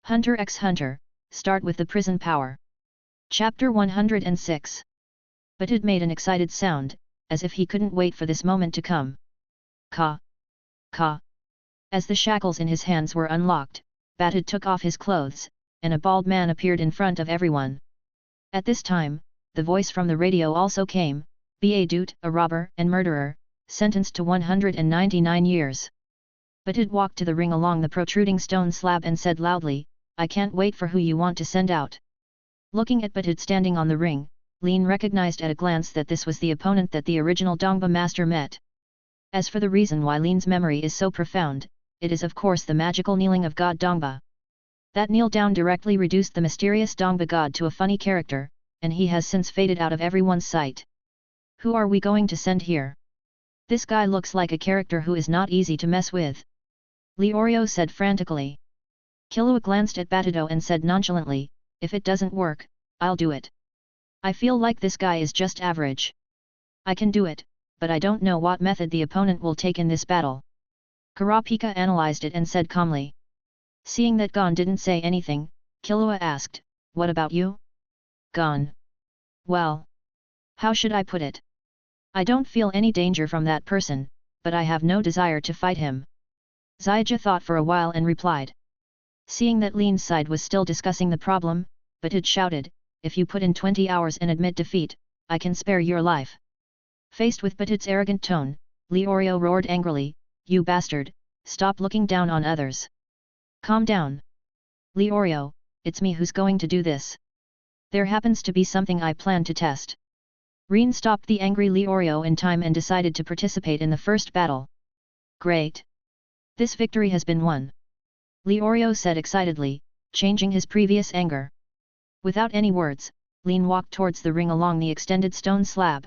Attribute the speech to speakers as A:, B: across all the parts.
A: Hunter x Hunter, start with the prison power. Chapter 106. Batid made an excited sound, as if he couldn't wait for this moment to come. Ka. Ka. As the shackles in his hands were unlocked, Batid took off his clothes, and a bald man appeared in front of everyone. At this time, the voice from the radio also came, "Ba Dut, a robber and murderer, sentenced to 199 years. Batid walked to the ring along the protruding stone slab and said loudly, "I can't wait for who you want to send out." Looking at Batid standing on the ring, Lin recognized at a glance that this was the opponent that the original Dongba master met. As for the reason why Lin's memory is so profound, it is of course the magical kneeling of God Dongba. That kneel down directly reduced the mysterious Dongba god to a funny character, and he has since faded out of everyone's sight. Who are we going to send here? This guy looks like a character who is not easy to mess with. Leorio said frantically. Killua glanced at Batido and said nonchalantly, "If it doesn't work, I'll do it. I feel like this guy is just average. I can do it, but I don't know what method the opponent will take in this battle." Kurapika analyzed it and said calmly. Seeing that Gon didn't say anything, Killua asked, "What about you?" Gon. "Well, how should I put it? I don't feel any danger from that person, but I have no desire to fight him." Zyja thought for a while and replied. Seeing that Lin's side was still discussing the problem, Batid shouted, "If you put in 20 hours and admit defeat, I can spare your life." Faced with Batid's arrogant tone, Leorio roared angrily, "You bastard, stop looking down on others. Calm down. Leorio, it's me who's going to do this. There happens to be something I plan to test." Rin stopped the angry Leorio in time and decided to participate in the first battle. "Great! This victory has been won," Leorio said excitedly, changing his previous anger. Without any words, Lin walked towards the ring along the extended stone slab.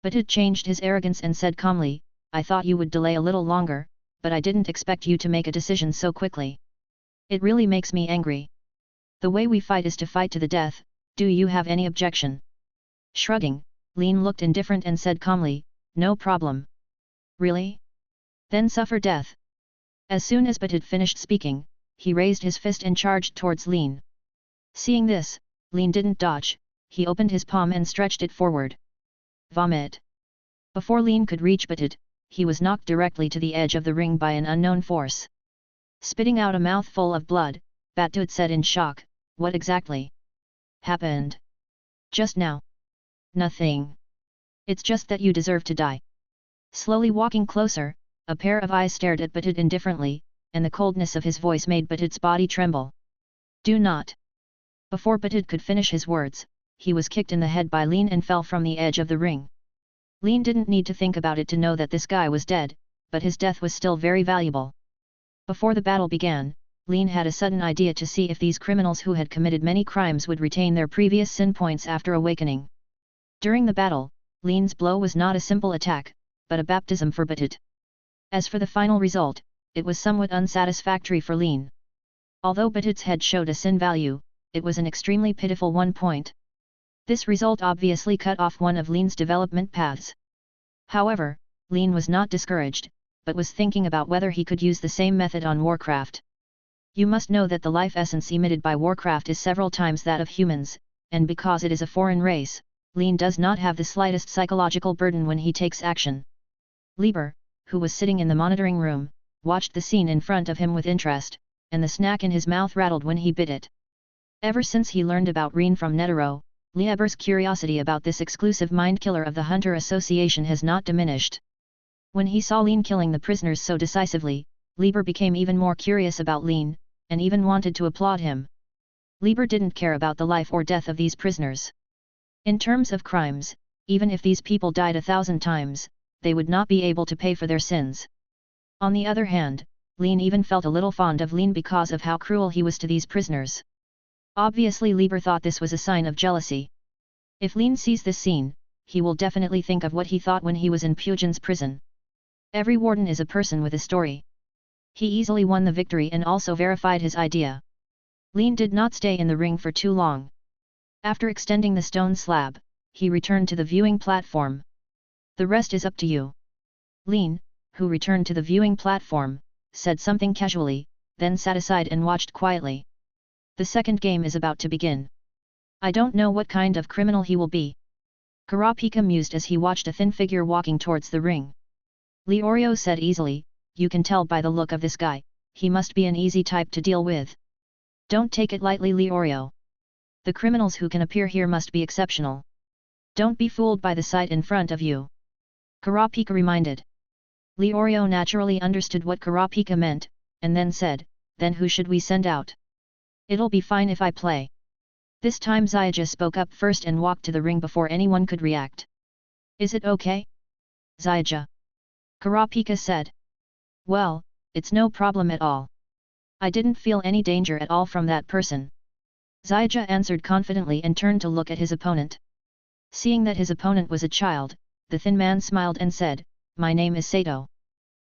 A: Batid changed his arrogance and said calmly, "I thought you would delay a little longer, but I didn't expect you to make a decision so quickly. It really makes me angry. The way we fight is to fight to the death, do you have any objection?" Shrugging, Lin looked indifferent and said calmly, "No problem." "Really? Then suffer death." As soon as Batid finished speaking, he raised his fist and charged towards Lin. Seeing this, Lin didn't dodge, he opened his palm and stretched it forward. Vomit! Before Lin could reach Batid, he was knocked directly to the edge of the ring by an unknown force. Spitting out a mouthful of blood, Batid said in shock, "What exactly happened just now?" "Nothing. It's just that you deserve to die." Slowly walking closer, a pair of eyes stared at Batid indifferently, and the coldness of his voice made Batid's body tremble. "Do not." Before Batid could finish his words, he was kicked in the head by Lin and fell from the edge of the ring. Lin didn't need to think about it to know that this guy was dead, but his death was still very valuable. Before the battle began, Lin had a sudden idea to see if these criminals who had committed many crimes would retain their previous sin points after awakening. During the battle, Lin's blow was not a simple attack, but a baptism for Batid. As for the final result, it was somewhat unsatisfactory for Lin. Although Batid's head showed a sin value, it was an extremely pitiful 1 point. This result obviously cut off one of Lin's development paths. However, Lin was not discouraged, but was thinking about whether he could use the same method on Warcraft. You must know that the life essence emitted by Warcraft is several times that of humans, and because it is a foreign race, Lin does not have the slightest psychological burden when he takes action. Lieber, who was sitting in the monitoring room, watched the scene in front of him with interest, and the snack in his mouth rattled when he bit it. Ever since he learned about Rin from Netero, Lieber's curiosity about this exclusive mind killer of the Hunter Association has not diminished. When he saw Lin killing the prisoners so decisively, Lieber became even more curious about Lin, and even wanted to applaud him. Lieber didn't care about the life or death of these prisoners. In terms of crimes, even if these people died 1,000 times, they would not be able to pay for their sins. On the other hand, Lin even felt a little fond of Lin because of how cruel he was to these prisoners. Obviously Lieber thought this was a sign of jealousy. If Lin sees this scene, he will definitely think of what he thought when he was in Pujin's prison. Every warden is a person with a story. He easily won the victory and also verified his idea. Lin did not stay in the ring for too long. After extending the stone slab, he returned to the viewing platform. "The rest is up to you." Lin, who returned to the viewing platform, said something casually, then sat aside and watched quietly. The second game is about to begin. I don't know what kind of criminal he will be. Kurapika mused as he watched a thin figure walking towards the ring. Leorio said easily, you can tell by the look of this guy, he must be an easy type to deal with. Don't take it lightly, Leorio. The criminals who can appear here must be exceptional. Don't be fooled by the sight in front of you. Kurapika reminded. Leorio naturally understood what Kurapika meant, and then said, then who should we send out? It'll be fine if I play. This time Zyja spoke up first and walked to the ring before anyone could react. Is it okay? Zyja. Kurapika said. Well, it's no problem at all. I didn't feel any danger at all from that person. Zyja answered confidently and turned to look at his opponent. Seeing that his opponent was a child, the thin man smiled and said, my name is Sato.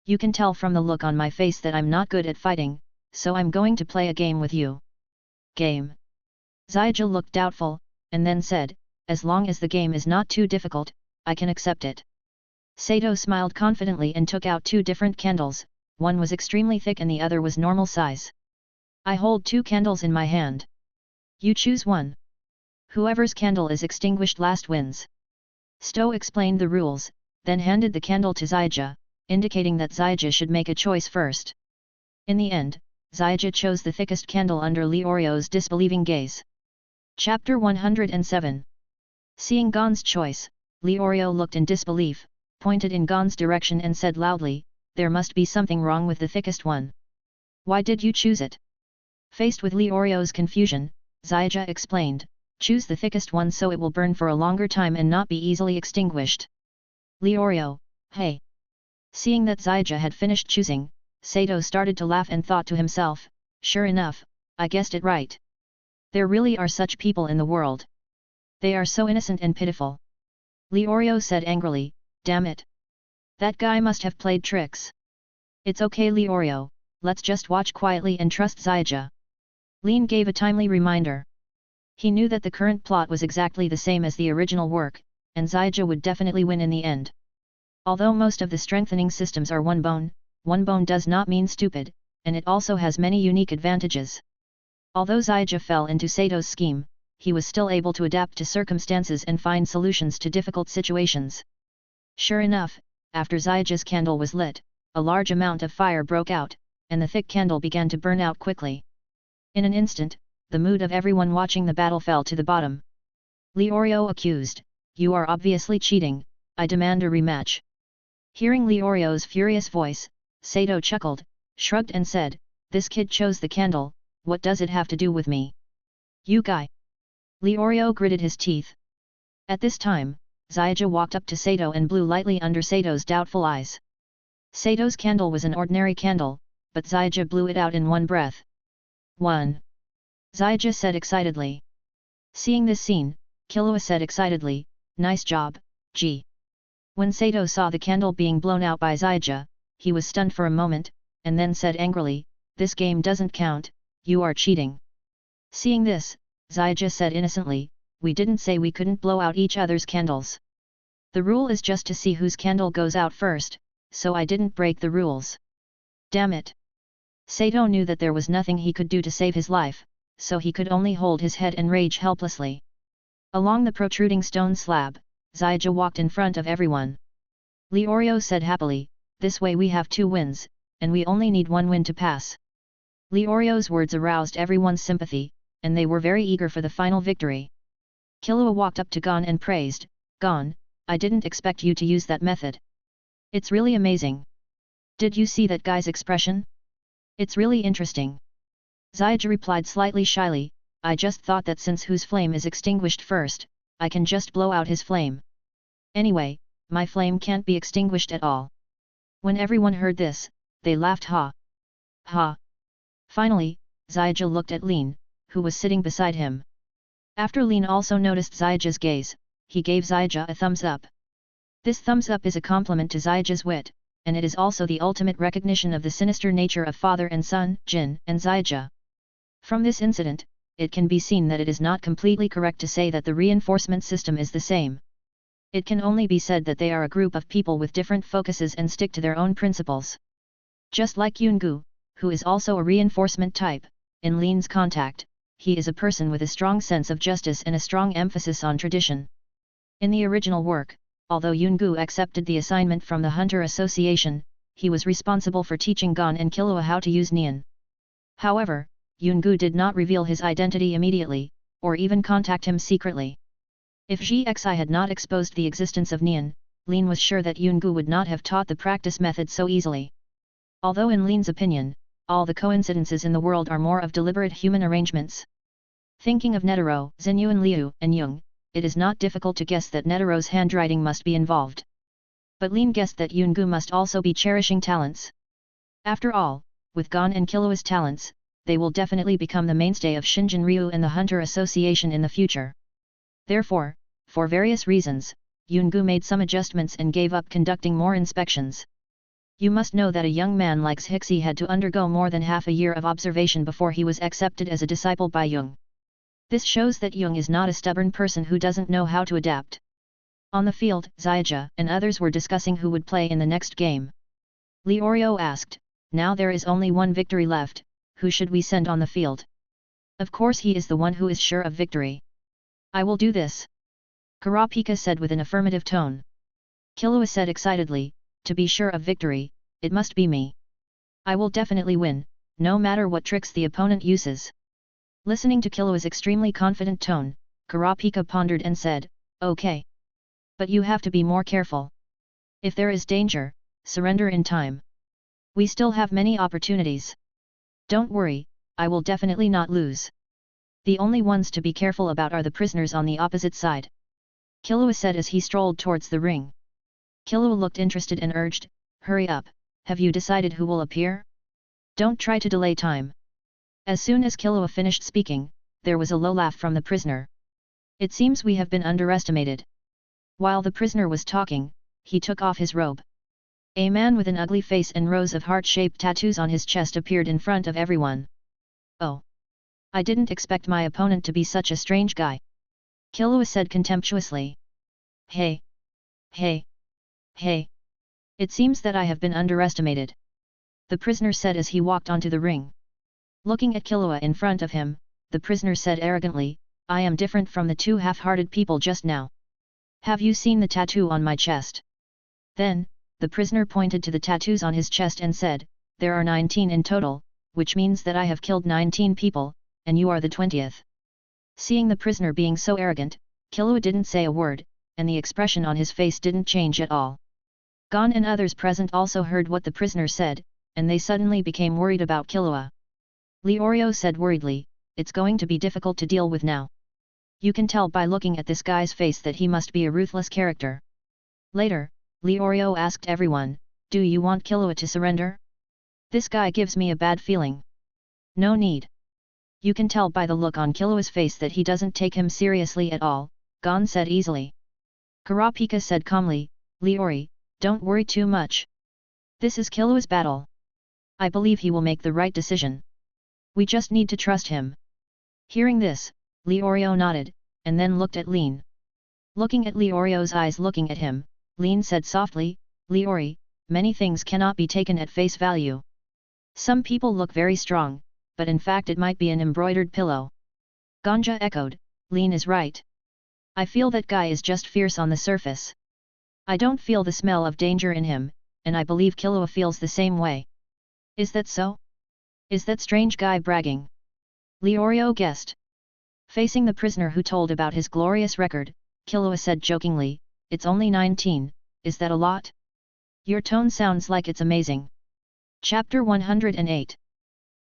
A: You can tell from the look on my face that I'm not good at fighting, so I'm going to play a game with you. Game. Zyja looked doubtful, and then said, as long as the game is not too difficult, I can accept it. Sato smiled confidently and took out 2 different candles, one was extremely thick and the other was normal size. I hold 2 candles in my hand. You choose one. Whoever's candle is extinguished last wins. Sto explained the rules, then handed the candle to Zyja, indicating that Zyja should make a choice first. In the end, Zyja chose the thickest candle under Leorio's disbelieving gaze. Chapter 107. Seeing Gon's choice, Leorio looked in disbelief, pointed in Gon's direction and said loudly, there must be something wrong with the thickest one. Why did you choose it? Faced with Leorio's confusion, Zyja explained, choose the thickest one so it will burn for a longer time and not be easily extinguished. Leorio, hey! Seeing that Zyja had finished choosing, Sato started to laugh and thought to himself, sure enough, I guessed it right. There really are such people in the world. They are so innocent and pitiful. Leorio said angrily, damn it. That guy must have played tricks. It's okay Leorio, let's just watch quietly and trust Zyja. Lin gave a timely reminder. He knew that the current plot was exactly the same as the original work, and Zyja would definitely win in the end. Although most of the strengthening systems are one bone does not mean stupid, and it also has many unique advantages. Although Zyja fell into Sato's scheme, he was still able to adapt to circumstances and find solutions to difficult situations. Sure enough, after Zyja's candle was lit, a large amount of fire broke out, and the thick candle began to burn out quickly. In an instant, the mood of everyone watching the battle fell to the bottom. Leorio accused, you are obviously cheating, I demand a rematch. Hearing Leorio's furious voice, Sato chuckled, shrugged and said, this kid chose the candle, what does it have to do with me? You guy! Leorio gritted his teeth. At this time, Zyja walked up to Sato and blew lightly under Sato's doubtful eyes. Sato's candle was an ordinary candle, but Zyja blew it out in one breath. 1. Zyja said excitedly. Seeing this scene, Killua said excitedly, nice job, G. When Sato saw the candle being blown out by Zyja, he was stunned for a moment, and then said angrily, this game doesn't count, you are cheating. Seeing this, Zyja said innocently, we didn't say we couldn't blow out each other's candles. The rule is just to see whose candle goes out first, so I didn't break the rules. Damn it! Sato knew that there was nothing he could do to save his life, so he could only hold his head and rage helplessly. Along the protruding stone slab, Zyja walked in front of everyone. Leorio said happily, this way we have 2 wins, and we only need 1 win to pass. Leorio's words aroused everyone's sympathy, and they were very eager for the final victory. Killua walked up to Gon and praised, Gon, I didn't expect you to use that method. It's really amazing. Did you see that guy's expression? It's really interesting. Zyja replied slightly shyly, I just thought that since whose flame is extinguished first, I can just blow out his flame. Anyway, my flame can't be extinguished at all. When everyone heard this, they laughed ha. Ha. Finally, Zyja looked at Lin, who was sitting beside him. After Lin also noticed Zyja's gaze, he gave Zyja a thumbs up. This thumbs up is a compliment to Zyja's wit, and it is also the ultimate recognition of the sinister nature of father and son, Jin and Zyja. From this incident, it can be seen that it is not completely correct to say that the reinforcement system is the same. It can only be said that they are a group of people with different focuses and stick to their own principles. Just like Yungu, who is also a reinforcement type, in Lin's contact, he is a person with a strong sense of justice and a strong emphasis on tradition. In the original work, although Yungu accepted the assignment from the Hunter Association, he was responsible for teaching Gon and Killua how to use Nian. However, Yungu did not reveal his identity immediately, or even contact him secretly. If Gxi had not exposed the existence of Nian, Lin was sure that Yungu would not have taught the practice method so easily. Although in Lin's opinion, all the coincidences in the world are more of deliberate human arrangements. Thinking of Netero, Xinyuan Liu, and Jung, it is not difficult to guess that Netero's handwriting must be involved. But Lin guessed that Yungu must also be cherishing talents. After all, with Gon and Killua's talents, they will definitely become the mainstay of Shinjin Ryu and the Hunter Association in the future. Therefore, for various reasons, Yungu made some adjustments and gave up conducting more inspections. You must know that a young man like Hixi had to undergo more than half a year of observation before he was accepted as a disciple by Jung. This shows that Jung is not a stubborn person who doesn't know how to adapt. On the field, Xiaja and others were discussing who would play in the next game. Leorio asked, "Now there is only one victory left, who should we send on the field?" "Of course he is the one who is sure of victory. I will do this," Kurapika said with an affirmative tone. Killua said excitedly, "To be sure of victory, it must be me. I will definitely win, no matter what tricks the opponent uses." Listening to Killua's extremely confident tone, Kurapika pondered and said, "Okay. But you have to be more careful. If there is danger, surrender in time. We still have many opportunities. Don't worry, I will definitely not lose. The only ones to be careful about are the prisoners on the opposite side," Killua said as he strolled towards the ring. Killua looked interested and urged, "Hurry up, have you decided who will appear? Don't try to delay time." As soon as Killua finished speaking, there was a low laugh from the prisoner. "It seems we have been underestimated." While the prisoner was talking, he took off his robe. A man with an ugly face and rows of heart-shaped tattoos on his chest appeared in front of everyone. "Oh! I didn't expect my opponent to be such a strange guy," Killua said contemptuously. Hey! Hey! Hey! It seems that I have been underestimated," the prisoner said as he walked onto the ring. Looking at Killua in front of him, the prisoner said arrogantly, "I am different from the two half-hearted people just now. Have you seen the tattoo on my chest?" Then, the prisoner pointed to the tattoos on his chest and said, "There are 19 in total, which means that I have killed 19 people, and you are the 20th. Seeing the prisoner being so arrogant, Killua didn't say a word, and the expression on his face didn't change at all. Gon and others present also heard what the prisoner said, and they suddenly became worried about Killua. Leorio said worriedly, "It's going to be difficult to deal with now. You can tell by looking at this guy's face that he must be a ruthless character." Later, Leorio asked everyone, "Do you want Killua to surrender? This guy gives me a bad feeling." "No need. You can tell by the look on Killua's face that he doesn't take him seriously at all," Gon said easily. Kurapika said calmly, "Leori, don't worry too much. This is Killua's battle. I believe he will make the right decision. We just need to trust him." Hearing this, Leorio nodded, and then looked at Lin. Looking at Leorio's eyes looking at him, Lin said softly, "Leori, many things cannot be taken at face value. Some people look very strong, but in fact it might be an embroidered pillow." Ganja echoed, "Lin is right. I feel that guy is just fierce on the surface. I don't feel the smell of danger in him, and I believe Killua feels the same way. Is that so? Is that strange guy bragging?" Leorio guessed. Facing the prisoner who told about his glorious record, Killua said jokingly, "It's only 19, is that a lot? Your tone sounds like it's amazing." Chapter 108.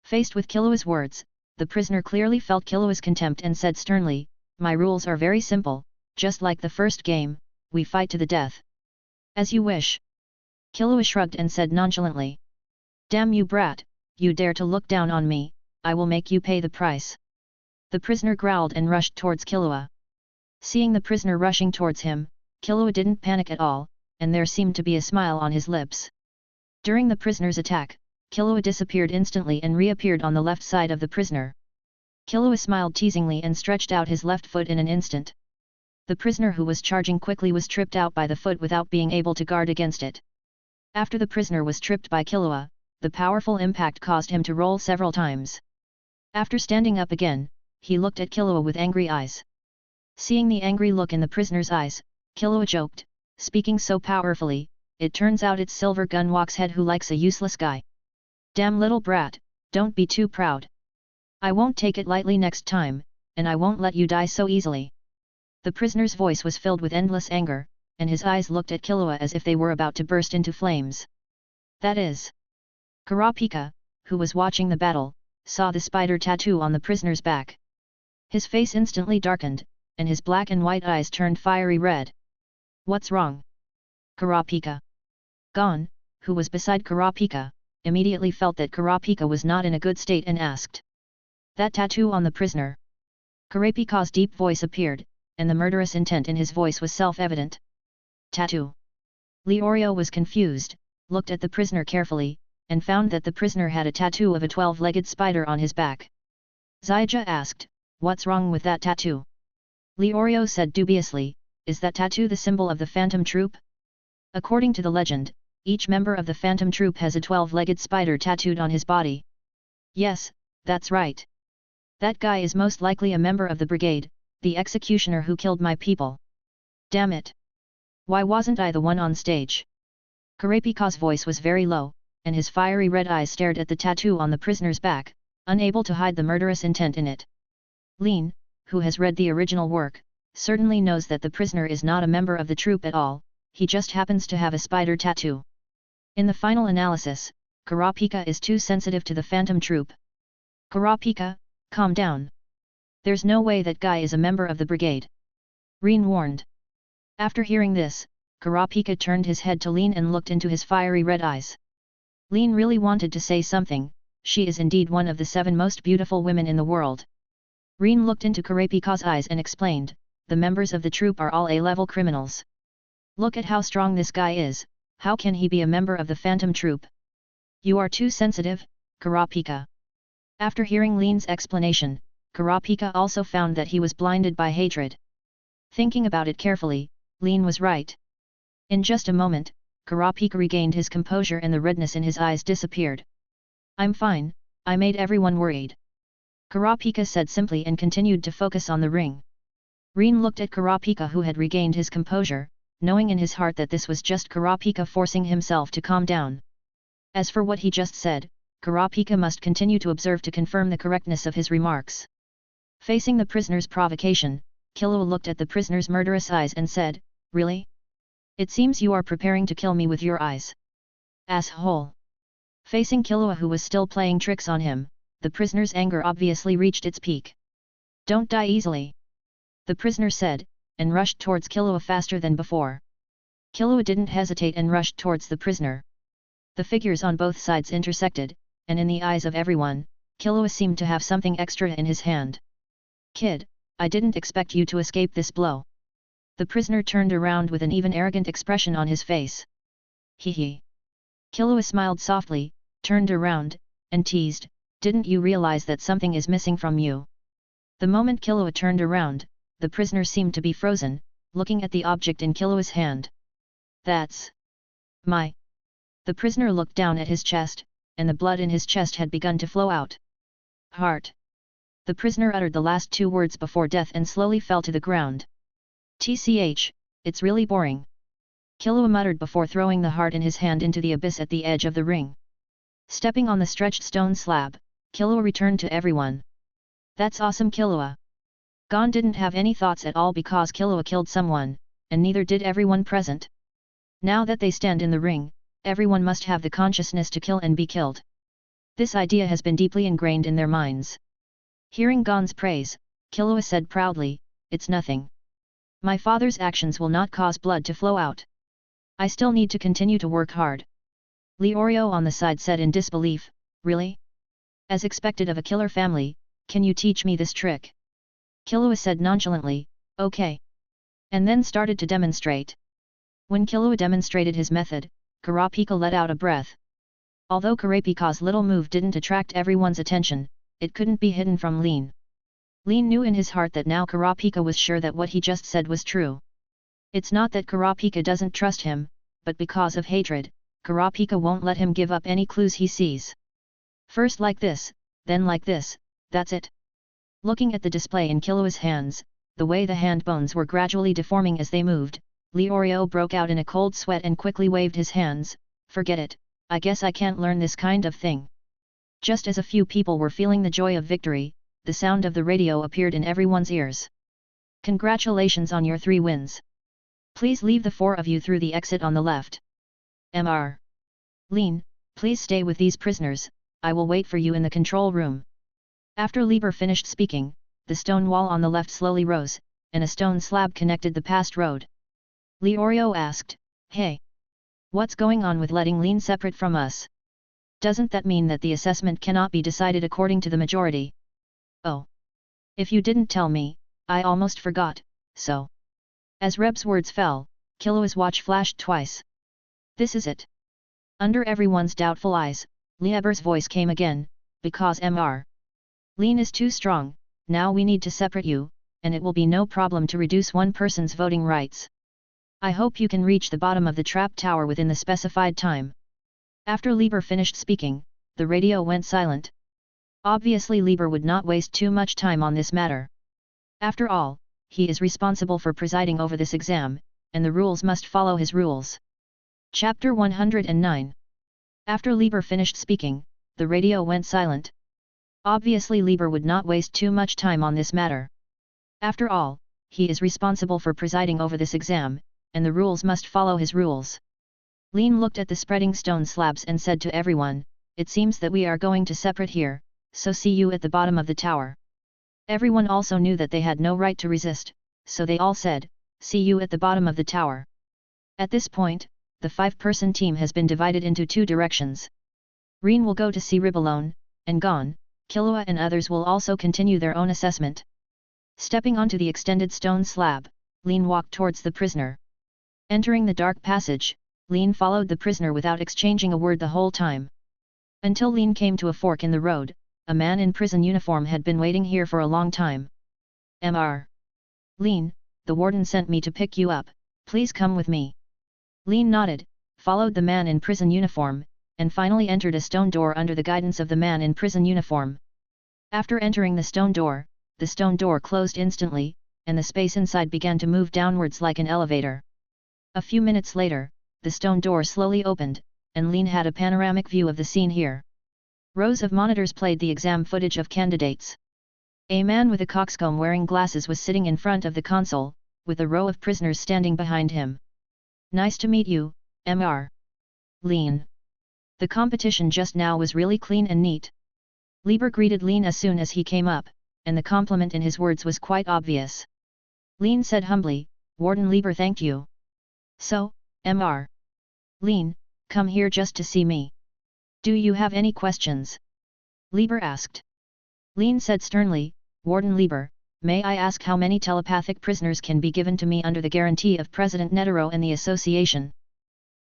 A: Faced with Killua's words, the prisoner clearly felt Killua's contempt and said sternly, "My rules are very simple, just like the first game, we fight to the death." "As you wish." Killua shrugged and said nonchalantly. "Damn you brat, you dare to look down on me, I will make you pay the price." The prisoner growled and rushed towards Killua. Seeing the prisoner rushing towards him, Killua didn't panic at all, and there seemed to be a smile on his lips. During the prisoner's attack, Killua disappeared instantly and reappeared on the left side of the prisoner. Killua smiled teasingly and stretched out his left foot in an instant. The prisoner who was charging quickly was tripped out by the foot without being able to guard against it. After the prisoner was tripped by Killua, the powerful impact caused him to roll several times. After standing up again, he looked at Killua with angry eyes. Seeing the angry look in the prisoner's eyes, Killua joked, speaking so powerfully, "It turns out it's Silver Gunwalk's head who likes a useless guy. Damn little brat, don't be too proud. I won't take it lightly next time, and I won't let you die so easily." The prisoner's voice was filled with endless anger, and his eyes looked at Killua as if they were about to burst into flames. That is. Kurapika, who was watching the battle, saw the spider tattoo on the prisoner's back. His face instantly darkened, and his black and white eyes turned fiery red. "What's wrong?" Kurapika. Gon, who was beside Kurapika, immediately felt that Kurapika was not in a good state and asked. "That tattoo on the prisoner?" Kurapika's deep voice appeared, and the murderous intent in his voice was self-evident. "Tattoo?" Leorio was confused, looked at the prisoner carefully, and found that the prisoner had a tattoo of a 12-legged spider on his back. Zyja asked, "What's wrong with that tattoo?" Leorio said dubiously, "Is that tattoo the symbol of the Phantom Troop?" According to the legend, each member of the Phantom Troop has a 12-legged spider tattooed on his body. "Yes, that's right. That guy is most likely a member of the brigade, the executioner who killed my people. Damn it! Why wasn't I the one on stage?" Kurapika's voice was very low, and his fiery red eyes stared at the tattoo on the prisoner's back, unable to hide the murderous intent in it. Lin, who has read the original work, certainly knows that the prisoner is not a member of the troop at all, he just happens to have a spider tattoo. In the final analysis, Kurapika is too sensitive to the Phantom Troop. "Kurapika, calm down. There's no way that guy is a member of the brigade," Rin warned. After hearing this, Kurapika turned his head to Lin and looked into his fiery red eyes. Lin really wanted to say something, she is indeed one of the 7 most beautiful women in the world. Rin looked into Kurapika's eyes and explained, "The members of the troop are all A-level criminals. Look at how strong this guy is, how can he be a member of the Phantom Troop?" "You are too sensitive, Kurapika." After hearing Lin's explanation, Kurapika also found that he was blinded by hatred. Thinking about it carefully, Lin was right. In just a moment, Kurapika regained his composure and the redness in his eyes disappeared. "I'm fine, I made everyone worried," Kurapika said simply and continued to focus on the ring. Rin looked at Kurapika who had regained his composure, knowing in his heart that this was just Kurapika forcing himself to calm down. As for what he just said, Kurapika must continue to observe to confirm the correctness of his remarks. Facing the prisoner's provocation, Killua looked at the prisoner's murderous eyes and said, "Really? It seems you are preparing to kill me with your eyes. Asshole." Facing Killua who was still playing tricks on him, the prisoner's anger obviously reached its peak. "Don't die easily," the prisoner said, and rushed towards Killua faster than before. Killua didn't hesitate and rushed towards the prisoner. The figures on both sides intersected, and in the eyes of everyone, Killua seemed to have something extra in his hand. "Kid, I didn't expect you to escape this blow." The prisoner turned around with an even arrogant expression on his face. "Hee hee." Killua smiled softly, turned around, and teased, "Didn't you realize that something is missing from you?" The moment Killua turned around, the prisoner seemed to be frozen, looking at the object in Killua's hand. "That's my..." The prisoner looked down at his chest, and the blood in his chest had begun to flow out. "Heart." The prisoner uttered the last 2 words before death and slowly fell to the ground. "Tch, it's really boring," Killua muttered before throwing the heart in his hand into the abyss at the edge of the ring. Stepping on the stretched stone slab, Killua returned to everyone. "That's awesome, Killua." Gon didn't have any thoughts at all because Killua killed someone, and neither did everyone present. Now that they stand in the ring, everyone must have the consciousness to kill and be killed. This idea has been deeply ingrained in their minds. Hearing Gon's praise, Killua said proudly, "It's nothing. My father's actions will not cause blood to flow out. I still need to continue to work hard." Leorio on the side said in disbelief, "Really? As expected of a killer family, can you teach me this trick?" Killua said nonchalantly, "Okay." And then started to demonstrate. When Killua demonstrated his method, Kurapika let out a breath. Although Kurapika's little move didn't attract everyone's attention, it couldn't be hidden from Lin. Lin knew in his heart that now Kurapika was sure that what he just said was true. It's not that Kurapika doesn't trust him, but because of hatred, Kurapika won't let him give up any clues he sees. First like this, then like this, that's it. Looking at the display in Killua's hands, the way the hand bones were gradually deforming as they moved, Leorio broke out in a cold sweat and quickly waved his hands. Forget it, I guess I can't learn this kind of thing. Just as a few people were feeling the joy of victory, the sound of the radio appeared in everyone's ears. Congratulations on your 3 wins. Please leave the 4 of you through the exit on the left. Mr. Lean, please stay with these prisoners, I will wait for you in the control room. After Lieber finished speaking, the stone wall on the left slowly rose, and a stone slab connected the past road. Leorio asked, Hey! What's going on with letting Lean separate from us? Doesn't that mean that the assessment cannot be decided according to the majority? Oh! If you didn't tell me, I almost forgot, so. As Reb's words fell, Killua's watch flashed twice. This is it. Under everyone's doubtful eyes, Lieber's voice came again, because Mr. Lean is too strong, now we need to separate you, and it will be no problem to reduce one person's voting rights. I hope you can reach the bottom of the trap tower within the specified time. After Lieber finished speaking, the radio went silent. Obviously Lieber would not waste too much time on this matter. After all, he is responsible for presiding over this exam, and the rules must follow his rules. Chapter 109. After Lieber finished speaking, the radio went silent. Obviously Lieber would not waste too much time on this matter. After all, he is responsible for presiding over this exam, and the rules must follow his rules. Lean looked at the spreading stone slabs and said to everyone, It seems that we are going to separate here, so see you at the bottom of the tower. Everyone also knew that they had no right to resist, so they all said, See you at the bottom of the tower. At this point, the 5-person team has been divided into 2 directions. Reen will go to see Rib alone, and Gon, Killua and others will also continue their own assessment. Stepping onto the extended stone slab, Lean walked towards the prisoner. Entering the dark passage, Lean followed the prisoner without exchanging a word the whole time. Until Lean came to a fork in the road, a man in prison uniform had been waiting here for a long time. Mr. Lean, the warden sent me to pick you up, please come with me. Lean nodded, followed the man in prison uniform, and finally entered a stone door under the guidance of the man in prison uniform. After entering the stone door closed instantly, and the space inside began to move downwards like an elevator. A few minutes later, the stone door slowly opened, and Lean had a panoramic view of the scene here. Rows of monitors played the exam footage of candidates. A man with a coxcomb wearing glasses was sitting in front of the console, with a row of prisoners standing behind him. Nice to meet you, Mr. Lean. The competition just now was really clean and neat. Lieber greeted Lean as soon as he came up, and the compliment in his words was quite obvious. Lean said humbly, Warden Lieber thanked you. So, Mr. Lean, come here just to see me. Do you have any questions? Lieber asked. Lean said sternly, Warden Lieber, may I ask how many telepathic prisoners can be given to me under the guarantee of President Netero and the association?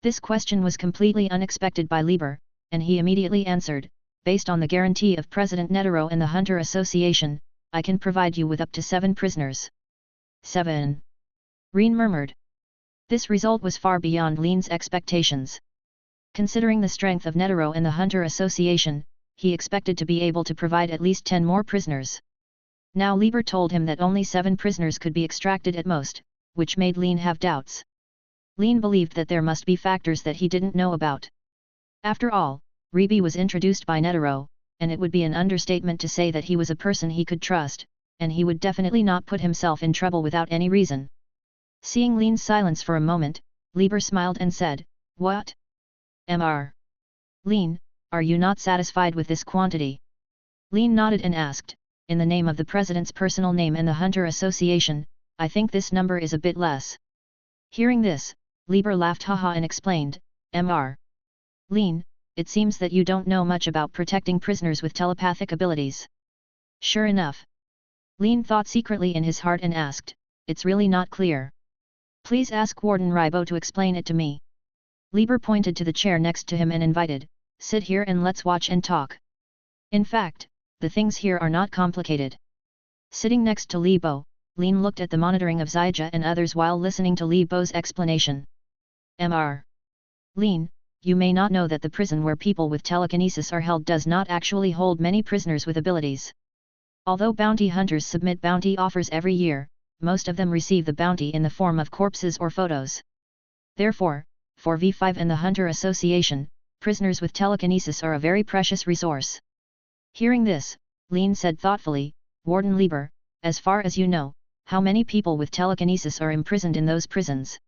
A: This question was completely unexpected by Lieber, and he immediately answered, based on the guarantee of President Netero and the Hunter Association, I can provide you with up to 7 prisoners. 7. Reen murmured. This result was far beyond Lean's expectations. Considering the strength of Netero and the Hunter Association, he expected to be able to provide at least 10 more prisoners. Now Lieber told him that only 7 prisoners could be extracted at most, which made Lean have doubts. Lean believed that there must be factors that he didn't know about. After all, Ribi was introduced by Netero, and it would be an understatement to say that he was a person he could trust, and he would definitely not put himself in trouble without any reason. Seeing Lean's silence for a moment, Lieber smiled and said, What? Mr. Lean, are you not satisfied with this quantity? Lean nodded and asked, in the name of the President's personal name and the Hunter Association, I think this number is a bit less. Hearing this, Lieber laughed haha and explained, Mr. Lean, it seems that you don't know much about protecting prisoners with telepathic abilities. Sure enough. Lean thought secretly in his heart and asked, it's really not clear. Please ask Warden Ribo to explain it to me. Lieber pointed to the chair next to him and invited, sit here and let's watch and talk. In fact, the things here are not complicated. Sitting next to Libo, Lean looked at the monitoring of Zyja and others while listening to Libo's explanation. Mr. Lean, you may not know that the prison where people with telekinesis are held does not actually hold many prisoners with abilities. Although bounty hunters submit bounty offers every year, most of them receive the bounty in the form of corpses or photos. Therefore, for V5 and the Hunter Association, prisoners with telekinesis are a very precious resource. Hearing this, Lin said thoughtfully, Warden Lieber, as far as you know, how many people with telekinesis are imprisoned in those prisons?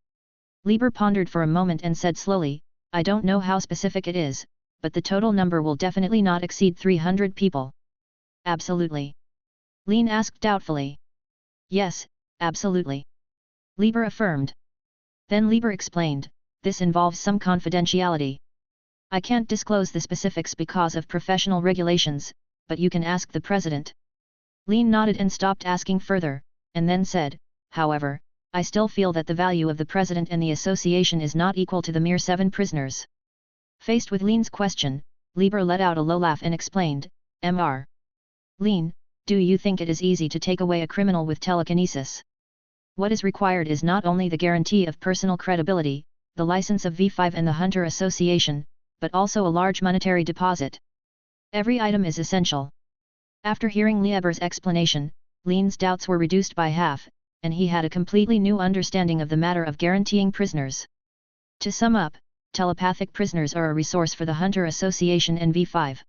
A: Lieber pondered for a moment and said slowly, I don't know how specific it is, but the total number will definitely not exceed 300 people. Absolutely? Lin asked doubtfully. Yes, absolutely. Lieber affirmed. Then Lieber explained, this involves some confidentiality. I can't disclose the specifics because of professional regulations, but you can ask the president. Lin nodded and stopped asking further, and then said, however, I still feel that the value of the president and the association is not equal to the mere 7 prisoners. Faced with Lin's question, Lieber let out a low laugh and explained, Mr. Lin, do you think it is easy to take away a criminal with telekinesis? What is required is not only the guarantee of personal credibility, the license of V5 and the Hunter Association, but also a large monetary deposit. Every item is essential. After hearing Lieber's explanation, Lin's doubts were reduced by half, and he had a completely new understanding of the matter of guaranteeing prisoners. To sum up, telepathic prisoners are a resource for the Hunter Association and V5.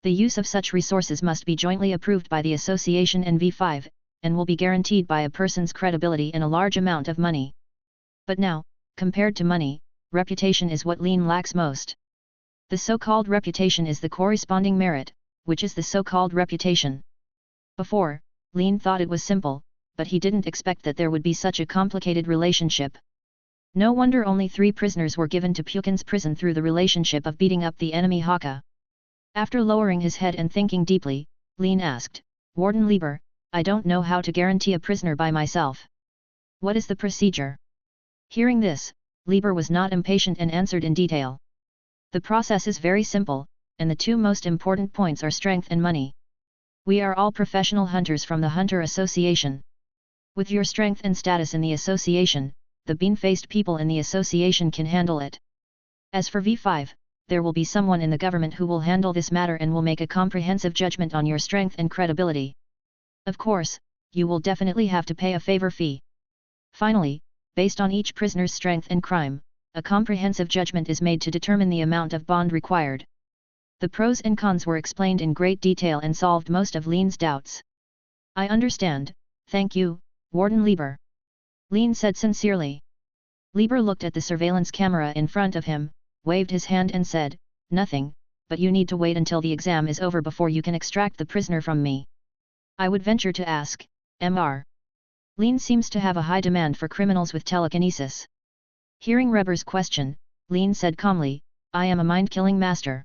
A: The use of such resources must be jointly approved by the association and V5, and will be guaranteed by a person's credibility and a large amount of money. But now, compared to money, reputation is what Lin lacks most. The so-called reputation is the corresponding merit, which is the so-called reputation. Before, Lin thought it was simple, but he didn't expect that there would be such a complicated relationship. No wonder only 3 prisoners were given to Pukin's prison through the relationship of beating up the enemy Haka. After lowering his head and thinking deeply, Lin asked, Warden Lieber, I don't know how to guarantee a prisoner by myself. What is the procedure? Hearing this, Lieber was not impatient and answered in detail. The process is very simple, and the 2 most important points are strength and money. We are all professional hunters from the Hunter Association. With your strength and status in the association, the bean-faced people in the association can handle it. As for V5, there will be someone in the government who will handle this matter and will make a comprehensive judgment on your strength and credibility. Of course, you will definitely have to pay a favor fee. Finally, based on each prisoner's strength and crime, a comprehensive judgment is made to determine the amount of bond required. The pros and cons were explained in great detail and solved most of Lin's doubts. I understand, thank you, Warden Lieber. Lin said sincerely. Lieber looked at the surveillance camera in front of him, waved his hand and said, nothing, but you need to wait until the exam is over before you can extract the prisoner from me. I would venture to ask, Mr. Lin seems to have a high demand for criminals with telekinesis. Hearing Reber's question, Lin said calmly, I am a mind-killing master.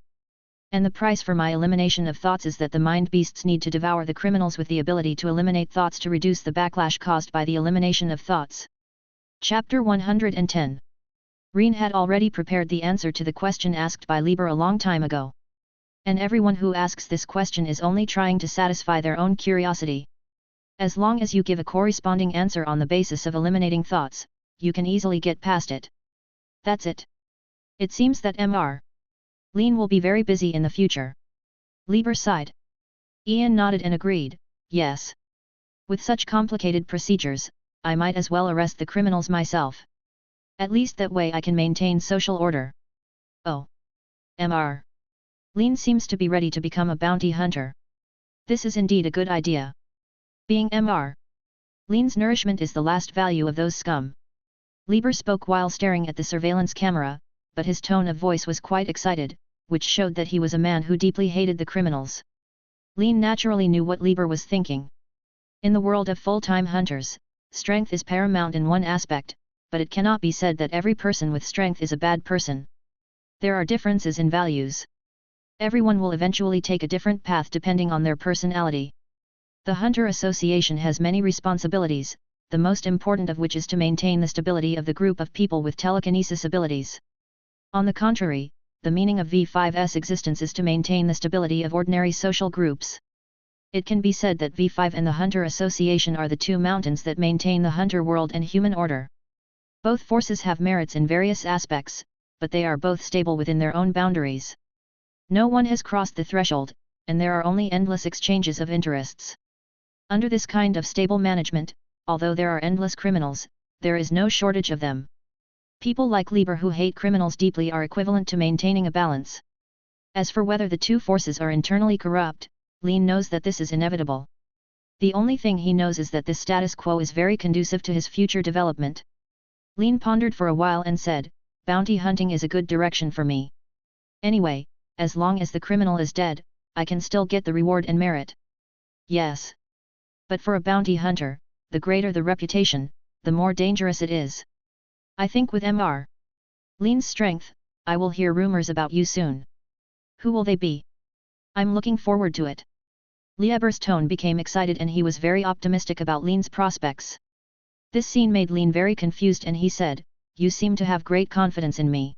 A: And the price for my elimination of thoughts is that the mind beasts need to devour the criminals with the ability to eliminate thoughts to reduce the backlash caused by the elimination of thoughts. Chapter 110. Rien had already prepared the answer to the question asked by Lieber a long time ago. And everyone who asks this question is only trying to satisfy their own curiosity. As long as you give a corresponding answer on the basis of eliminating thoughts, you can easily get past it. That's it. It seems that Mr. Lin will be very busy in the future. Lieber sighed. Ian nodded and agreed, yes. With such complicated procedures, I might as well arrest the criminals myself. At least that way I can maintain social order. Oh. Mr. Lin seems to be ready to become a bounty hunter. This is indeed a good idea. Being Mr. Lin's nourishment is the last value of those scum. Lieber spoke while staring at the surveillance camera, but his tone of voice was quite excited, which showed that he was a man who deeply hated the criminals. Lin naturally knew what Lieber was thinking. In the world of full-time hunters, strength is paramount in one aspect, but it cannot be said that every person with strength is a bad person. There are differences in values. Everyone will eventually take a different path depending on their personality. The Hunter Association has many responsibilities, the most important of which is to maintain the stability of the group of people with telekinesis abilities. On the contrary, the meaning of V5's existence is to maintain the stability of ordinary social groups. It can be said that V5 and the Hunter Association are the 2 mountains that maintain the hunter world and human order. Both forces have merits in various aspects, but they are both stable within their own boundaries. No one has crossed the threshold, and there are only endless exchanges of interests. Under this kind of stable management, although there are endless criminals, there is no shortage of them. People like Lieber who hate criminals deeply are equivalent to maintaining a balance. As for whether the two forces are internally corrupt, Lin knows that this is inevitable. The only thing he knows is that this status quo is very conducive to his future development. Lin pondered for a while and said, bounty hunting is a good direction for me. Anyway, as long as the criminal is dead, I can still get the reward and merit. Yes. But for a bounty hunter, the greater the reputation, the more dangerous it is. I think with Mr. Lin's strength, I will hear rumors about you soon. Who will they be? I'm looking forward to it. Lieber's tone became excited and he was very optimistic about Lin's prospects. This scene made Lin very confused and he said, you seem to have great confidence in me.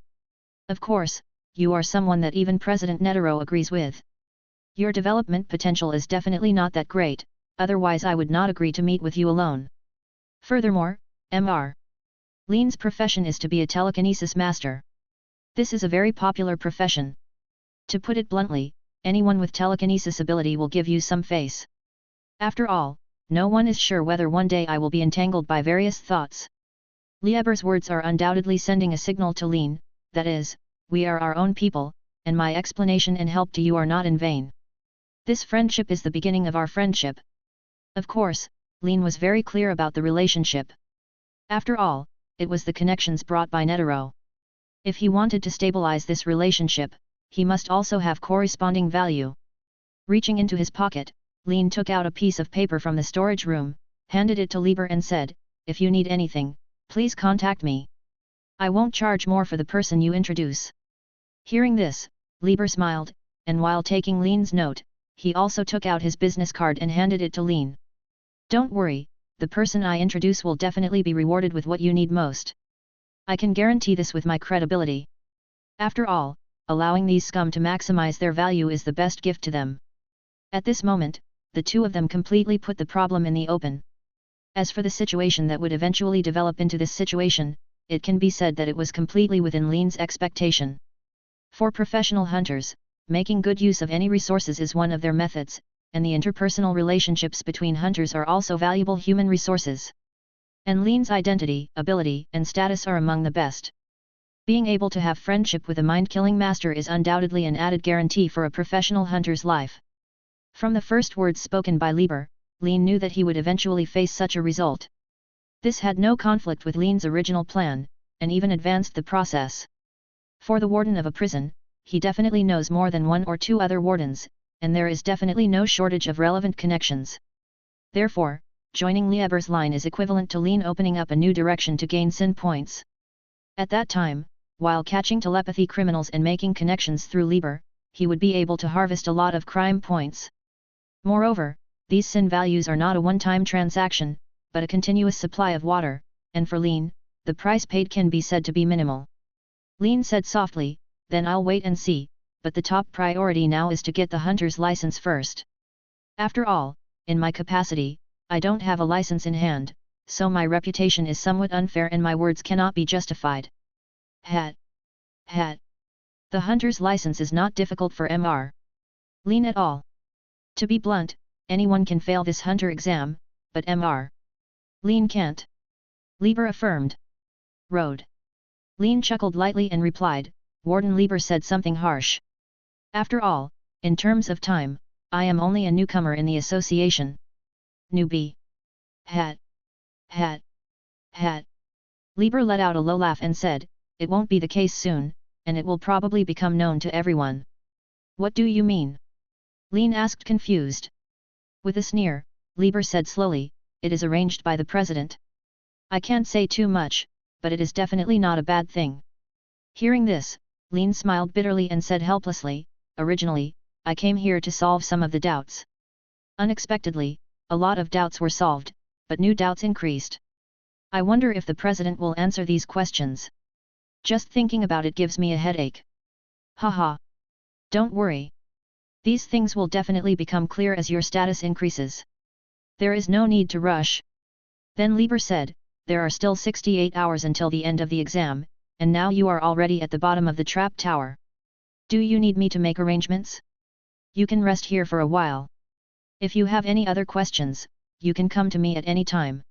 A: Of course, you are someone that even President Netero agrees with. Your development potential is definitely not that great, otherwise I would not agree to meet with you alone. Furthermore, Mr. Lin's profession is to be a telekinesis master. This is a very popular profession. To put it bluntly, anyone with telekinesis ability will give you some face. After all, no one is sure whether one day I will be entangled by various thoughts. Lieber's words are undoubtedly sending a signal to Lin, that is, we are our own people, and my explanation and help to you are not in vain. This friendship is the beginning of our friendship. Of course, Lin was very clear about the relationship. After all, it was the connections brought by Netero. If he wanted to stabilize this relationship, he must also have corresponding value. Reaching into his pocket, Lin took out a piece of paper from the storage room, handed it to Lieber and said, if you need anything, please contact me. I won't charge more for the person you introduce. Hearing this, Lieber smiled, and while taking Lin's note, he also took out his business card and handed it to Lin. Don't worry, the person I introduce will definitely be rewarded with what you need most. I can guarantee this with my credibility. After all, allowing these scum to maximize their value is the best gift to them. At this moment, the two of them completely put the problem in the open. As for the situation that would eventually develop into this situation, it can be said that it was completely within Lin's expectation. For professional hunters, making good use of any resources is one of their methods, and the interpersonal relationships between hunters are also valuable human resources. And Lin's identity, ability, and status are among the best. Being able to have friendship with a mind-killing master is undoubtedly an added guarantee for a professional hunter's life. From the first words spoken by Lieber, Lin knew that he would eventually face such a result. This had no conflict with Lin's original plan, and even advanced the process. For the warden of a prison, he definitely knows more than one or two other wardens, and there is definitely no shortage of relevant connections. Therefore, joining Lieber's line is equivalent to Lin opening up a new direction to gain sin points. At that time, while catching telepathy criminals and making connections through Lieber, he would be able to harvest a lot of crime points. Moreover, these sin values are not a one-time transaction, but a continuous supply of water, and for Lin, the price paid can be said to be minimal. Lin said softly, then I'll wait and see, but the top priority now is to get the hunter's license first. After all, in my capacity, I don't have a license in hand, so my reputation is somewhat unfair and my words cannot be justified. Hat. The hunter's license is not difficult for Mr. Lin at all. To be blunt, anyone can fail this hunter exam, but Mr. Lin can't. Lieber affirmed. Road. Lin chuckled lightly and replied, Warden Lieber said something harsh. After all, in terms of time, I am only a newcomer in the association. Newbie. Hat. Lieber let out a low laugh and said, it won't be the case soon, and it will probably become known to everyone. What do you mean? Lin asked confused. With a sneer, Lieber said slowly, it is arranged by the president. I can't say too much, but it is definitely not a bad thing. Hearing this, Lin smiled bitterly and said helplessly, originally, I came here to solve some of the doubts. Unexpectedly, a lot of doubts were solved, but new doubts increased. I wonder if the president will answer these questions. Just thinking about it gives me a headache. Haha. Don't worry. These things will definitely become clear as your status increases. There is no need to rush. Then Lieber said, there are still 68 hours until the end of the exam, and now you are already at the bottom of the trap tower. Do you need me to make arrangements? You can rest here for a while. If you have any other questions, you can come to me at any time.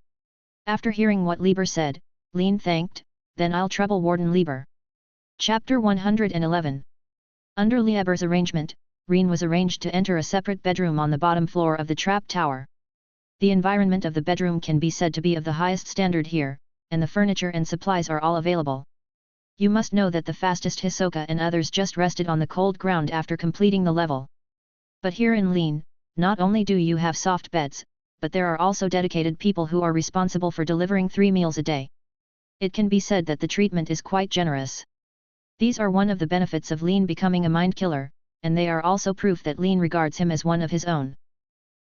A: After hearing what Lieber said, Lin thanked, then I'll trouble Warden Lieber. Chapter 111. Under Lieber's arrangement, Rien was arranged to enter a separate bedroom on the bottom floor of the trap tower. The environment of the bedroom can be said to be of the highest standard here, and the furniture and supplies are all available. You must know that the fastest Hisoka and others just rested on the cold ground after completing the level. But here in Lin, not only do you have soft beds, but there are also dedicated people who are responsible for delivering 3 meals a day. It can be said that the treatment is quite generous. These are one of the benefits of Lin becoming a mind killer, and they are also proof that Lin regards him as one of his own.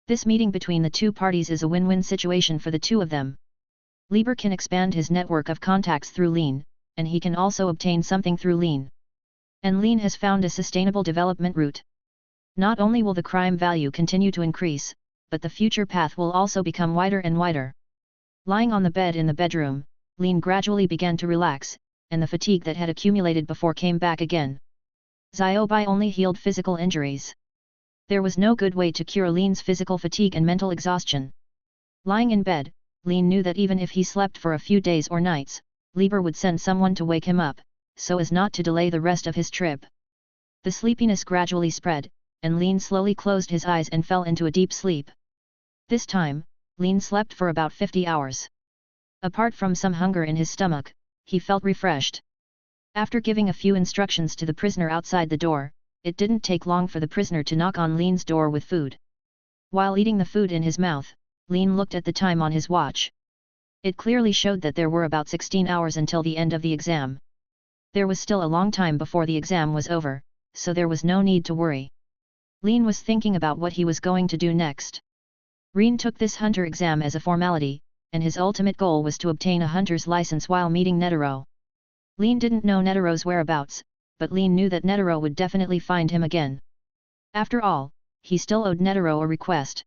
A: This meeting between the two parties is a win-win situation for the two of them. Lieber can expand his network of contacts through Lin, and he can also obtain something through Lin. And Lin has found a sustainable development route. Not only will the crime value continue to increase, but the future path will also become wider and wider. Lying on the bed in the bedroom, Lin gradually began to relax, and the fatigue that had accumulated before came back again. Xiaobai only healed physical injuries. There was no good way to cure Lin's physical fatigue and mental exhaustion. Lying in bed, Lin knew that even if he slept for a few days or nights, Lieber would send someone to wake him up, so as not to delay the rest of his trip. The sleepiness gradually spread, and Lin slowly closed his eyes and fell into a deep sleep. This time, Lin slept for about 50 hours. Apart from some hunger in his stomach, he felt refreshed. After giving a few instructions to the prisoner outside the door, it didn't take long for the prisoner to knock on Lin's door with food. While eating the food in his mouth, Lin looked at the time on his watch. It clearly showed that there were about 16 hours until the end of the exam. There was still a long time before the exam was over, so there was no need to worry. Lin was thinking about what he was going to do next. Rien took this hunter exam as a formality, and his ultimate goal was to obtain a hunter's license while meeting Netero. Lin didn't know Netero's whereabouts, but Lin knew that Netero would definitely find him again. After all, he still owed Netero a request.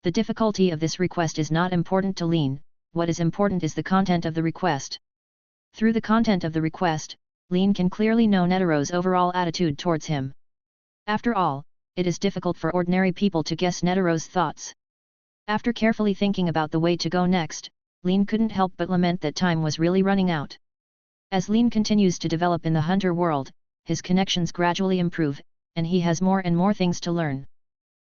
A: The difficulty of this request is not important to Lin, what is important is the content of the request. Through the content of the request, Lin can clearly know Netero's overall attitude towards him. After all, it is difficult for ordinary people to guess Netero's thoughts. After carefully thinking about the way to go next, Lin couldn't help but lament that time was really running out. As Lin continues to develop in the hunter world, his connections gradually improve, and he has more and more things to learn.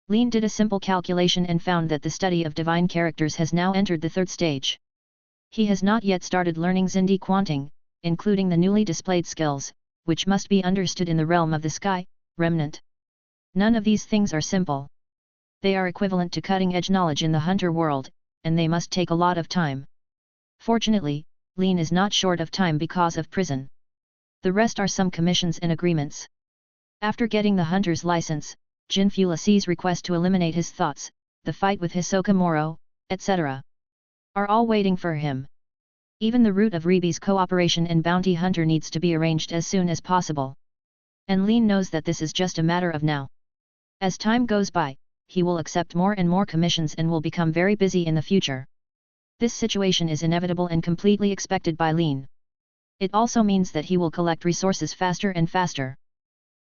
A: Lin did a simple calculation and found that the study of divine characters has now entered the 3rd stage. He has not yet started learning Xindi Quanting, including the newly displayed skills, which must be understood in the realm of the sky, remnant. None of these things are simple. They are equivalent to cutting-edge knowledge in the hunter world, and they must take a lot of time. Fortunately, Lin is not short of time because of prison. The rest are some commissions and agreements. After getting the hunter's license, Jinfu See's request to eliminate his thoughts, the fight with Hisoka Moro, etc. are all waiting for him. Even the route of Ribi's cooperation and bounty hunter needs to be arranged as soon as possible. And Lin knows that this is just a matter of now. As time goes by, he will accept more and more commissions and will become very busy in the future. This situation is inevitable and completely expected by Lin. It also means that he will collect resources faster and faster.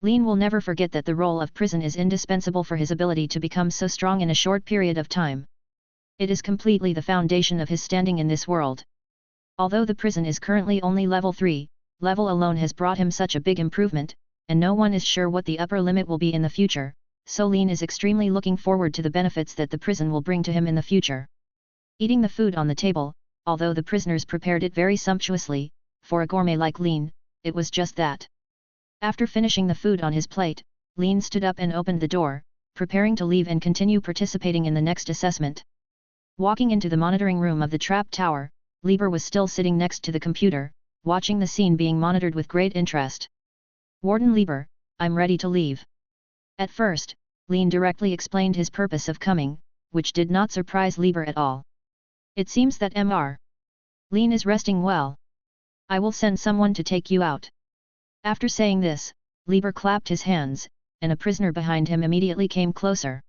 A: Lin will never forget that the role of prison is indispensable for his ability to become so strong in a short period of time. It is completely the foundation of his standing in this world. Although the prison is currently only level 3, level alone has brought him such a big improvement, and no one is sure what the upper limit will be in the future, so Lin is extremely looking forward to the benefits that the prison will bring to him in the future. Eating the food on the table, although the prisoners prepared it very sumptuously, for a gourmet like Lin, it was just that. After finishing the food on his plate, Lin stood up and opened the door, preparing to leave and continue participating in the next assessment. Walking into the monitoring room of the trap tower, Lieber was still sitting next to the computer, watching the scene being monitored with great interest. "Warden Lieber, I'm ready to leave." At first, Lin directly explained his purpose of coming, which did not surprise Lieber at all. "It seems that Mr. Lin is resting well. I will send someone to take you out." After saying this, Lieber clapped his hands, and a prisoner behind him immediately came closer.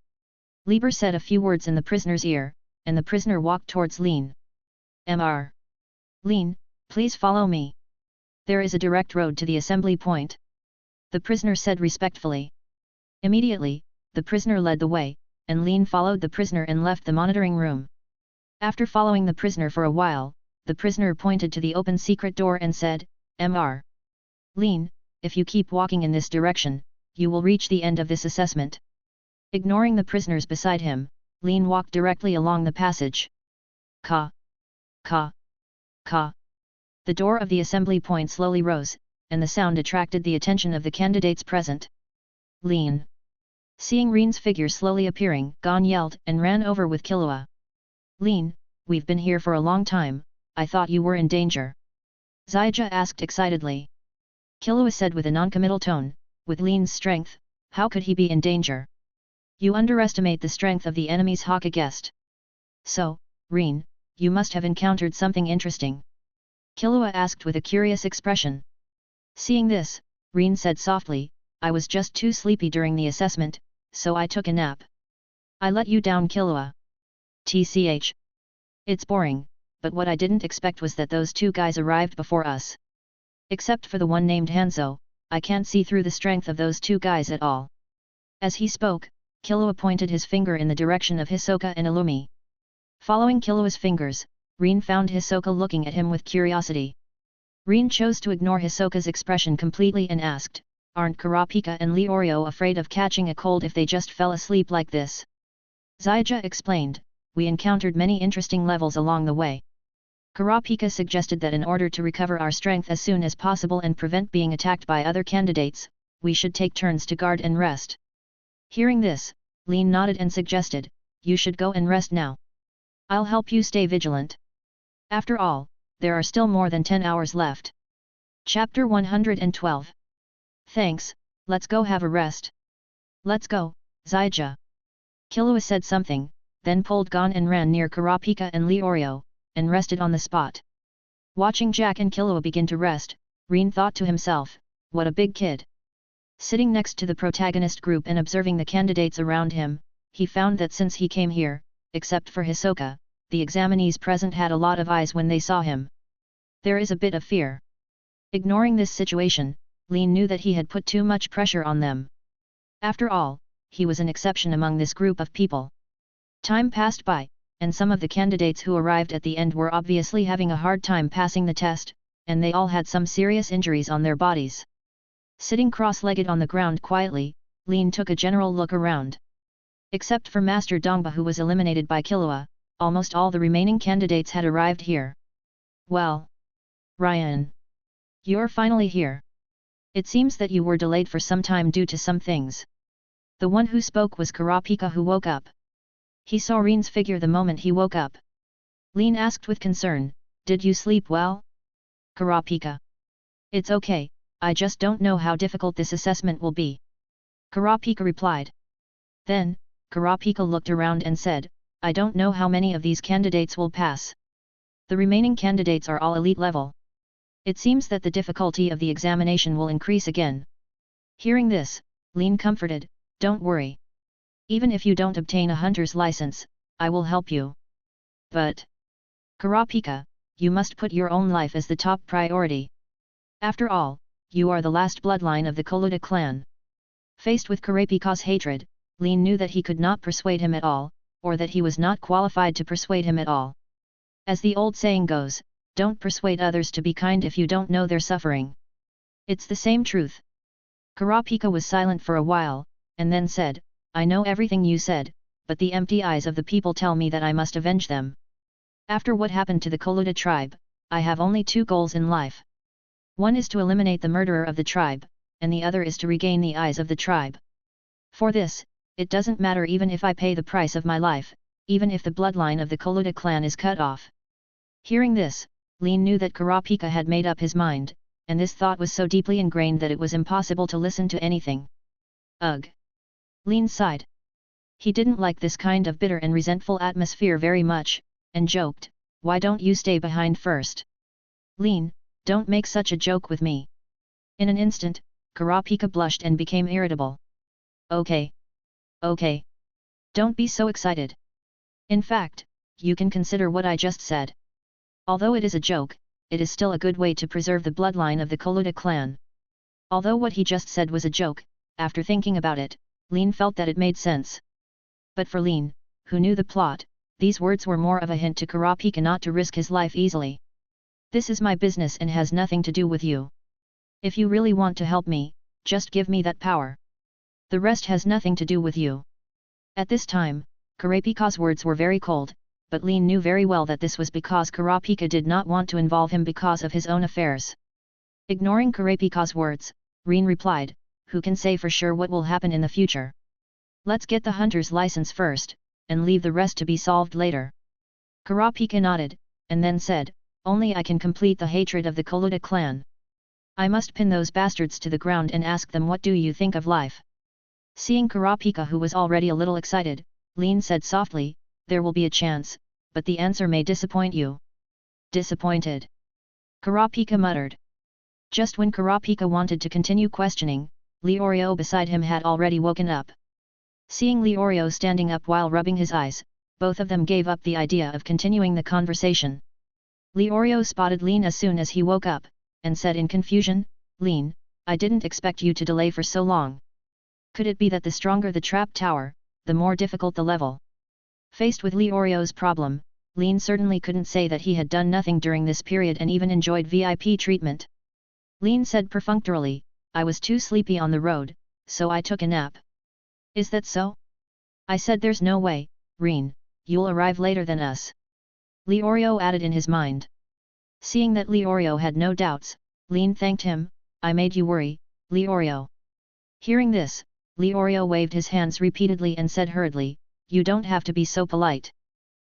A: Lieber said a few words in the prisoner's ear, and the prisoner walked towards Lin. "Mr. Lin, please follow me. There is a direct road to the assembly point," the prisoner said respectfully. Immediately, the prisoner led the way, and Lin followed the prisoner and left the monitoring room. After following the prisoner for a while, the prisoner pointed to the open secret door and said, Mr. Lin, if you keep walking in this direction, you will reach the end of this assessment. Ignoring the prisoners beside him, Lin walked directly along the passage. Ka. Ka. Ka. The door of the assembly point slowly rose, and the sound attracted the attention of the candidates present. Lin. Seeing Rin's figure slowly appearing, Gon yelled and ran over with Killua. Lin, we've been here for a long time, I thought you were in danger. Zijia asked excitedly. Killua said with a non-committal tone, with Lin's strength, how could he be in danger? You underestimate the strength of the enemy's Hokage. So, Rin, you must have encountered something interesting. Killua asked with a curious expression. Seeing this, Rin said softly, I was just too sleepy during the assessment, so I took a nap. I let you down, Killua. TCH. It's boring, but what I didn't expect was that those two guys arrived before us. Except for the one named Hanzo, I can't see through the strength of those two guys at all. As he spoke, Killua pointed his finger in the direction of Hisoka and Illumi. Following Killua's fingers, Rin found Hisoka looking at him with curiosity. Rin chose to ignore Hisoka's expression completely and asked, aren't Kurapika and Leorio afraid of catching a cold if they just fell asleep like this? Zijia explained, we encountered many interesting levels along the way. Kurapika suggested that in order to recover our strength as soon as possible and prevent being attacked by other candidates, we should take turns to guard and rest. Hearing this, Lin nodded and suggested, you should go and rest now. I'll help you stay vigilant. After all, there are still more than 10 hours left. Chapter 112. Thanks, let's go have a rest. Let's go, Zijia. Killua said something, then pulled Gon and ran near Kurapika and Leorio, and rested on the spot. Watching Jack and Killua begin to rest, Rin thought to himself, what a big kid. Sitting next to the protagonist group and observing the candidates around him, he found that since he came here, except for Hisoka, the examinees present had a lot of eyes when they saw him. There is a bit of fear. Ignoring this situation, Lin knew that he had put too much pressure on them. After all, he was an exception among this group of people. Time passed by, and some of the candidates who arrived at the end were obviously having a hard time passing the test, and they all had some serious injuries on their bodies. Sitting cross-legged on the ground quietly, Lin took a general look around. Except for Master Dongba, who was eliminated by Killua, almost all the remaining candidates had arrived here. Well, Ryan. You're finally here. It seems that you were delayed for some time due to some things. The one who spoke was Kurapika, who woke up. He saw Rin's figure the moment he woke up. Lin asked with concern, did you sleep well? Kurapika. It's okay, I just don't know how difficult this assessment will be. Kurapika replied. Then, Kurapika looked around and said, I don't know how many of these candidates will pass. The remaining candidates are all elite level. It seems that the difficulty of the examination will increase again. Hearing this, Lin comforted, don't worry. Even if you don't obtain a hunter's license, I will help you. But, Kurapika, you must put your own life as the top priority. After all, you are the last bloodline of the Koluta clan. Faced with Kurapika's hatred, Lin knew that he could not persuade him at all, or that he was not qualified to persuade him at all. As the old saying goes, don't persuade others to be kind if you don't know their suffering. It's the same truth. Kurapika was silent for a while, and then said, I know everything you said, but the empty eyes of the people tell me that I must avenge them. After what happened to the Koluta tribe, I have only two goals in life. One is to eliminate the murderer of the tribe, and the other is to regain the eyes of the tribe. For this, it doesn't matter even if I pay the price of my life, even if the bloodline of the Koluta clan is cut off. Hearing this, Lin knew that Kurapika had made up his mind, and this thought was so deeply ingrained that it was impossible to listen to anything. Ugh! Lin sighed. He didn't like this kind of bitter and resentful atmosphere very much, and joked, why don't you stay behind first? Lin, don't make such a joke with me. In an instant, Kurapika blushed and became irritable. Okay. Okay. Don't be so excited. In fact, you can consider what I just said. Although it is a joke, it is still a good way to preserve the bloodline of the Koluta clan. Although what he just said was a joke, after thinking about it, Lin felt that it made sense. But for Lin, who knew the plot, these words were more of a hint to Kurapika not to risk his life easily. This is my business and has nothing to do with you. If you really want to help me, just give me that power. The rest has nothing to do with you. At this time, Kurapika's words were very cold, but Lin knew very well that this was because Kurapika did not want to involve him because of his own affairs. Ignoring Kurapika's words, Rin replied, who can say for sure what will happen in the future? Let's get the hunter's license first, and leave the rest to be solved later. Kurapika nodded, and then said, only I can complete the hatred of the Koluta clan. I must pin those bastards to the ground and ask them what do you think of life. Seeing Kurapika who was already a little excited, Lin said softly, there will be a chance, but the answer may disappoint you. Disappointed? Kurapika muttered. Just when Kurapika wanted to continue questioning, Leorio beside him had already woken up. Seeing Leorio standing up while rubbing his eyes, both of them gave up the idea of continuing the conversation. Leorio spotted Lin as soon as he woke up, and said in confusion, Lin, I didn't expect you to delay for so long. Could it be that the stronger the trap tower, the more difficult the level? Faced with Leorio's problem, Lin certainly couldn't say that he had done nothing during this period and even enjoyed VIP treatment. Lin said perfunctorily, I was too sleepy on the road, so I took a nap. Is that so? I said there's no way, Rin, you'll arrive later than us. Leorio added in his mind. Seeing that Leorio had no doubts, Lin thanked him, I made you worry, Leorio. Hearing this, Leorio waved his hands repeatedly and said hurriedly, you don't have to be so polite.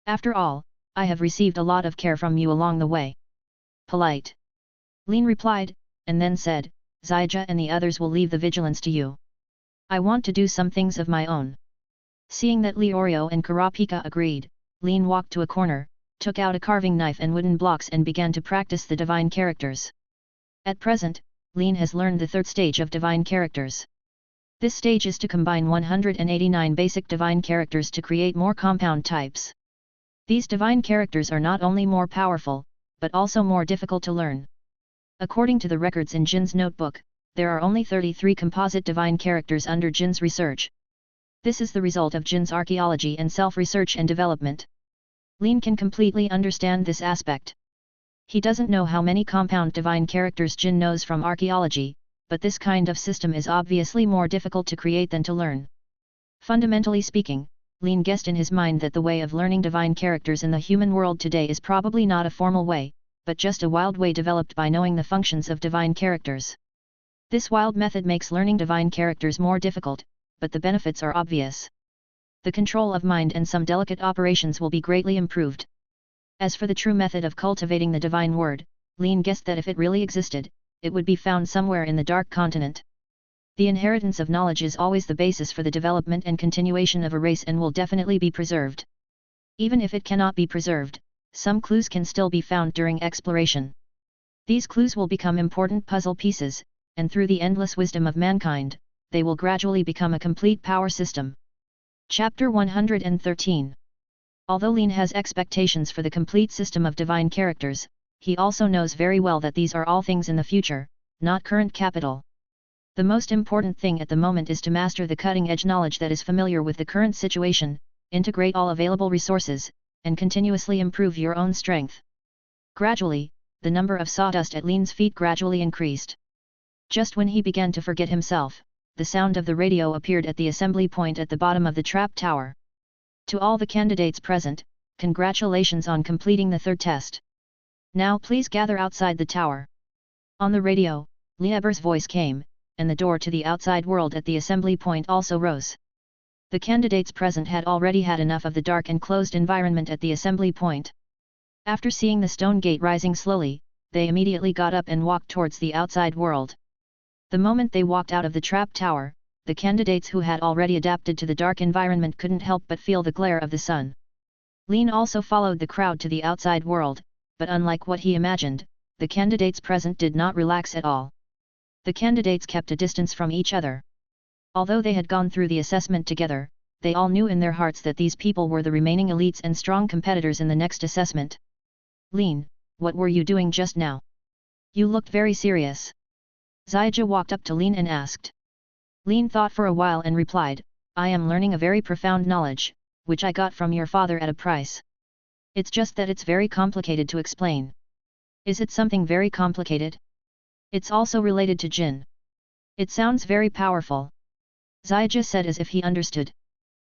A: After all, I have received a lot of care from you along the way. Polite? Lin replied, and then said, Zyja and the others will leave the vigilance to you. I want to do some things of my own. Seeing that Leorio and Kurapika agreed, Lin walked to a corner, took out a carving knife and wooden blocks and began to practice the divine characters. At present, Lin has learned the third stage of divine characters. This stage is to combine 189 basic divine characters to create more compound types. These divine characters are not only more powerful, but also more difficult to learn. According to the records in Jin's notebook, there are only 33 composite divine characters under Jin's research. This is the result of Jin's archaeology and self-research and development. Lin can completely understand this aspect. He doesn't know how many compound divine characters Jin knows from archaeology, but this kind of system is obviously more difficult to create than to learn. Fundamentally speaking, Lin guessed in his mind that the way of learning divine characters in the human world today is probably not a formal way, but just a wild way developed by knowing the functions of divine characters. This wild method makes learning divine characters more difficult, but the benefits are obvious. The control of mind and some delicate operations will be greatly improved. As for the true method of cultivating the divine word, Lin guessed that if it really existed, it would be found somewhere in the Dark Continent. The inheritance of knowledge is always the basis for the development and continuation of a race and will definitely be preserved. Even if it cannot be preserved, some clues can still be found during exploration. These clues will become important puzzle pieces, and through the endless wisdom of mankind, they will gradually become a complete power system. Chapter 113. Although Lin has expectations for the complete system of divine characters, he also knows very well that these are all things in the future, not current capital. The most important thing at the moment is to master the cutting-edge knowledge that is familiar with the current situation, integrate all available resources, and continuously improve your own strength. Gradually, the number of sawdust at Lin's feet gradually increased. Just when he began to forget himself, the sound of the radio appeared at the assembly point at the bottom of the trap tower. To all the candidates present, congratulations on completing the third test. Now please gather outside the tower. On the radio, Lieber's voice came, and the door to the outside world at the assembly point also rose. The candidates present had already had enough of the dark and closed environment at the assembly point. After seeing the stone gate rising slowly, they immediately got up and walked towards the outside world. The moment they walked out of the trap tower, the candidates who had already adapted to the dark environment couldn't help but feel the glare of the sun. Lin also followed the crowd to the outside world, but unlike what he imagined, the candidates present did not relax at all. The candidates kept a distance from each other. Although they had gone through the assessment together, they all knew in their hearts that these people were the remaining elites and strong competitors in the next assessment. Lin, what were you doing just now? You looked very serious. Zyja walked up to Lin and asked. Lin thought for a while and replied, I am learning a very profound knowledge, which I got from your father at a price. It's just that it's very complicated to explain. Is it something very complicated? It's also related to Jin. It sounds very powerful. Zaija said as if he understood.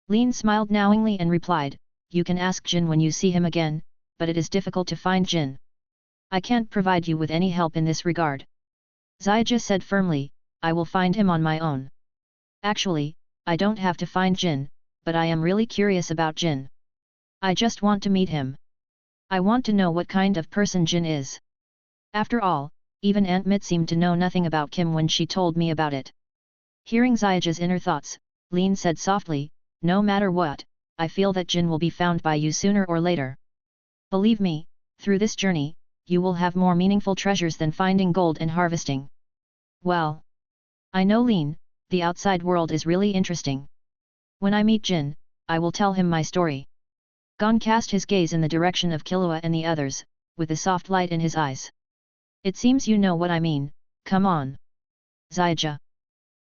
A: Lin smiled knowingly and replied, you can ask Jin when you see him again, but it is difficult to find Jin. I can't provide you with any help in this regard. Zaija said firmly, I will find him on my own. Actually, I don't have to find Jin, but I am really curious about Jin. I just want to meet him. I want to know what kind of person Jin is. After all, even Aunt Mit seemed to know nothing about Kim when she told me about it. Hearing Zaija's inner thoughts, Lin said softly, no matter what, I feel that Jin will be found by you sooner or later. Believe me, through this journey, you will have more meaningful treasures than finding gold and harvesting. Well, I know Lin, the outside world is really interesting. When I meet Jin, I will tell him my story. Gon cast his gaze in the direction of Killua and the others, with a soft light in his eyes. It seems you know what I mean, come on. Zaija.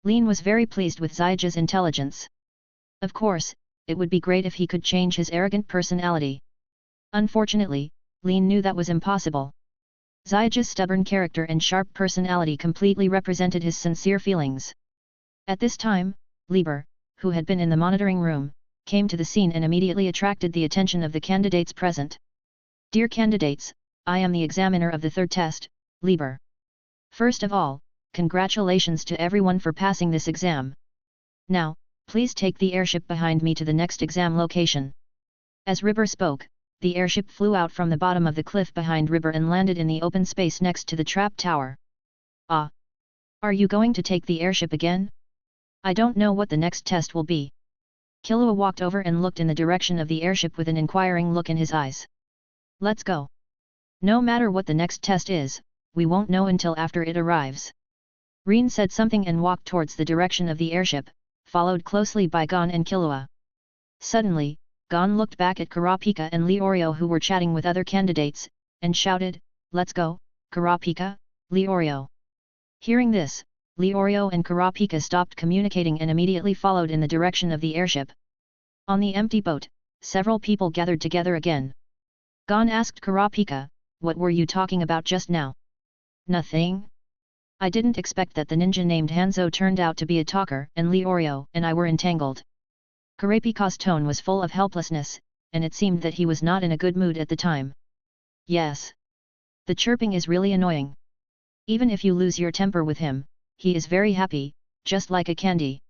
A: Lin was very pleased with Zaija's intelligence. Of course, it would be great if he could change his arrogant personality. Unfortunately, Lin knew that was impossible. Zaija's stubborn character and sharp personality completely represented his sincere feelings. At this time, Lieber, who had been in the monitoring room, came to the scene and immediately attracted the attention of the candidates present. Dear candidates, I am the examiner of the third test, Lieber. First of all, congratulations to everyone for passing this exam. Now, please take the airship behind me to the next exam location. As Ribber spoke, the airship flew out from the bottom of the cliff behind Ribber and landed in the open space next to the trap tower. Ah! Are you going to take the airship again? I don't know what the next test will be. Killua walked over and looked in the direction of the airship with an inquiring look in his eyes. Let's go. No matter what the next test is, we won't know until after it arrives. Rin said something and walked towards the direction of the airship, followed closely by Gon and Killua. Suddenly, Gon looked back at Kurapika and Leorio who were chatting with other candidates, and shouted, Let's go, Kurapika, Leorio. Hearing this, Leorio and Kurapika stopped communicating and immediately followed in the direction of the airship. On the empty boat, several people gathered together again. Gon asked Kurapika, what were you talking about just now? Nothing. I didn't expect that the ninja named Hanzo turned out to be a talker and Leorio and I were entangled. Kurapika's tone was full of helplessness, and it seemed that he was not in a good mood at the time. Yes. The chirping is really annoying. Even if you lose your temper with him, he is very happy, just like a candy.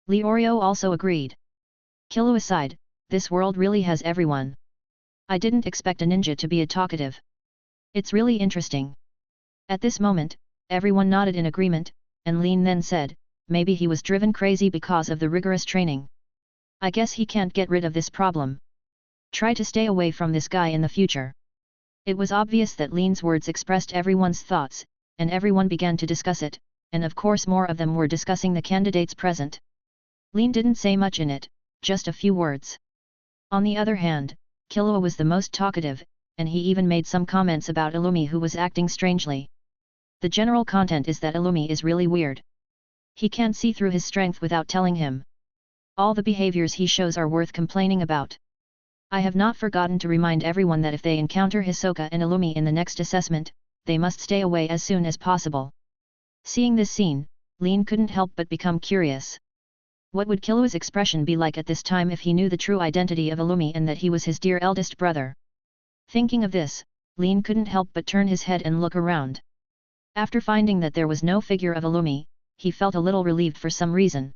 A: Leorio also agreed. Killua sighed, this world really has everyone. I didn't expect a ninja to be a talkative. It's really interesting. At this moment, everyone nodded in agreement, and Lin then said, maybe he was driven crazy because of the rigorous training. I guess he can't get rid of this problem. Try to stay away from this guy in the future. It was obvious that Lin's words expressed everyone's thoughts, and everyone began to discuss it, and of course more of them were discussing the candidates present. Lin didn't say much in it, just a few words. On the other hand, Killua was the most talkative, and he even made some comments about Illumi who was acting strangely. The general content is that Illumi is really weird. He can't see through his strength without telling him. All the behaviors he shows are worth complaining about. I have not forgotten to remind everyone that if they encounter Hisoka and Illumi in the next assessment, they must stay away as soon as possible. Seeing this scene, Lin couldn't help but become curious. What would Killua's expression be like at this time if he knew the true identity of Illumi and that he was his dear eldest brother? Thinking of this, Lin couldn't help but turn his head and look around. After finding that there was no figure of Illumi, he felt a little relieved for some reason.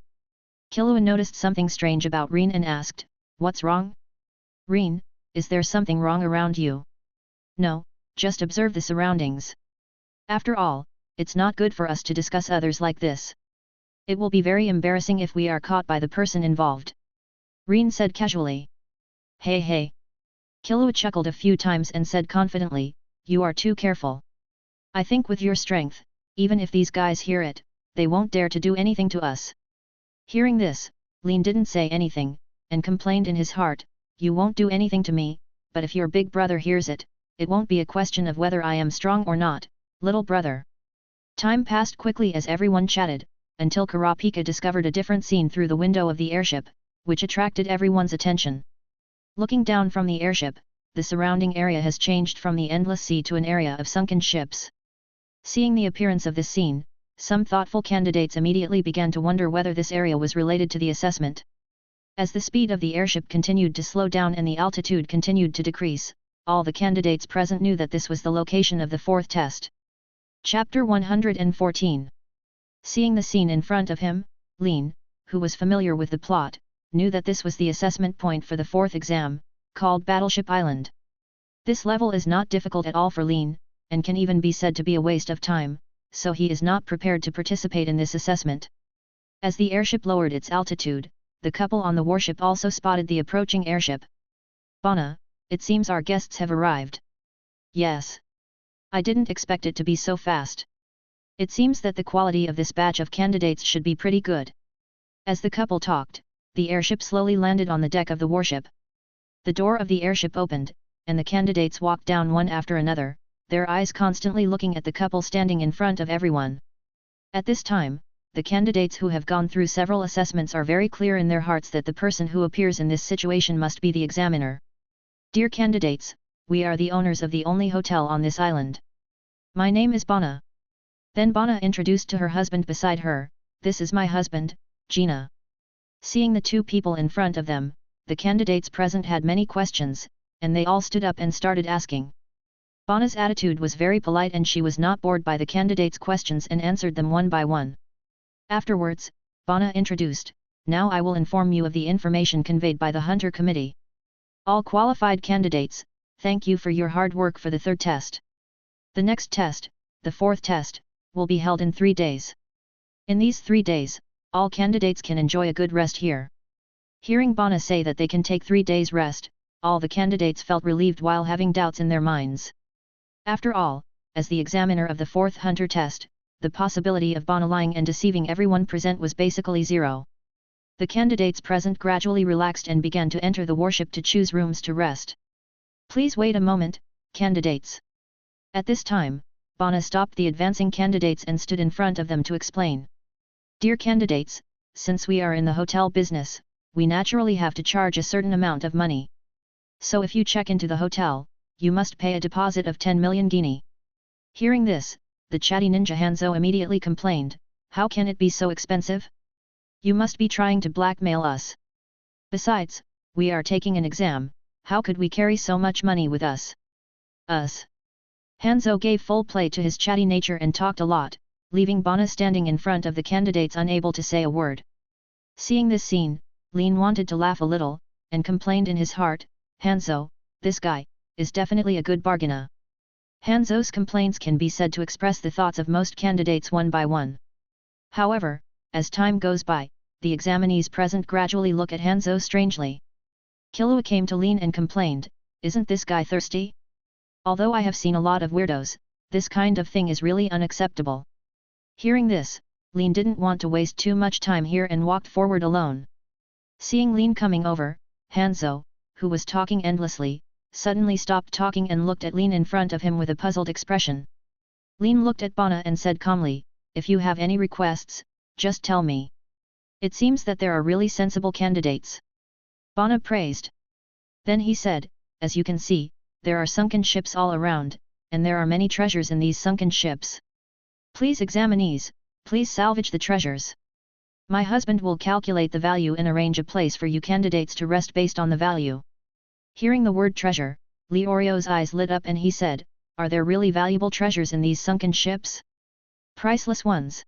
A: Killua noticed something strange about Rin and asked, What's wrong? Rin, is there something wrong around you? No, just observe the surroundings. After all, it's not good for us to discuss others like this. It will be very embarrassing if we are caught by the person involved. Rin said casually. Hey hey. Killua chuckled a few times and said confidently, You are too careful. I think with your strength, even if these guys hear it, they won't dare to do anything to us. Hearing this, Lin didn't say anything, and complained in his heart, You won't do anything to me, but if your big brother hears it, it won't be a question of whether I am strong or not, little brother. Time passed quickly as everyone chatted, until Kurapika discovered a different scene through the window of the airship, which attracted everyone's attention. Looking down from the airship, the surrounding area has changed from the endless sea to an area of sunken ships. Seeing the appearance of this scene, some thoughtful candidates immediately began to wonder whether this area was related to the assessment. As the speed of the airship continued to slow down and the altitude continued to decrease, all the candidates present knew that this was the location of the fourth test. Chapter 114. Seeing the scene in front of him, Lin, who was familiar with the plot, knew that this was the assessment point for the fourth exam, called Battleship Island. This level is not difficult at all for Lin, and can even be said to be a waste of time, so he is not prepared to participate in this assessment. As the airship lowered its altitude, the couple on the warship also spotted the approaching airship. "Bana, it seems our guests have arrived." "Yes. I didn't expect it to be so fast. It seems that the quality of this batch of candidates should be pretty good." As the couple talked, the airship slowly landed on the deck of the warship. The door of the airship opened, and the candidates walked down one after another, their eyes constantly looking at the couple standing in front of everyone. At this time, the candidates who have gone through several assessments are very clear in their hearts that the person who appears in this situation must be the examiner. "Dear candidates, we are the owners of the only hotel on this island. My name is Bana." Then Bana introduced to her husband beside her, "This is my husband, Gina." Seeing the two people in front of them, the candidates present had many questions, and they all stood up and started asking. Bana's attitude was very polite and she was not bored by the candidates' questions and answered them one by one. Afterwards, Bana introduced, "Now I will inform you of the information conveyed by the Hunter Committee. All qualified candidates, thank you for your hard work for the third test. The next test, the fourth test, will be held in 3 days. In these 3 days, all candidates can enjoy a good rest here." Hearing Bana say that they can take 3 days rest, all the candidates felt relieved while having doubts in their minds. After all, as the examiner of the fourth Hunter test, the possibility of Bana lying and deceiving everyone present was basically zero. The candidates present gradually relaxed and began to enter the warship to choose rooms to rest. "Please wait a moment, candidates." At this time, Bana stopped the advancing candidates and stood in front of them to explain. "Dear candidates, since we are in the hotel business, we naturally have to charge a certain amount of money. So if you check into the hotel, you must pay a deposit of 10 million guinea." Hearing this, the chatty ninja Hanzo immediately complained, "How can it be so expensive? You must be trying to blackmail us. Besides, we are taking an exam, how could we carry so much money with us?" "Us." Hanzo gave full play to his chatty nature and talked a lot, leaving Bana standing in front of the candidates unable to say a word. Seeing this scene, Lin wanted to laugh a little, and complained in his heart, "Hanzo, this guy, is definitely a good bargainer." Hanzo's complaints can be said to express the thoughts of most candidates one by one. However, as time goes by, the examinees present gradually look at Hanzo strangely. Killua came to Lin and complained, "Isn't this guy thirsty? Although I have seen a lot of weirdos, this kind of thing is really unacceptable." Hearing this, Lin didn't want to waste too much time here and walked forward alone. Seeing Lin coming over, Hanzo, who was talking endlessly, suddenly stopped talking and looked at Lin in front of him with a puzzled expression. Lin looked at Bana and said calmly, "If you have any requests, just tell me. It seems that there are really sensible candidates." Bana praised. Then he said, "As you can see, there are sunken ships all around, and there are many treasures in these sunken ships. Please examinees, please salvage the treasures. My husband will calculate the value and arrange a place for you candidates to rest based on the value." Hearing the word treasure, Leorio's eyes lit up and he said, "Are there really valuable treasures in these sunken ships? Priceless ones?"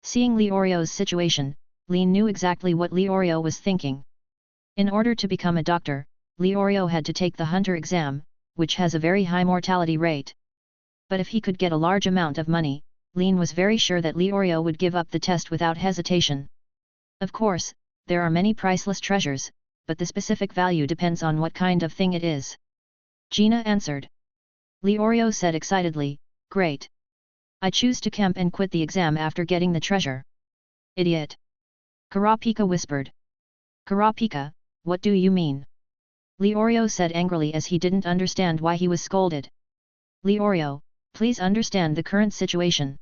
A: Seeing Leorio's situation, Lin knew exactly what Leorio was thinking. In order to become a doctor, Leorio had to take the Hunter exam, which has a very high mortality rate. But if he could get a large amount of money, Lin was very sure that Leorio would give up the test without hesitation. Of course, there are many priceless treasures, but the specific value depends on what kind of thing it is. Gina answered. Leorio said excitedly, "Great! I choose to camp and quit the exam after getting the treasure." "Idiot!" Karapika whispered. "Karapika, what do you mean?" Leorio said angrily as he didn't understand why he was scolded. "Leorio, please understand the current situation.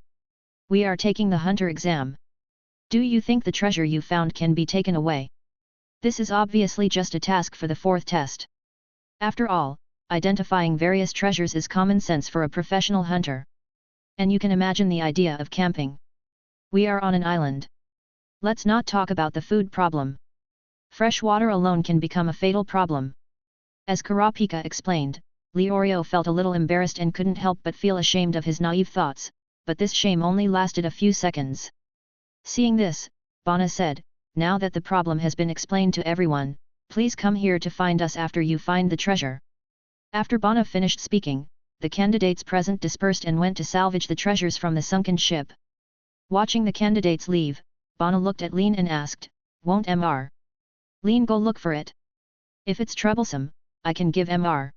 A: We are taking the Hunter exam. Do you think the treasure you found can be taken away? This is obviously just a task for the fourth test. After all, identifying various treasures is common sense for a professional hunter. And you can imagine the idea of camping. We are on an island. Let's not talk about the food problem. Fresh water alone can become a fatal problem. As Kurapika explained, Leorio felt a little embarrassed and couldn't help but feel ashamed of his naive thoughts, but this shame only lasted a few seconds. Seeing this, Bana said, "Now that the problem has been explained to everyone, please come here to find us after you find the treasure." After Bana finished speaking, the candidates present dispersed and went to salvage the treasures from the sunken ship. Watching the candidates leave, Bana looked at Lean and asked, "Won't Mr. Lean go look for it? If it's troublesome, I can give Mr.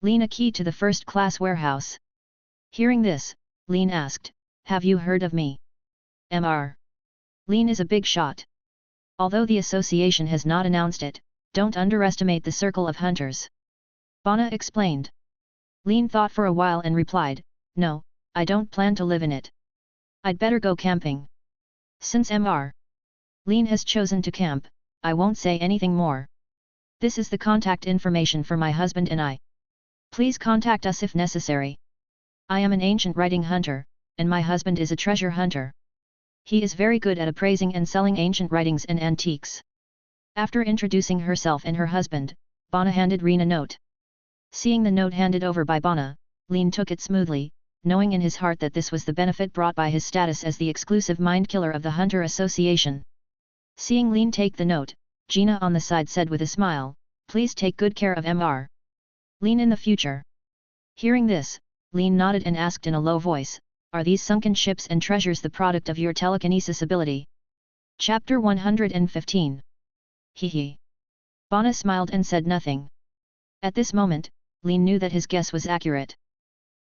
A: Lean a key to the first-class warehouse." Hearing this, Lean asked, "Have you heard of me? Mr. Lean is a big shot. Although the association has not announced it, don't underestimate the circle of hunters." Bana explained. Lean thought for a while and replied, "No, I don't plan to live in it. I'd better go camping." Since Mr. Lean has chosen to camp, I won't say anything more. This is the contact information for my husband and I. Please contact us if necessary. I am an ancient writing hunter, and my husband is a treasure hunter. He is very good at appraising and selling ancient writings and antiques. After introducing herself and her husband, Bana handed Reen a note. Seeing the note handed over by Bana, Lean took it smoothly, knowing in his heart that this was the benefit brought by his status as the exclusive mind killer of the Hunter Association. Seeing Lean take the note, Gina on the side said with a smile, "Please take good care of Mr. Lean in the future." Hearing this, Lean nodded and asked in a low voice, "Are these sunken ships and treasures the product of your telekinesis ability?" Chapter 115. Hee. Bana smiled and said nothing. At this moment, Lean knew that his guess was accurate.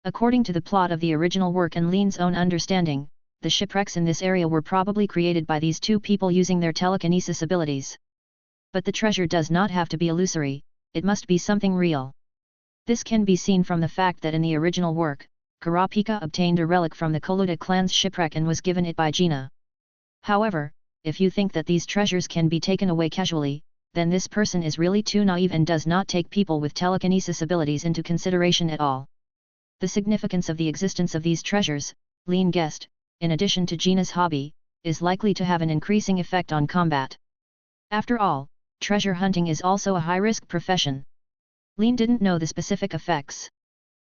A: According to the plot of the original work and Lean's own understanding, the shipwrecks in this area were probably created by these two people using their telekinesis abilities. But the treasure does not have to be illusory, it must be something real. This can be seen from the fact that in the original work, Kurapika obtained a relic from the Koluta clan's shipwreck and was given it by Gina. However, if you think that these treasures can be taken away casually, then this person is really too naive and does not take people with telekinesis abilities into consideration at all. The significance of the existence of these treasures, Lean guessed, in addition to Gina's hobby, is likely to have an increasing effect on combat. After all, treasure hunting is also a high-risk profession. Lean didn't know the specific effects.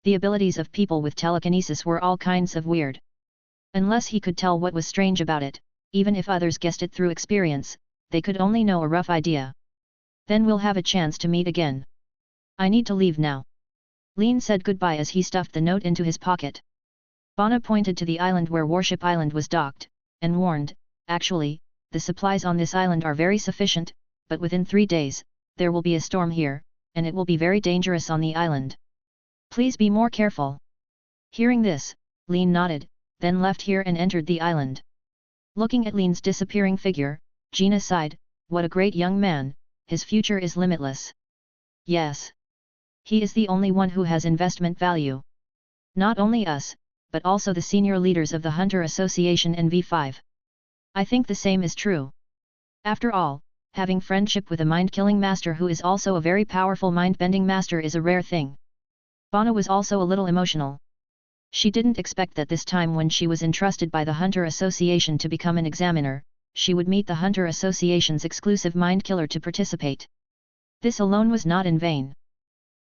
A: The abilities of people with telekinesis were all kinds of weird. Unless he could tell what was strange about it, even if others guessed it through experience, they could only know a rough idea. Then we'll have a chance to meet again. I need to leave now. Lean said goodbye as he stuffed the note into his pocket. Bana pointed to the island where Warship Island was docked, and warned, "Actually, the supplies on this island are very sufficient, but within 3 days, there will be a storm here, and it will be very dangerous on the island. Please be more careful." Hearing this, Lean nodded, then left here and entered the island. Looking at Lean's disappearing figure, Gina sighed, "What a great young man, his future is limitless." Yes. He is the only one who has investment value. Not only us, but also the senior leaders of the Hunter Association and V5. I think the same is true. After all, having friendship with a mind-killing master who is also a very powerful mind-bending master is a rare thing. Bana was also a little emotional. She didn't expect that this time when she was entrusted by the Hunter Association to become an examiner, she would meet the Hunter Association's exclusive mind killer to participate. This alone was not in vain.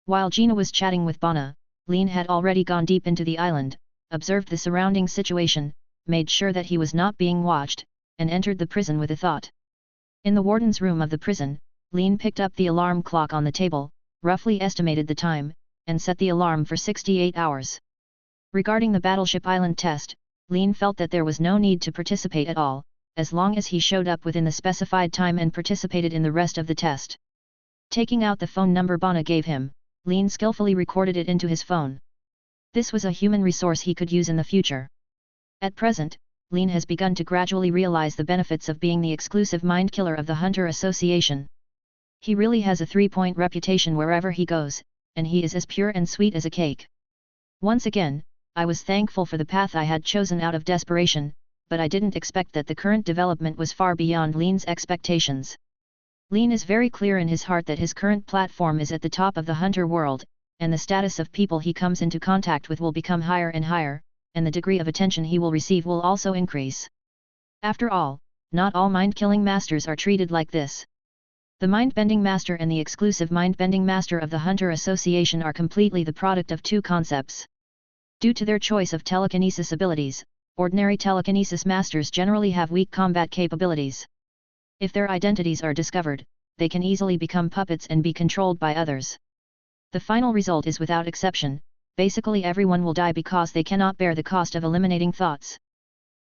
A: While Gina was chatting with Bana, Lean had already gone deep into the island, observed the surrounding situation, made sure that he was not being watched, and entered the prison with a thought. In the warden's room of the prison, Lean picked up the alarm clock on the table, roughly estimated the time, and set the alarm for 68 hours. Regarding the Battleship Island test, Lean felt that there was no need to participate at all, as long as he showed up within the specified time and participated in the rest of the test. Taking out the phone number Bana gave him, Lean skillfully recorded it into his phone. This was a human resource he could use in the future. At present, Lean has begun to gradually realize the benefits of being the exclusive mind killer of the Hunter Association. He really has a 3-point reputation wherever he goes, and he is as pure and sweet as a cake. Once again, I was thankful for the path I had chosen out of desperation, but I didn't expect that the current development was far beyond Lean's expectations. Lin is very clear in his heart that his current platform is at the top of the hunter world, and the status of people he comes into contact with will become higher and higher, and the degree of attention he will receive will also increase. After all, not all mind-killing masters are treated like this. The mind-bending master and the exclusive mind-bending master of the Hunter Association are completely the product of two concepts. Due to their choice of telekinesis abilities, ordinary telekinesis masters generally have weak combat capabilities. If their identities are discovered, they can easily become puppets and be controlled by others. The final result is without exception, basically everyone will die because they cannot bear the cost of eliminating thoughts.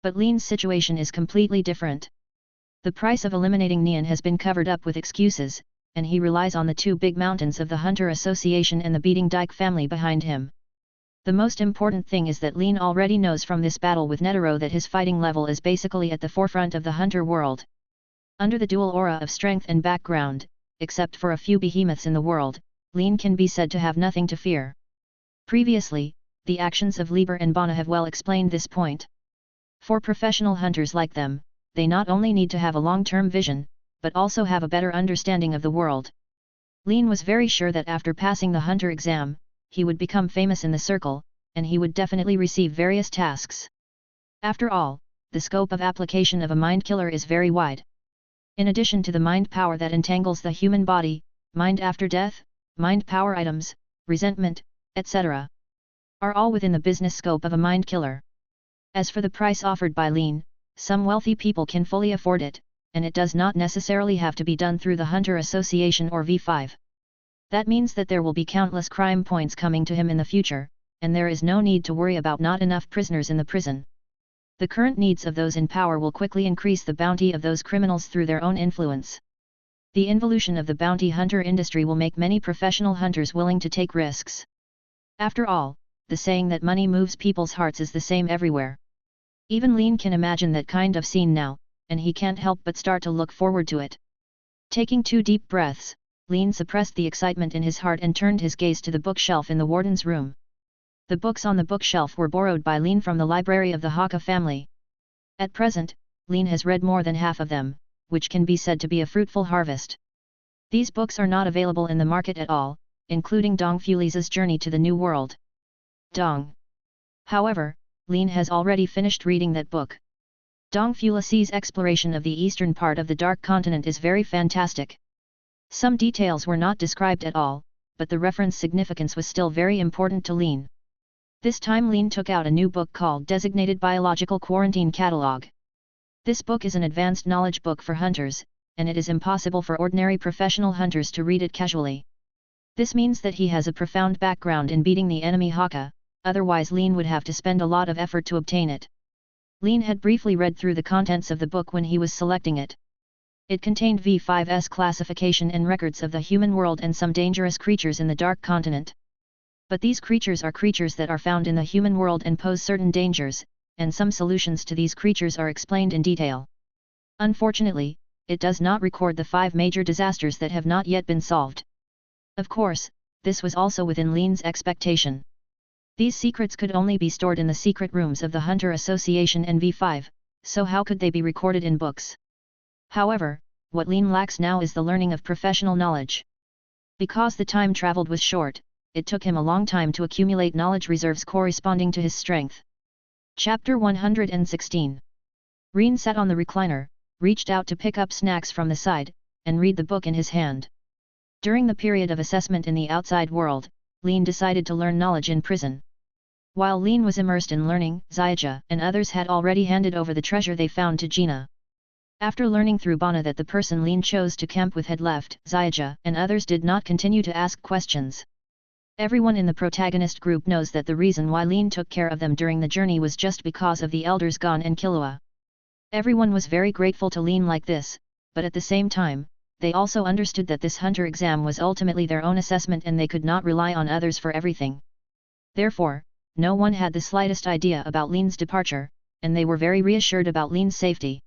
A: But Lin's situation is completely different. The price of eliminating Nian has been covered up with excuses, and he relies on the two big mountains of the Hunter Association and the Beating Dyke family behind him. The most important thing is that Lin already knows from this battle with Netero that his fighting level is basically at the forefront of the Hunter world. Under the dual aura of strength and background, except for a few behemoths in the world, Lin can be said to have nothing to fear. Previously, the actions of Lieber and Bana have well explained this point. For professional hunters like them, they not only need to have a long-term vision, but also have a better understanding of the world. Lin was very sure that after passing the hunter exam, he would become famous in the circle, and he would definitely receive various tasks. After all, the scope of application of a mind killer is very wide. In addition to the mind power that entangles the human body, mind after death, mind power items, resentment, etc., are all within the business scope of a mind killer. As for the price offered by Lin, some wealthy people can fully afford it, and it does not necessarily have to be done through the Hunter Association or V5. That means that there will be countless crime points coming to him in the future, and there is no need to worry about not enough prisoners in the prison. The current needs of those in power will quickly increase the bounty of those criminals through their own influence. The involution of the bounty hunter industry will make many professional hunters willing to take risks. After all, the saying that money moves people's hearts is the same everywhere. Even Lin can imagine that kind of scene now, and he can't help but start to look forward to it. Taking 2 deep breaths, Lin suppressed the excitement in his heart and turned his gaze to the bookshelf in the warden's room. The books on the bookshelf were borrowed by Lin from the library of the Haka family. At present, Lin has read more than half of them, which can be said to be a fruitful harvest. These books are not available in the market at all, including Dong Fuli's Journey to the New World. Dong. However, Lin has already finished reading that book. Dong Fuli's exploration of the eastern part of the Dark Continent is very fantastic. Some details were not described at all, but the reference significance was still very important to Lin. This time Lin took out a new book called Designated Biological Quarantine Catalog. This book is an advanced knowledge book for hunters, and it is impossible for ordinary professional hunters to read it casually. This means that he has a profound background in beating the enemy Haka, otherwise Lin would have to spend a lot of effort to obtain it. Lin had briefly read through the contents of the book when he was selecting it. It contained V5's classification and records of the human world and some dangerous creatures in the Dark Continent. But these creatures are creatures that are found in the human world and pose certain dangers, and some solutions to these creatures are explained in detail. Unfortunately, it does not record the 5 major disasters that have not yet been solved. Of course, this was also within Lin's expectation. These secrets could only be stored in the secret rooms of the Hunter Association and V5, so how could they be recorded in books? However, what Lin lacks now is the learning of professional knowledge. Because the time traveled was short, it took him a long time to accumulate knowledge reserves corresponding to his strength. Chapter 116. Rin sat on the recliner, reached out to pick up snacks from the side, and read the book in his hand. During the period of assessment in the outside world, Lin decided to learn knowledge in prison. While Lin was immersed in learning, Xiaja and others had already handed over the treasure they found to Gina. After learning through Bana that the person Lin chose to camp with had left, Xiaja and others did not continue to ask questions. Everyone in the protagonist group knows that the reason why Lin took care of them during the journey was just because of the elders Gon and Killua. Everyone was very grateful to Lin like this, but at the same time, they also understood that this hunter exam was ultimately their own assessment and they could not rely on others for everything. Therefore, no one had the slightest idea about Lin's departure, and they were very reassured about Lin's safety.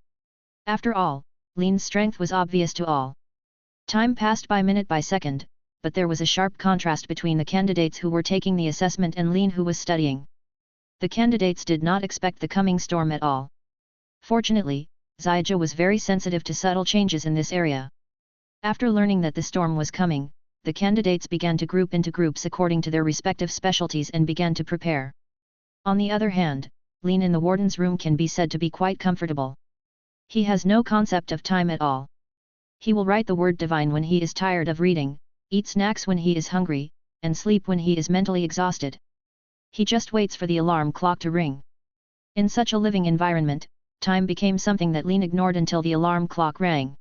A: After all, Lin's strength was obvious to all. Time passed by minute by second, but there was a sharp contrast between the candidates who were taking the assessment and Lin who was studying. The candidates did not expect the coming storm at all. Fortunately, Xiaja was very sensitive to subtle changes in this area. After learning that the storm was coming, the candidates began to group into groups according to their respective specialties and began to prepare. On the other hand, Lin in the warden's room can be said to be quite comfortable. He has no concept of time at all. He will write the word divine when he is tired of reading, eat snacks when he is hungry, and sleep when he is mentally exhausted. He just waits for the alarm clock to ring. In such a living environment, time became something that Lin ignored until the alarm clock rang.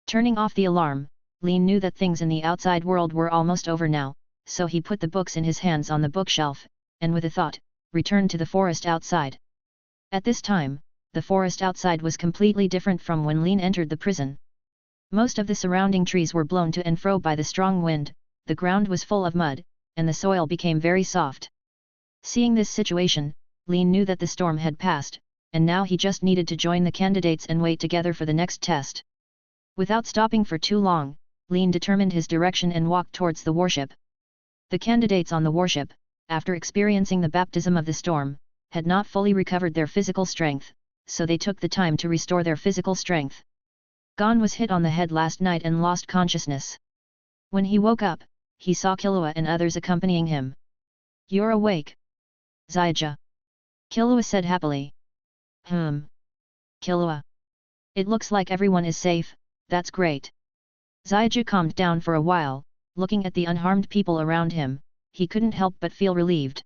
A: Turning off the alarm, Lin knew that things in the outside world were almost over now, so he put the books in his hands on the bookshelf, and with a thought, returned to the forest outside. At this time, the forest outside was completely different from when Lin entered the prison. Most of the surrounding trees were blown to and fro by the strong wind, the ground was full of mud, and the soil became very soft. Seeing this situation, Lin knew that the storm had passed, and now he just needed to join the candidates and wait together for the next test. Without stopping for too long, Lin determined his direction and walked towards the warship. The candidates on the warship, after experiencing the baptism of the storm, had not fully recovered their physical strength, so they took the time to restore their physical strength. Gon was hit on the head last night and lost consciousness. When he woke up, he saw Killua and others accompanying him. "You're awake, Zyja," Killua said happily. Killua. It looks like everyone is safe, that's great." Zyja calmed down for a while, looking at the unharmed people around him, he couldn't help but feel relieved.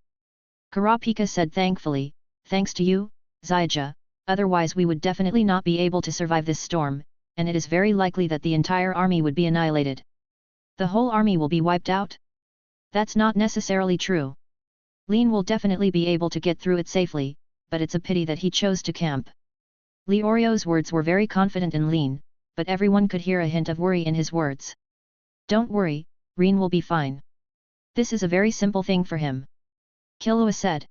A: Kurapika said thankfully, "Thanks to you, Zyja, otherwise we would definitely not be able to survive this storm, and it is very likely that the entire army would be annihilated." "The whole army will be wiped out?" "That's not necessarily true. Lin will definitely be able to get through it safely, but it's a pity that he chose to camp." Leorio's words were very confident in Lin, but everyone could hear a hint of worry in his words. "Don't worry, Rin will be fine. This is a very simple thing for him," Killua said.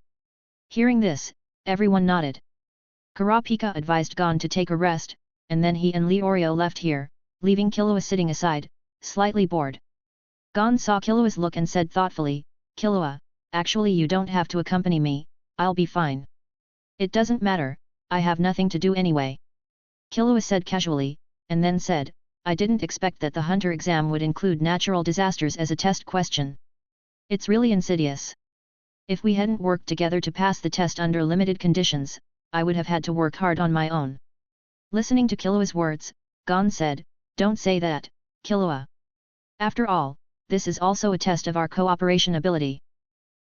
A: Hearing this, everyone nodded. Kurapika advised Gon to take a rest, and then he and Leorio left here, leaving Killua sitting aside, slightly bored. Gon saw Killua's look and said thoughtfully, "Killua, actually you don't have to accompany me, I'll be fine." "It doesn't matter, I have nothing to do anyway," Killua said casually, and then said, "I didn't expect that the hunter exam would include natural disasters as a test question. It's really insidious. If we hadn't worked together to pass the test under limited conditions, I would have had to work hard on my own." Listening to Killua's words, Gon said, "Don't say that, Killua. After all, this is also a test of our cooperation ability.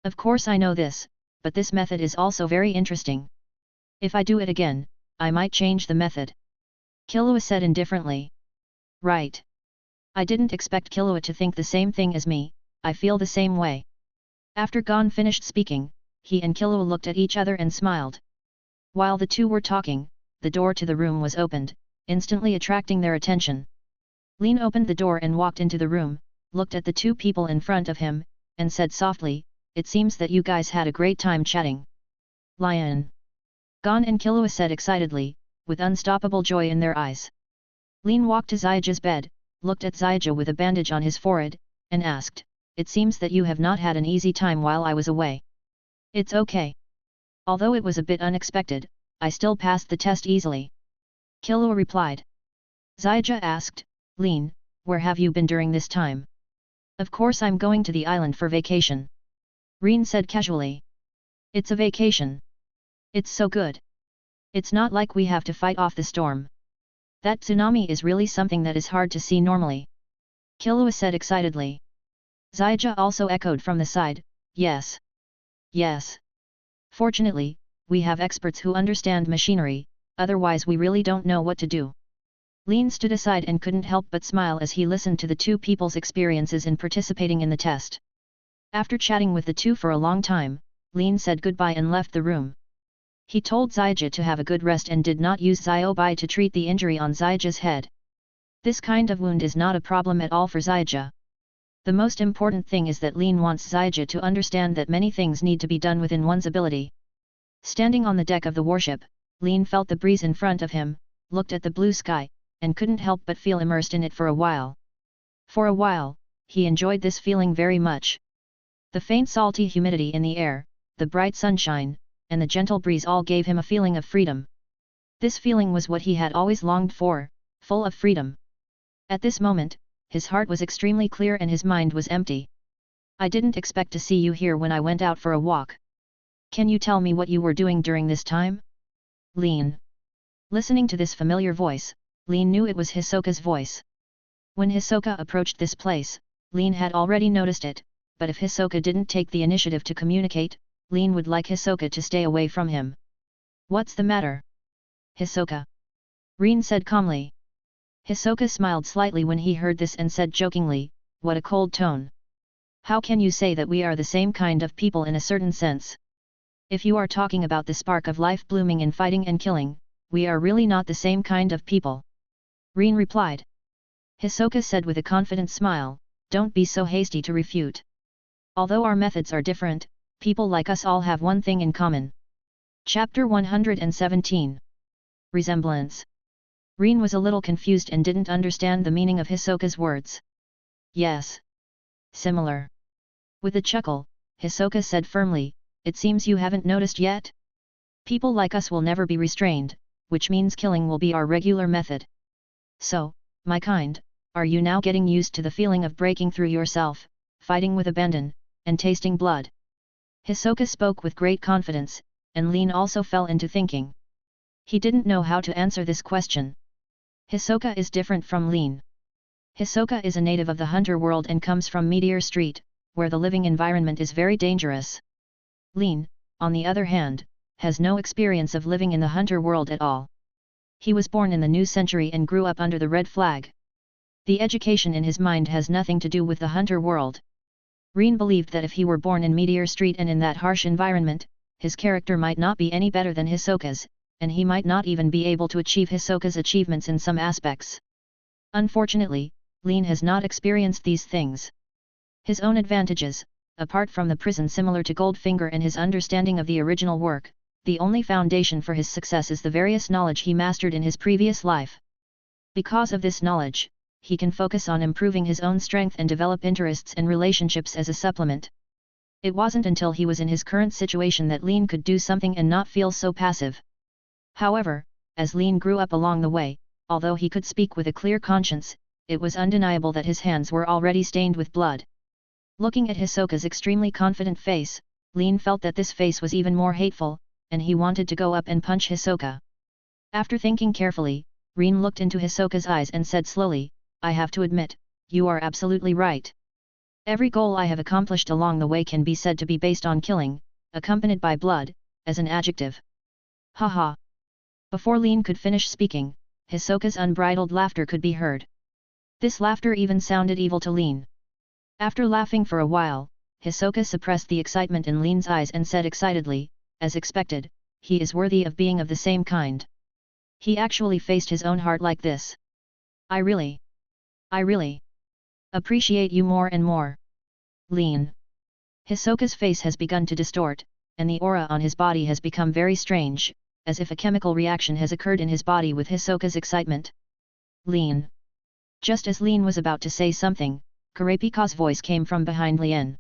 A: Of course I know this, but this method is also very interesting. If I do it again, I might change the method," Killua said indifferently. "Right. I didn't expect Killua to think the same thing as me, I feel the same way." After Gon finished speaking, he and Killua looked at each other and smiled. While the two were talking, the door to the room was opened, instantly attracting their attention. Lin opened the door and walked into the room, looked at the two people in front of him, and said softly, "It seems that you guys had a great time chatting." "Lion!" Gon and Killua said excitedly, with unstoppable joy in their eyes. Lin walked to Zyja's bed, looked at Zyja with a bandage on his forehead, and asked, "It seems that you have not had an easy time while I was away." "It's okay. Although it was a bit unexpected, I still passed the test easily," Killua replied. Zyja asked, "Lin, where have you been during this time?" "Of course I'm going to the island for vacation," Rin said casually. "It's a vacation. It's so good. It's not like we have to fight off the storm. That tsunami is really something that is hard to see normally," Killua said excitedly. Zyja also echoed from the side, "Yes. Yes. Fortunately, we have experts who understand machinery, otherwise we really don't know what to do." Lin stood aside and couldn't help but smile as he listened to the two people's experiences in participating in the test. After chatting with the two for a long time, Lin said goodbye and left the room. He told Zyja to have a good rest and did not use Zyobai to treat the injury on Zyja's head. This kind of wound is not a problem at all for Zyja. The most important thing is that Lin wants Zyja to understand that many things need to be done within one's ability. Standing on the deck of the warship, Lin felt the breeze in front of him, looked at the blue sky, and couldn't help but feel immersed in it for a while. For a while, he enjoyed this feeling very much. The faint salty humidity in the air, the bright sunshine, and the gentle breeze all gave him a feeling of freedom. This feeling was what he had always longed for, full of freedom. At this moment, his heart was extremely clear and his mind was empty. I didn't expect to see you here when I went out for a walk. Can you tell me what you were doing during this time? Lin. Listening to this familiar voice, Lin knew it was Hisoka's voice. When Hisoka approached this place, Lin had already noticed it, but if Hisoka didn't take the initiative to communicate, Lin would like Hisoka to stay away from him. What's the matter? Hisoka. Rin said calmly. Hisoka smiled slightly when he heard this and said jokingly, what a cold tone. How can you say that we are the same kind of people in a certain sense? If you are talking about the spark of life blooming in fighting and killing, we are really not the same kind of people. Rin replied. Hisoka said with a confident smile, don't be so hasty to refute. Although our methods are different, people like us all have one thing in common. Chapter 117. Resemblance. Rin was a little confused and didn't understand the meaning of Hisoka's words. Yes. Similar. With a chuckle, Hisoka said firmly, it seems you haven't noticed yet? People like us will never be restrained, which means killing will be our regular method. So, my kind, are you now getting used to the feeling of breaking through yourself, fighting with abandon, and tasting blood? Hisoka spoke with great confidence, and Lin also fell into thinking. He didn't know how to answer this question. Hisoka is different from Lin. Hisoka is a native of the hunter world and comes from Meteor Street, where the living environment is very dangerous. Lin, on the other hand, has no experience of living in the hunter world at all. He was born in the new century and grew up under the red flag. The education in his mind has nothing to do with the hunter world. Rin believed that if he were born in Meteor Street and in that harsh environment, his character might not be any better than Hisoka's, and he might not even be able to achieve Hisoka's achievements in some aspects. Unfortunately, Lin has not experienced these things. His own advantages, apart from the prison similar to Goldfinger and his understanding of the original work, the only foundation for his success is the various knowledge he mastered in his previous life. Because of this knowledge, he can focus on improving his own strength and develop interests and relationships as a supplement. It wasn't until he was in his current situation that Lin could do something and not feel so passive. However, as Lin grew up along the way, although he could speak with a clear conscience, it was undeniable that his hands were already stained with blood. Looking at Hisoka's extremely confident face, Lin felt that this face was even more hateful, and he wanted to go up and punch Hisoka. After thinking carefully, Rin looked into Hisoka's eyes and said slowly, I have to admit, you are absolutely right. Every goal I have accomplished along the way can be said to be based on killing, accompanied by blood, as an adjective. Haha. Before Lin could finish speaking, Hisoka's unbridled laughter could be heard. This laughter even sounded evil to Lin. After laughing for a while, Hisoka suppressed the excitement in Lin's eyes and said excitedly, as expected, he is worthy of being of the same kind. He actually faced his own heart like this. I really appreciate you more and more. Lin. Hisoka's face has begun to distort, and the aura on his body has become very strange, as if a chemical reaction has occurred in his body with Hisoka's excitement. Lin. Just as Lin was about to say something, Kurapika's voice came from behind Lin.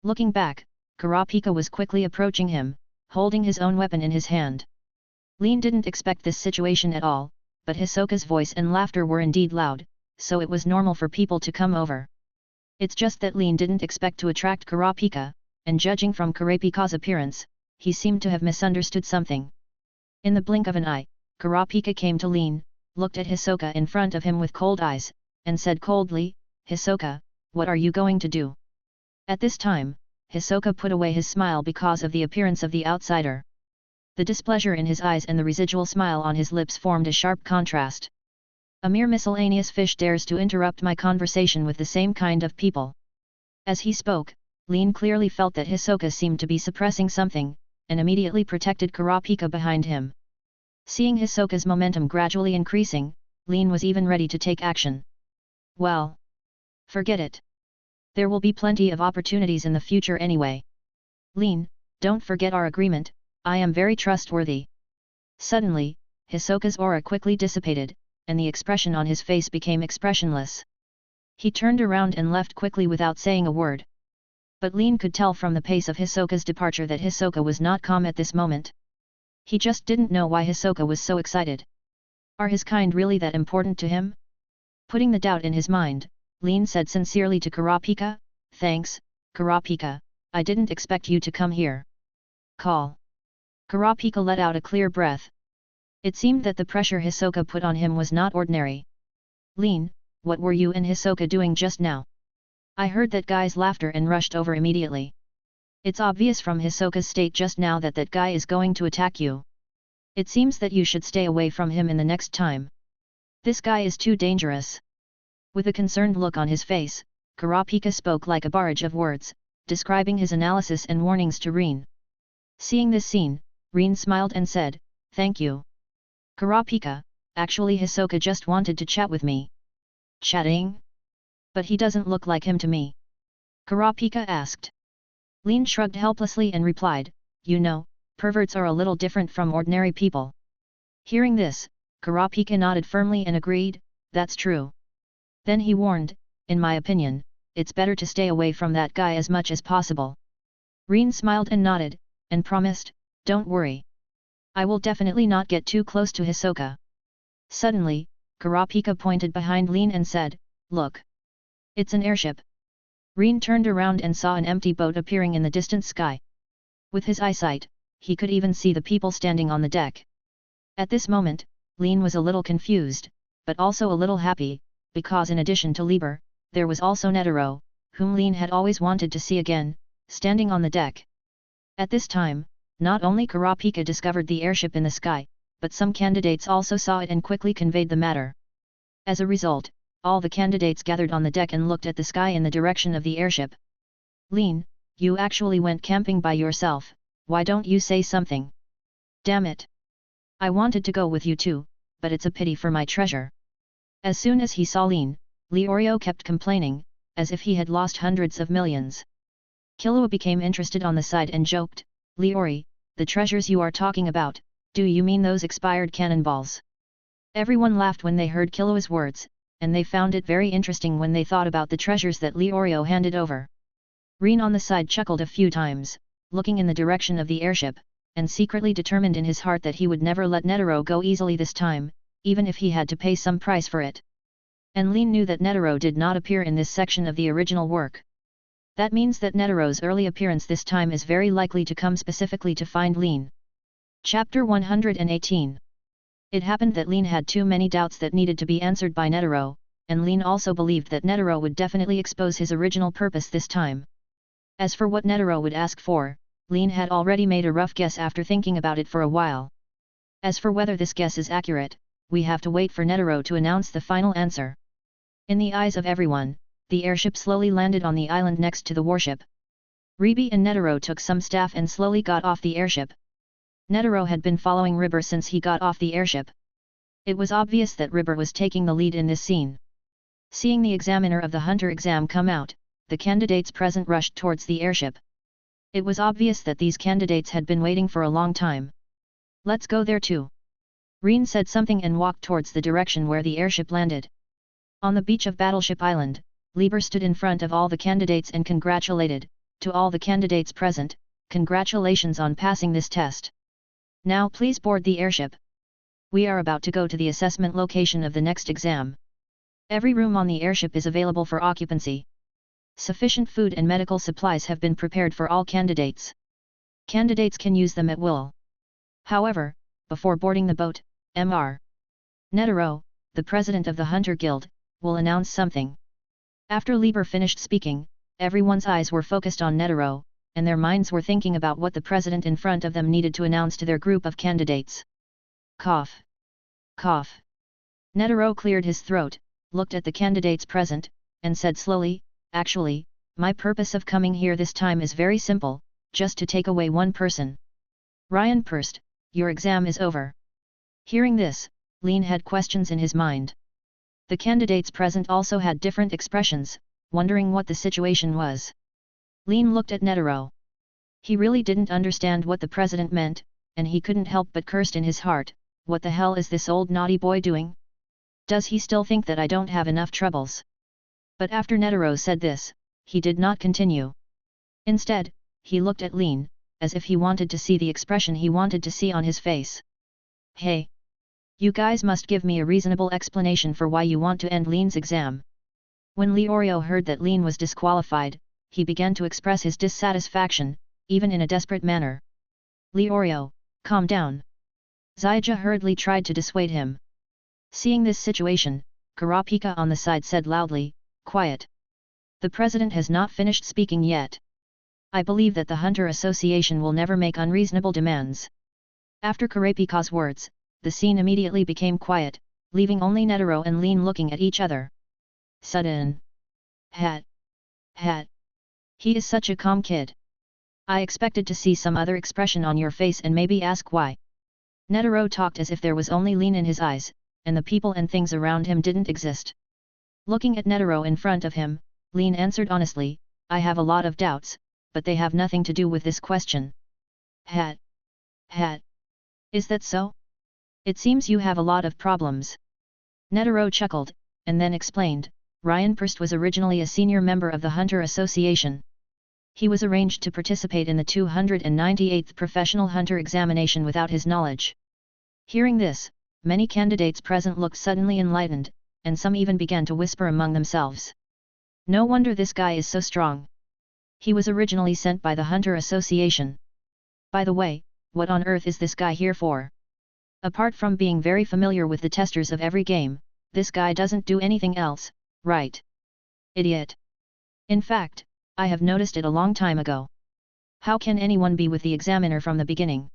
A: Looking back, Kurapika was quickly approaching him, holding his own weapon in his hand. Lin didn't expect this situation at all, but Hisoka's voice and laughter were indeed loud, so it was normal for people to come over. It's just that Lin didn't expect to attract Kurapika, and judging from Kurapika's appearance, he seemed to have misunderstood something. In the blink of an eye, Kurapika came to Lin, looked at Hisoka in front of him with cold eyes, and said coldly, Hisoka, what are you going to do? At this time, Hisoka put away his smile because of the appearance of the outsider. The displeasure in his eyes and the residual smile on his lips formed a sharp contrast. A mere miscellaneous fish dares to interrupt my conversation with the same kind of people. As he spoke, Lin clearly felt that Hisoka seemed to be suppressing something, and immediately protected Kurapika behind him. Seeing Hisoka's momentum gradually increasing, Lin was even ready to take action. Well, forget it. There will be plenty of opportunities in the future anyway. Lin, don't forget our agreement, I am very trustworthy. Suddenly, Hisoka's aura quickly dissipated, and the expression on his face became expressionless. He turned around and left quickly without saying a word. But Lin could tell from the pace of Hisoka's departure that Hisoka was not calm at this moment. He just didn't know why Hisoka was so excited. Are his kind really that important to him? Putting the doubt in his mind, Lin said sincerely to Kurapika. Thanks, Kurapika, I didn't expect you to come here. Call. Kurapika let out a clear breath. It seemed that the pressure Hisoka put on him was not ordinary. Lin, what were you and Hisoka doing just now? I heard that guy's laughter and rushed over immediately. It's obvious from Hisoka's state just now that that guy is going to attack you. It seems that you should stay away from him in the next time. This guy is too dangerous. With a concerned look on his face, Kurapika spoke like a barrage of words, describing his analysis and warnings to Rin. Seeing this scene, Rin smiled and said, "Thank you. Kurapika, actually Hisoka just wanted to chat with me." Chatting? But he doesn't look like him to me. Kurapika asked. Lin shrugged helplessly and replied, "You know, perverts are a little different from ordinary people." Hearing this, Kurapika nodded firmly and agreed, "That's true." Then he warned, "In my opinion, it's better to stay away from that guy as much as possible." Rin smiled and nodded, and promised, "Don't worry. I will definitely not get too close to Hisoka." Suddenly, Kurapika pointed behind Lin and said, "Look. It's an airship." Rin turned around and saw an empty boat appearing in the distant sky. With his eyesight, he could even see the people standing on the deck. At this moment, Lin was a little confused, but also a little happy, because in addition to Lieber, there was also Netero, whom Lin had always wanted to see again, standing on the deck. At this time, not only Kurapika discovered the airship in the sky, but some candidates also saw it and quickly conveyed the matter. As a result, all the candidates gathered on the deck and looked at the sky in the direction of the airship. "Lin, you actually went camping by yourself, why don't you say something? Damn it! I wanted to go with you too, but it's a pity for my treasure." As soon as he saw Lin, Leorio kept complaining, as if he had lost hundreds of millions. Killua became interested on the side and joked, "Leori, the treasures you are talking about, do you mean those expired cannonballs?" Everyone laughed when they heard Killua's words, and they found it very interesting when they thought about the treasures that Leorio handed over. Rin on the side chuckled a few times, looking in the direction of the airship, and secretly determined in his heart that he would never let Netero go easily this time, even if he had to pay some price for it. And Lin knew that Netero did not appear in this section of the original work. That means that Netero's early appearance this time is very likely to come specifically to find Lin. Chapter 118. It happened that Lin had too many doubts that needed to be answered by Netero, and Lin also believed that Netero would definitely expose his original purpose this time. As for what Netero would ask for, Lin had already made a rough guess after thinking about it for a while. As for whether this guess is accurate, we have to wait for Netero to announce the final answer. In the eyes of everyone, the airship slowly landed on the island next to the warship. Ribi and Netero took some staff and slowly got off the airship. Netero had been following Ribber since he got off the airship. It was obvious that Ribber was taking the lead in this scene. Seeing the examiner of the Hunter exam come out, the candidates present rushed towards the airship. It was obvious that these candidates had been waiting for a long time. "Let's go there too." Rin said something and walked towards the direction where the airship landed. On the beach of Battleship Island, Lieber stood in front of all the candidates and congratulated, "To all the candidates present, congratulations on passing this test. Now please board the airship. We are about to go to the assessment location of the next exam. Every room on the airship is available for occupancy. Sufficient food and medical supplies have been prepared for all candidates. Candidates can use them at will. However, before boarding the boat, Mr. Netero, the president of the Hunter Guild, will announce something." After Lieber finished speaking, everyone's eyes were focused on Netero, and their minds were thinking about what the president in front of them needed to announce to their group of candidates. Cough. Cough. Netero cleared his throat, looked at the candidates present, and said slowly, "Actually, my purpose of coming here this time is very simple, just to take away one person. Ryan Purst, your exam is over." Hearing this, Lin had questions in his mind. The candidates present also had different expressions, wondering what the situation was. Lin looked at Netero. He really didn't understand what the president meant, and he couldn't help but cursed in his heart, "What the hell is this old naughty boy doing? Does he still think that I don't have enough troubles?" But after Netero said this, he did not continue. Instead, he looked at Lin, as if he wanted to see the expression he wanted to see on his face. "Hey! You guys must give me a reasonable explanation for why you want to end Lin's exam. When Leorio heard that Lin was disqualified, he began to express his dissatisfaction, even in a desperate manner. Leorio, calm down. Zyja hurriedly tried to dissuade him. Seeing this situation, Karapika on the side said loudly, quiet. The president has not finished speaking yet. I believe that the Hunter Association will never make unreasonable demands. After Karapika's words, the scene immediately became quiet, leaving only Netero and Lin looking at each other. Sudden. Hat. He is such a calm kid. I expected to see some other expression on your face and maybe ask why. Netero talked as if there was only Lin in his eyes, and the people and things around him didn't exist. Looking at Netero in front of him, Lin answered honestly, I have a lot of doubts, but they have nothing to do with this question. Hat. Is that so? It seems you have a lot of problems. Netero chuckled, and then explained, Ryan Purst was originally a senior member of the Hunter Association. He was arranged to participate in the 298th Professional Hunter examination without his knowledge. Hearing this, many candidates present looked suddenly enlightened, and some even began to whisper among themselves. No wonder this guy is so strong. He was originally sent by the Hunter Association. By the way, what on earth is this guy here for? Apart from being very familiar with the testers of every game, this guy doesn't do anything else, right? Idiot. In fact, I have noticed it a long time ago. How can anyone be with the examiner from the beginning?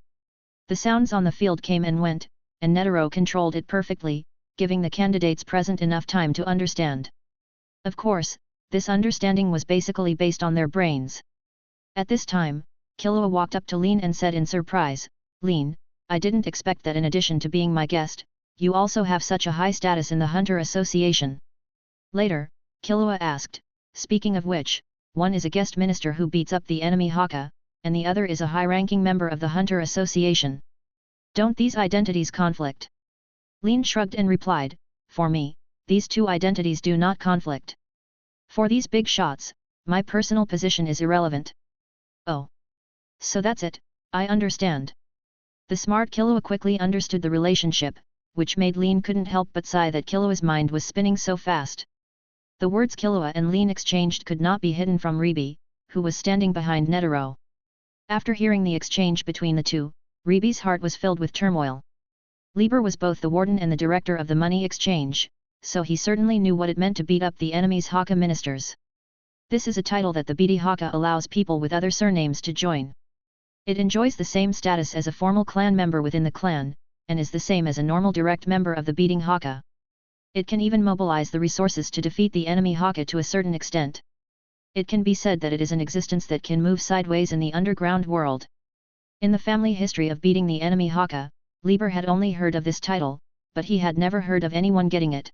A: The sounds on the field came and went, and Netero controlled it perfectly, giving the candidates present enough time to understand. Of course, this understanding was basically based on their brains. At this time, Killua walked up to Lin and said in surprise, Lin, I didn't expect that in addition to being my guest, you also have such a high status in the Hunter Association. Later, Killua asked, speaking of which, one is a guest minister who beats up the enemy Haka, and the other is a high-ranking member of the Hunter Association. Don't these identities conflict? Lin shrugged and replied, for me, these two identities do not conflict. For these big shots, my personal position is irrelevant. Oh. So that's it, I understand. The smart Killua quickly understood the relationship, which made Lin couldn't help but sigh that Killua's mind was spinning so fast. The words Killua and Lin exchanged could not be hidden from Ribi, who was standing behind Netero. After hearing the exchange between the two, Ribi's heart was filled with turmoil. Lieber was both the warden and the director of the money exchange, so he certainly knew what it meant to beat up the enemy's Haka ministers. This is a title that the BD Haka allows people with other surnames to join. It enjoys the same status as a formal clan member within the clan, and is the same as a normal direct member of the beating Haka. It can even mobilize the resources to defeat the enemy Haka to a certain extent. It can be said that it is an existence that can move sideways in the underground world. In the family history of beating the enemy Haka, Lieber had only heard of this title, but he had never heard of anyone getting it.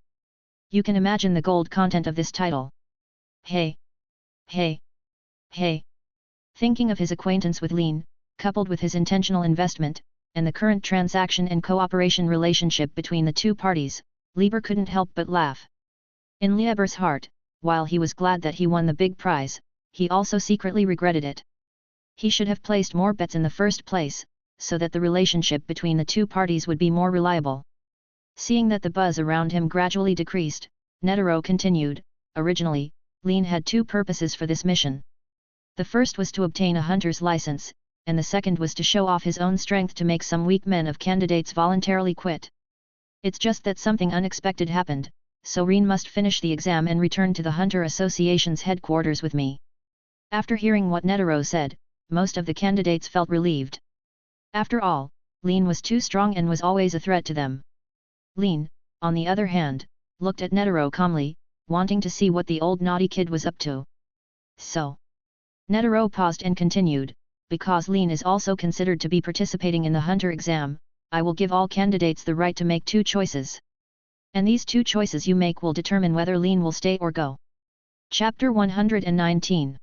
A: You can imagine the gold content of this title. Hey! Thinking of his acquaintance with Lin, coupled with his intentional investment, and the current transaction and cooperation relationship between the two parties, Lieber couldn't help but laugh. In Lieber's heart, while he was glad that he won the big prize, he also secretly regretted it. He should have placed more bets in the first place, so that the relationship between the two parties would be more reliable. Seeing that the buzz around him gradually decreased, Netero continued, originally, Lin had two purposes for this mission. The first was to obtain a hunter's license, and the second was to show off his own strength to make some weak men of candidates voluntarily quit. It's just that something unexpected happened, so Rin must finish the exam and return to the Hunter Association's headquarters with me. After hearing what Netero said, most of the candidates felt relieved. After all, Lin was too strong and was always a threat to them. Lin, on the other hand, looked at Netero calmly, wanting to see what the old naughty kid was up to. So. Netero paused and continued, because Lin is also considered to be participating in the Hunter exam, I will give all candidates the right to make two choices. And these two choices you make will determine whether Lin will stay or go. Chapter 119.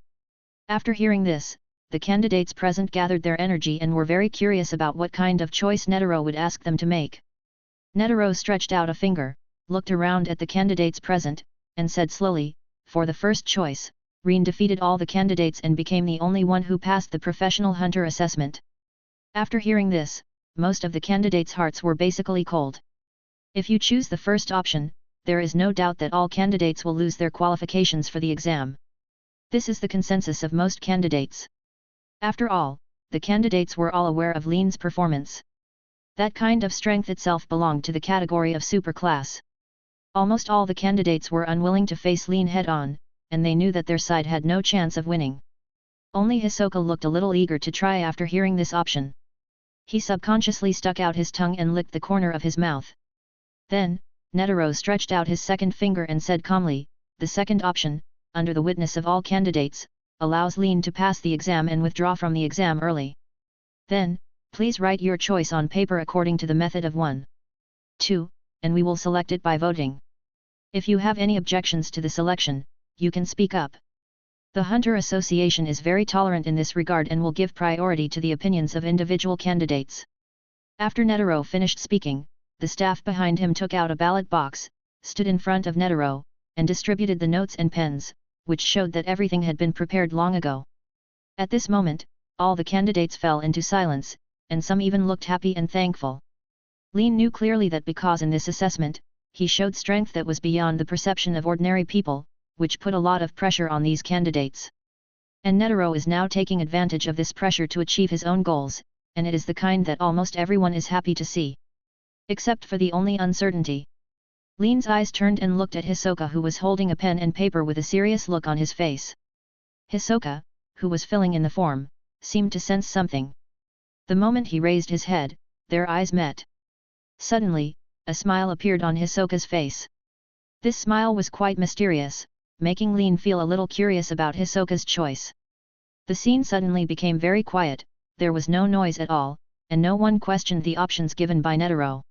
A: After hearing this, the candidates present gathered their energy and were very curious about what kind of choice Netero would ask them to make. Netero stretched out a finger, looked around at the candidates present, and said slowly, for the first choice, Rin defeated all the candidates and became the only one who passed the professional hunter assessment. After hearing this, most of the candidates' hearts were basically cold. If you choose the first option, there is no doubt that all candidates will lose their qualifications for the exam. This is the consensus of most candidates. After all, the candidates were all aware of Lin's performance. That kind of strength itself belonged to the category of superclass. Almost all the candidates were unwilling to face Lin head-on, and they knew that their side had no chance of winning. Only Hisoka looked a little eager to try after hearing this option. He subconsciously stuck out his tongue and licked the corner of his mouth. Then, Netero stretched out his second finger and said calmly, "The second option, under the witness of all candidates, allows Lin to pass the exam and withdraw from the exam early. Then, please write your choice on paper according to the method of 1, 2, and we will select it by voting. If you have any objections to the selection, you can speak up." The Hunter Association is very tolerant in this regard and will give priority to the opinions of individual candidates. After Netero finished speaking, the staff behind him took out a ballot box, stood in front of Netero, and distributed the notes and pens, which showed that everything had been prepared long ago. At this moment, all the candidates fell into silence, and some even looked happy and thankful. Lin knew clearly that because in this assessment, he showed strength that was beyond the perception of ordinary people, which put a lot of pressure on these candidates. And Netero is now taking advantage of this pressure to achieve his own goals, and it is the kind that almost everyone is happy to see. Except for the only uncertainty. Lin's eyes turned and looked at Hisoka, who was holding a pen and paper with a serious look on his face. Hisoka, who was filling in the form, seemed to sense something. The moment he raised his head, their eyes met. Suddenly, a smile appeared on Hisoka's face. This smile was quite mysterious, making Lin feel a little curious about Hisoka's choice. The scene suddenly became very quiet, there was no noise at all, and no one questioned the options given by Netero.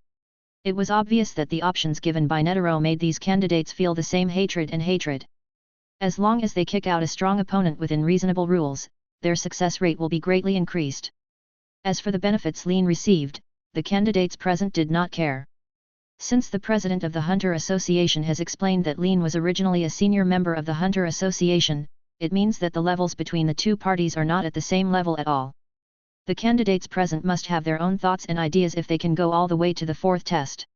A: It was obvious that the options given by Netero made these candidates feel the same hatred. As long as they kick out a strong opponent within reasonable rules, their success rate will be greatly increased. As for the benefits Lin received, the candidates present did not care. Since the president of the Hunter Association has explained that Lin was originally a senior member of the Hunter Association, it means that the levels between the two parties are not at the same level at all. The candidates present must have their own thoughts and ideas if they can go all the way to the fourth test.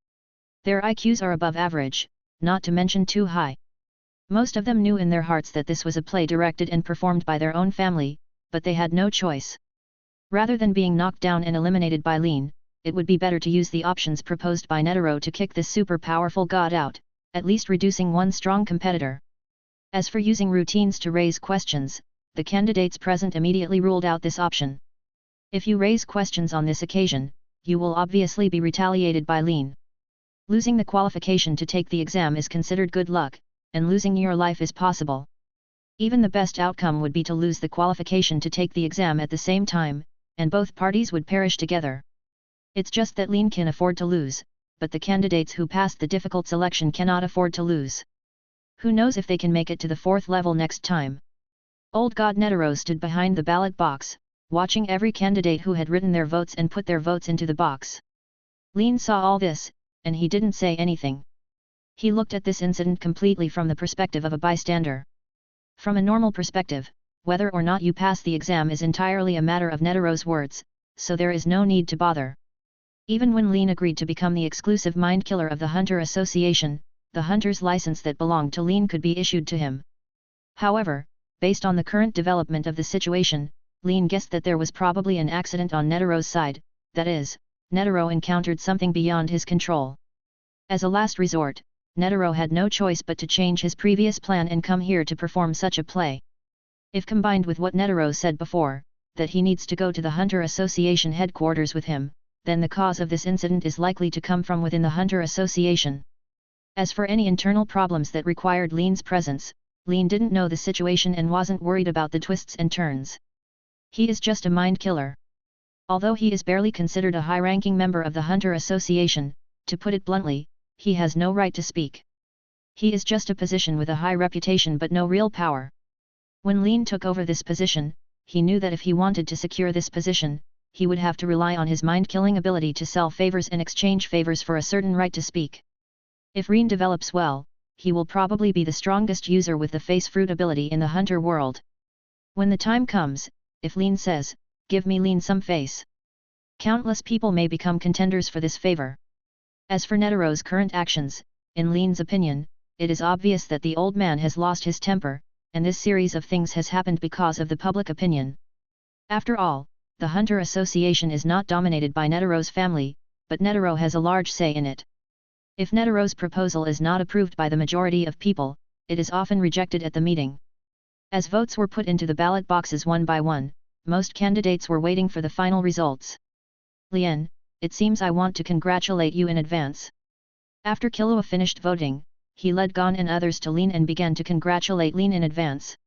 A: Their IQs are above average, not to mention too high. Most of them knew in their hearts that this was a play directed and performed by their own family, but they had no choice. Rather than being knocked down and eliminated by Lin, it would be better to use the options proposed by Netero to kick this super powerful god out, at least reducing one strong competitor. As for using routines to raise questions, the candidates present immediately ruled out this option. If you raise questions on this occasion, you will obviously be retaliated by Lin. Losing the qualification to take the exam is considered good luck, and losing your life is possible. Even the best outcome would be to lose the qualification to take the exam at the same time, and both parties would perish together. It's just that Lin can afford to lose, but the candidates who passed the difficult selection cannot afford to lose. Who knows if they can make it to the fourth level next time? Old God Netero stood behind the ballot box, watching every candidate who had written their votes and put their votes into the box. Lin saw all this, and he didn't say anything. He looked at this incident completely from the perspective of a bystander. From a normal perspective, whether or not you pass the exam is entirely a matter of Netero's words, so there is no need to bother. Even when Lin agreed to become the exclusive mind killer of the Hunter Association, the Hunter's license that belonged to Lin could be issued to him. However, based on the current development of the situation, Lin guessed that there was probably an accident on Netero's side, that is, Netero encountered something beyond his control. As a last resort, Netero had no choice but to change his previous plan and come here to perform such a play. If combined with what Netero said before, that he needs to go to the Hunter Association headquarters with him, then the cause of this incident is likely to come from within the Hunter Association. As for any internal problems that required Lin's presence, Lin didn't know the situation and wasn't worried about the twists and turns. He is just a mind killer. Although he is barely considered a high-ranking member of the Hunter Association, to put it bluntly, he has no right to speak. He is just a position with a high reputation but no real power. When Lin took over this position, he knew that if he wanted to secure this position, he would have to rely on his mind-killing ability to sell favors and exchange favors for a certain right to speak. If Lin develops well, he will probably be the strongest user with the face fruit ability in the Hunter world. When the time comes, if Lin says, "Give me Lin some face," countless people may become contenders for this favor. As for Netero's current actions, in Lin's opinion, it is obvious that the old man has lost his temper, and this series of things has happened because of the public opinion. After all, the Hunter Association is not dominated by Netaro's family, but Netaro has a large say in it. If Netaro's proposal is not approved by the majority of people, it is often rejected at the meeting. As votes were put into the ballot boxes one by one, most candidates were waiting for the final results. Lien, it seems I want to congratulate you in advance. After Killua finished voting, he led Gon and others to Lin and began to congratulate Lin in advance.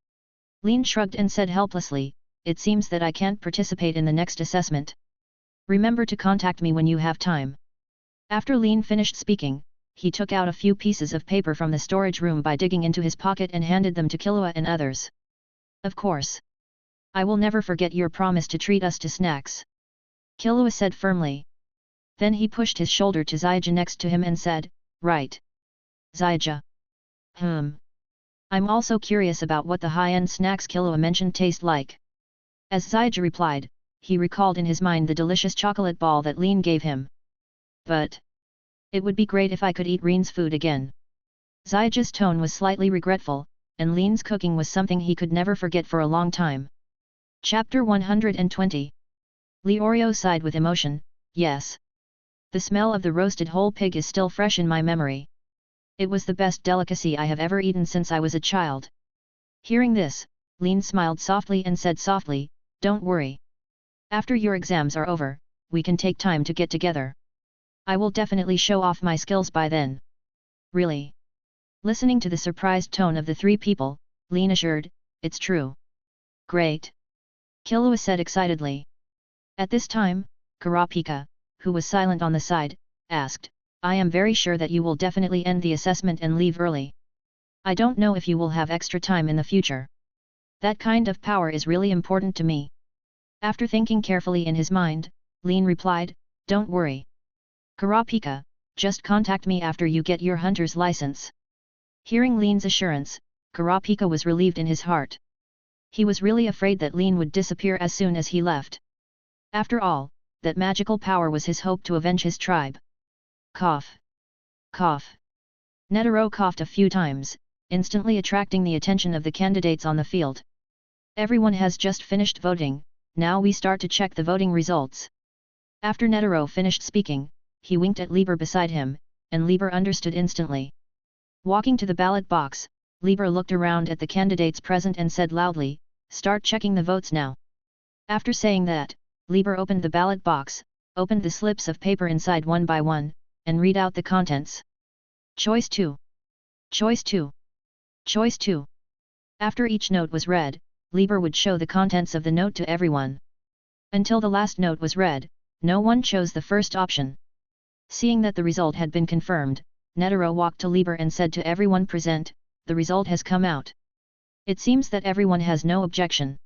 A: Lin shrugged and said helplessly, "It seems that I can't participate in the next assessment. Remember to contact me when you have time." After Lin finished speaking, he took out a few pieces of paper from the storage room by digging into his pocket and handed them to Killua and others. "Of course. I will never forget your promise to treat us to snacks," Killua said firmly. Then he pushed his shoulder to Zyja next to him and said, "Right. Zyja. I'm also curious about what the high-end snacks Killua mentioned taste like." As Zyja replied, he recalled in his mind the delicious chocolate ball that Lin gave him. "But it would be great if I could eat Rin's food again." Zyja's tone was slightly regretful, and Lin's cooking was something he could never forget for a long time. Chapter 120. Leorio sighed with emotion, "Yes. The smell of the roasted whole pig is still fresh in my memory. It was the best delicacy I have ever eaten since I was a child." Hearing this, Lin smiled softly and said softly, "Don't worry. After your exams are over, we can take time to get together. I will definitely show off my skills by then." "Really?" Listening to the surprised tone of the three people, Lin assured, "It's true." "Great!" Killua said excitedly. At this time, Kurapika, who was silent on the side, asked, "I am very sure that you will definitely end the assessment and leave early. I don't know if you will have extra time in the future. That kind of power is really important to me." After thinking carefully in his mind, Lin replied, "Don't worry. Kurapika, just contact me after you get your hunter's license." Hearing Lin's assurance, Kurapika was relieved in his heart. He was really afraid that Lin would disappear as soon as he left. After all, that magical power was his hope to avenge his tribe. Cough. Cough. Netaro coughed a few times, instantly attracting the attention of the candidates on the field. "Everyone has just finished voting, now we start to check the voting results." After Netaro finished speaking, he winked at Lieber beside him, and Lieber understood instantly. Walking to the ballot box, Lieber looked around at the candidates present and said loudly, "Start checking the votes now." After saying that, Lieber opened the ballot box, opened the slips of paper inside one by one, and read out the contents. Choice 2. Choice 2. Choice 2. After each note was read, Lieber would show the contents of the note to everyone. Until the last note was read, no one chose the first option. Seeing that the result had been confirmed, Netaro walked to Lieber and said to everyone present, "The result has come out. It seems that everyone has no objection."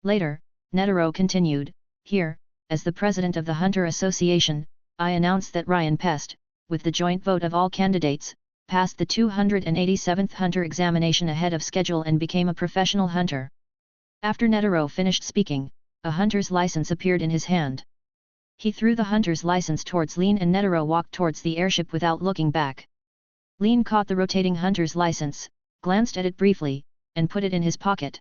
A: Later, Netaro continued, "Here, as the president of the Hunter Association, I announce that Ryan Pest, with the joint vote of all candidates, passed the 287th Hunter examination ahead of schedule and became a professional hunter." After Netaro finished speaking, a hunter's license appeared in his hand. He threw the hunter's license towards Lin and Netaro walked towards the airship without looking back. Lin caught the rotating hunter's license, glanced at it briefly, and put it in his pocket.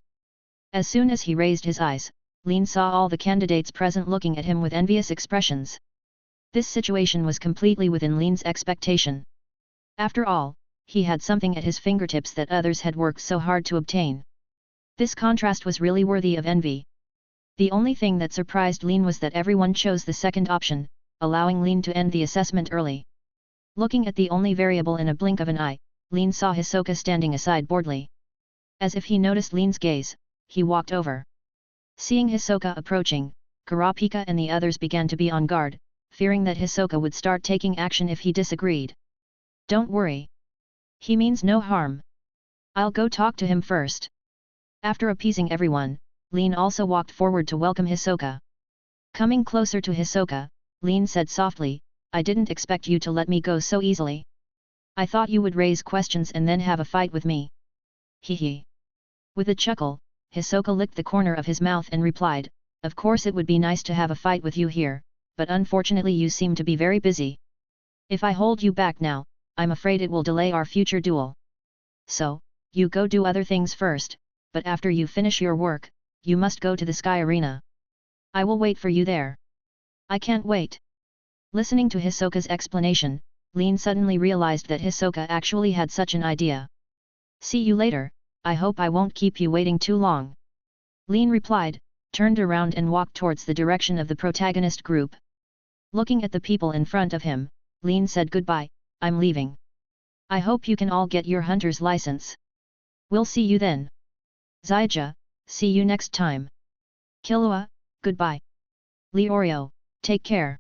A: As soon as he raised his eyes, Lin saw all the candidates present looking at him with envious expressions. This situation was completely within Lin's expectation. After all, he had something at his fingertips that others had worked so hard to obtain. This contrast was really worthy of envy. The only thing that surprised Lin was that everyone chose the second option, allowing Lin to end the assessment early. Looking at the only variable in a blink of an eye, Lin saw Hisoka standing aside boredly. As if he noticed Lin's gaze, he walked over. Seeing Hisoka approaching, Kurapika and the others began to be on guard, fearing that Hisoka would start taking action if he disagreed. "Don't worry. He means no harm. I'll go talk to him first." After appeasing everyone, Lin also walked forward to welcome Hisoka. Coming closer to Hisoka, Lin said softly, "I didn't expect you to let me go so easily. I thought you would raise questions and then have a fight with me." Hee. With a chuckle, Hisoka licked the corner of his mouth and replied, "Of course it would be nice to have a fight with you here, but unfortunately you seem to be very busy. If I hold you back now, I'm afraid it will delay our future duel. So, you go do other things first, but after you finish your work, you must go to the Sky Arena. I will wait for you there. I can't wait. Listening to Hisoka's explanation, Lin suddenly realized that Hisoka actually had such an idea. See you later, I hope I won't keep you waiting too long. Lin replied, turned around and walked towards the direction of the protagonist group. Looking at the people in front of him, Lin said goodbye, I'm leaving. I hope you can all get your hunter's license. We'll see you then. Zyja, see you next time. Killua, goodbye. Leorio, take care.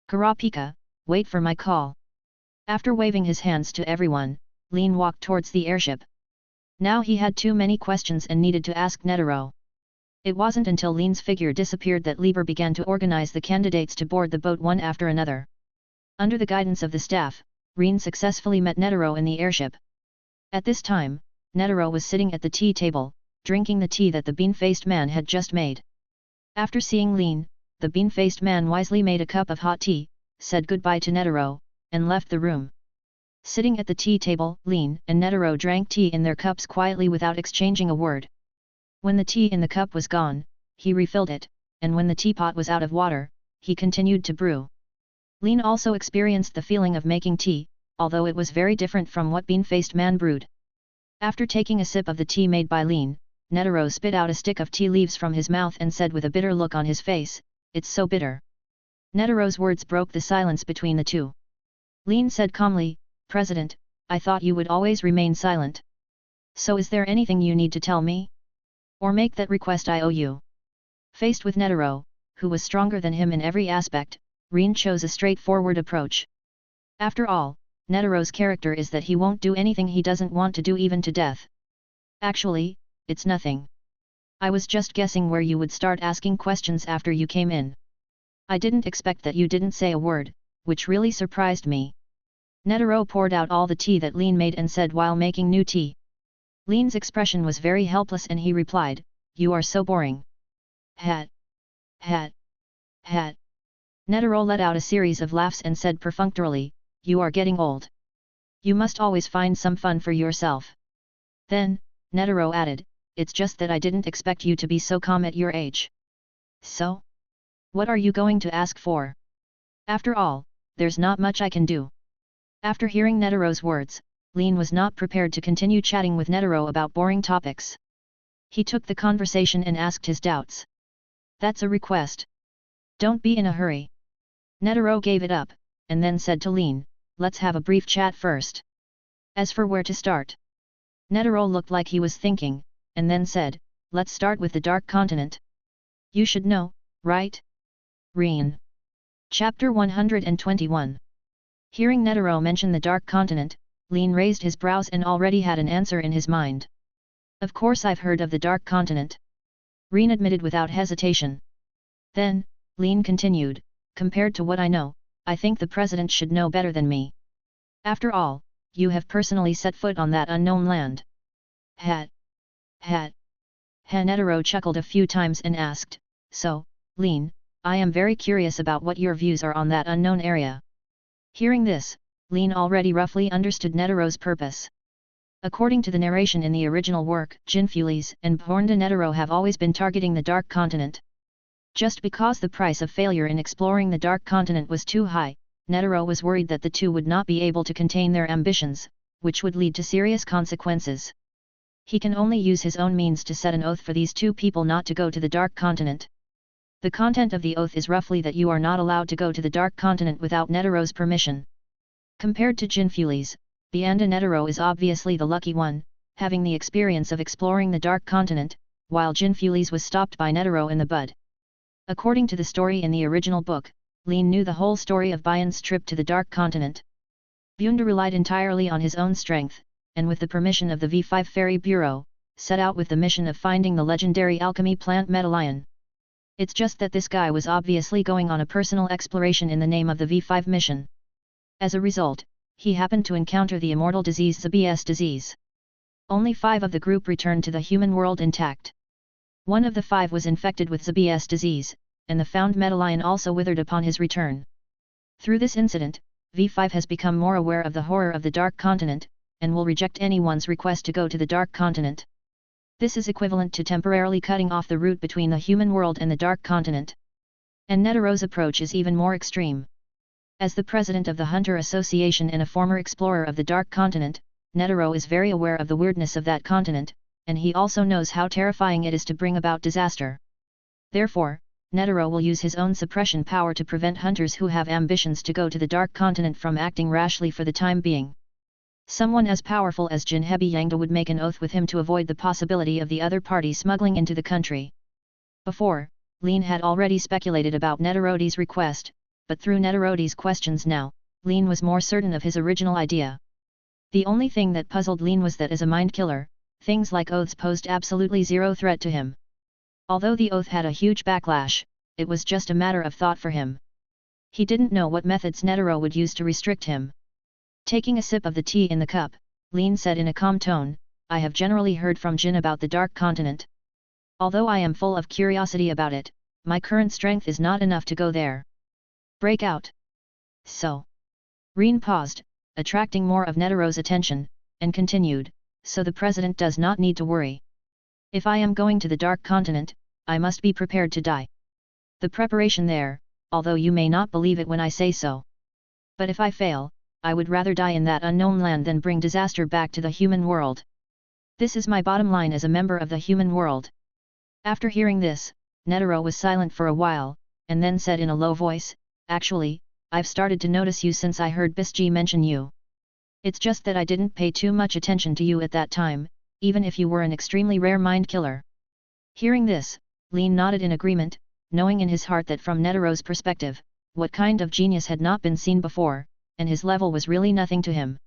A: Kurapika, wait for my call. After waving his hands to everyone, Lin walked towards the airship. Now he had too many questions and needed to ask Netero. It wasn't until Lin's figure disappeared that Lieber began to organize the candidates to board the boat one after another. Under the guidance of the staff, Rin successfully met Netero in the airship. At this time, Netero was sitting at the tea table, drinking the tea that the bean-faced man had just made. After seeing Lin, the bean-faced man wisely made a cup of hot tea, said goodbye to Netero, and left the room. Sitting at the tea table, Lin and Netero drank tea in their cups quietly without exchanging a word. When the tea in the cup was gone, he refilled it, and when the teapot was out of water, he continued to brew. Lin also experienced the feeling of making tea, although it was very different from what bean-faced man brewed. After taking a sip of the tea made by Lin, Netero spit out a stick of tea leaves from his mouth and said with a bitter look on his face, "It's so bitter." Netero's words broke the silence between the two. Lin said calmly, "President, I thought you would always remain silent. So is there anything you need to tell me? Or make that request I owe you?" Faced with Netero, who was stronger than him in every aspect, Rin chose a straightforward approach. After all, Netero's character is that he won't do anything he doesn't want to do even to death. Actually, it's nothing. I was just guessing where you would start asking questions after you came in. I didn't expect that you didn't say a word, which really surprised me. Netero poured out all the tea that Lin made and said while making new tea. Lin's expression was very helpless and he replied, "You are so boring." Hat. Hat. Hat. Netero let out a series of laughs and said perfunctorily, "You are getting old. You must always find some fun for yourself." Then, Netero added, "It's just that I didn't expect you to be so calm at your age." So? What are you going to ask for? After all, there's not much I can do. After hearing Netero's words, Lin was not prepared to continue chatting with Netero about boring topics. He took the conversation and asked his doubts. "That's a request. Don't be in a hurry." Netero gave it up, and then said to Lin, "Let's have a brief chat first. As for where to start." Netero looked like he was thinking, and then said, "Let's start with the Dark Continent. You should know, right?" Rin. Chapter 121. Hearing Netero mention the Dark Continent, Lin raised his brows and already had an answer in his mind. "Of course I've heard of the Dark Continent," Rin admitted without hesitation. Then, Lin continued, "Compared to what I know, I think the president should know better than me. After all, you have personally set foot on that unknown land." Hat. Hat. Netero chuckled a few times and asked, "So, Lin, I am very curious about what your views are on that unknown area." Hearing this, Lin already roughly understood Netero's purpose. According to the narration in the original work, Jinfulis and Bhornda Netero have always been targeting the Dark Continent. Just because the price of failure in exploring the Dark Continent was too high, Netero was worried that the two would not be able to contain their ambitions, which would lead to serious consequences. He can only use his own means to set an oath for these two people not to go to the Dark Continent. The content of the oath is roughly that you are not allowed to go to the Dark Continent without Netero's permission. Compared to Jinfulis, Bhornda Netero is obviously the lucky one, having the experience of exploring the Dark Continent, while Jinfulis was stopped by Netero in the bud. According to the story in the original book, Lin knew the whole story of Bhornda's trip to the Dark Continent. Bhornda relied entirely on his own strength, and with the permission of the V5 Fairy Bureau, set out with the mission of finding the legendary alchemy plant Metalion. It's just that this guy was obviously going on a personal exploration in the name of the V5 mission. As a result, he happened to encounter the immortal disease Zabi's disease. Only 5 of the group returned to the human world intact. One of the 5 was infected with Zabi's disease, and the found Metalion also withered upon his return. Through this incident, V5 has become more aware of the horror of the Dark Continent, and will reject anyone's request to go to the Dark Continent. This is equivalent to temporarily cutting off the route between the human world and the Dark Continent. And Netero's approach is even more extreme. As the president of the Hunter Association and a former explorer of the Dark Continent, Netero is very aware of the weirdness of that continent, and he also knows how terrifying it is to bring about disaster. Therefore, Netero will use his own suppression power to prevent hunters who have ambitions to go to the Dark Continent from acting rashly for the time being. Someone as powerful as Jinhebi Yangda would make an oath with him to avoid the possibility of the other party smuggling into the country. Before, Lin had already speculated about Netero's request, but through Netero's questions now, Lin was more certain of his original idea. The only thing that puzzled Lin was that as a mind killer, things like oaths posed absolutely zero threat to him. Although the oath had a huge backlash, it was just a matter of thought for him. He didn't know what methods Netero would use to restrict him. Taking a sip of the tea in the cup, Lin said in a calm tone, "I have generally heard from Jin about the Dark Continent. Although I am full of curiosity about it, my current strength is not enough to go there. Break out." So. Rin paused, attracting more of Netero's attention, and continued, "So the president does not need to worry. If I am going to the Dark Continent, I must be prepared to die. The preparation there, although you may not believe it when I say so. But if I fail, I would rather die in that unknown land than bring disaster back to the human world. This is my bottom line as a member of the human world." After hearing this, Netero was silent for a while, and then said in a low voice, "Actually, I've started to notice you since I heard Bisji mention you. It's just that I didn't pay too much attention to you at that time, even if you were an extremely rare mind killer." Hearing this, Lin nodded in agreement, knowing in his heart that from Netero's perspective, what kind of genius had not been seen before, and his level was really nothing to him.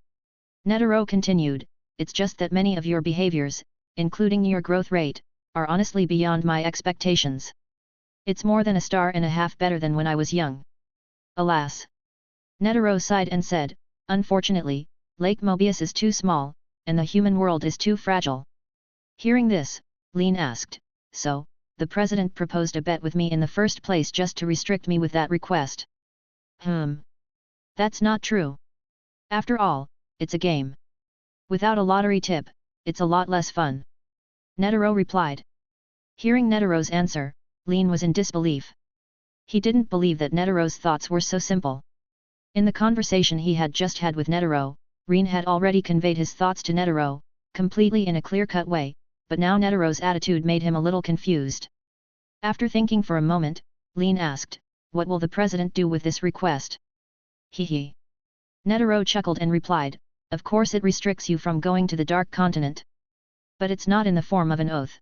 A: Netero continued, "It's just that many of your behaviors, including your growth rate, are honestly beyond my expectations. It's more than a star and a half better than when I was young." Alas! Netero sighed and said, "Unfortunately, Lake Mobius is too small, and the human world is too fragile." Hearing this, Lin asked, "So, the president proposed a bet with me in the first place just to restrict me with that request?" That's not true. After all, it's a game. Without a lottery tip, it's a lot less fun." Netero replied. Hearing Netero's answer, Lin was in disbelief. He didn't believe that Netero's thoughts were so simple. In the conversation he had just had with Netero, Rin had already conveyed his thoughts to Netero, completely in a clear-cut way, but now Netero's attitude made him a little confused. After thinking for a moment, Lin asked, "What will the president do with this request?" "Hee." Netero chuckled and replied, "Of course it restricts you from going to the Dark Continent. But it's not in the form of an oath.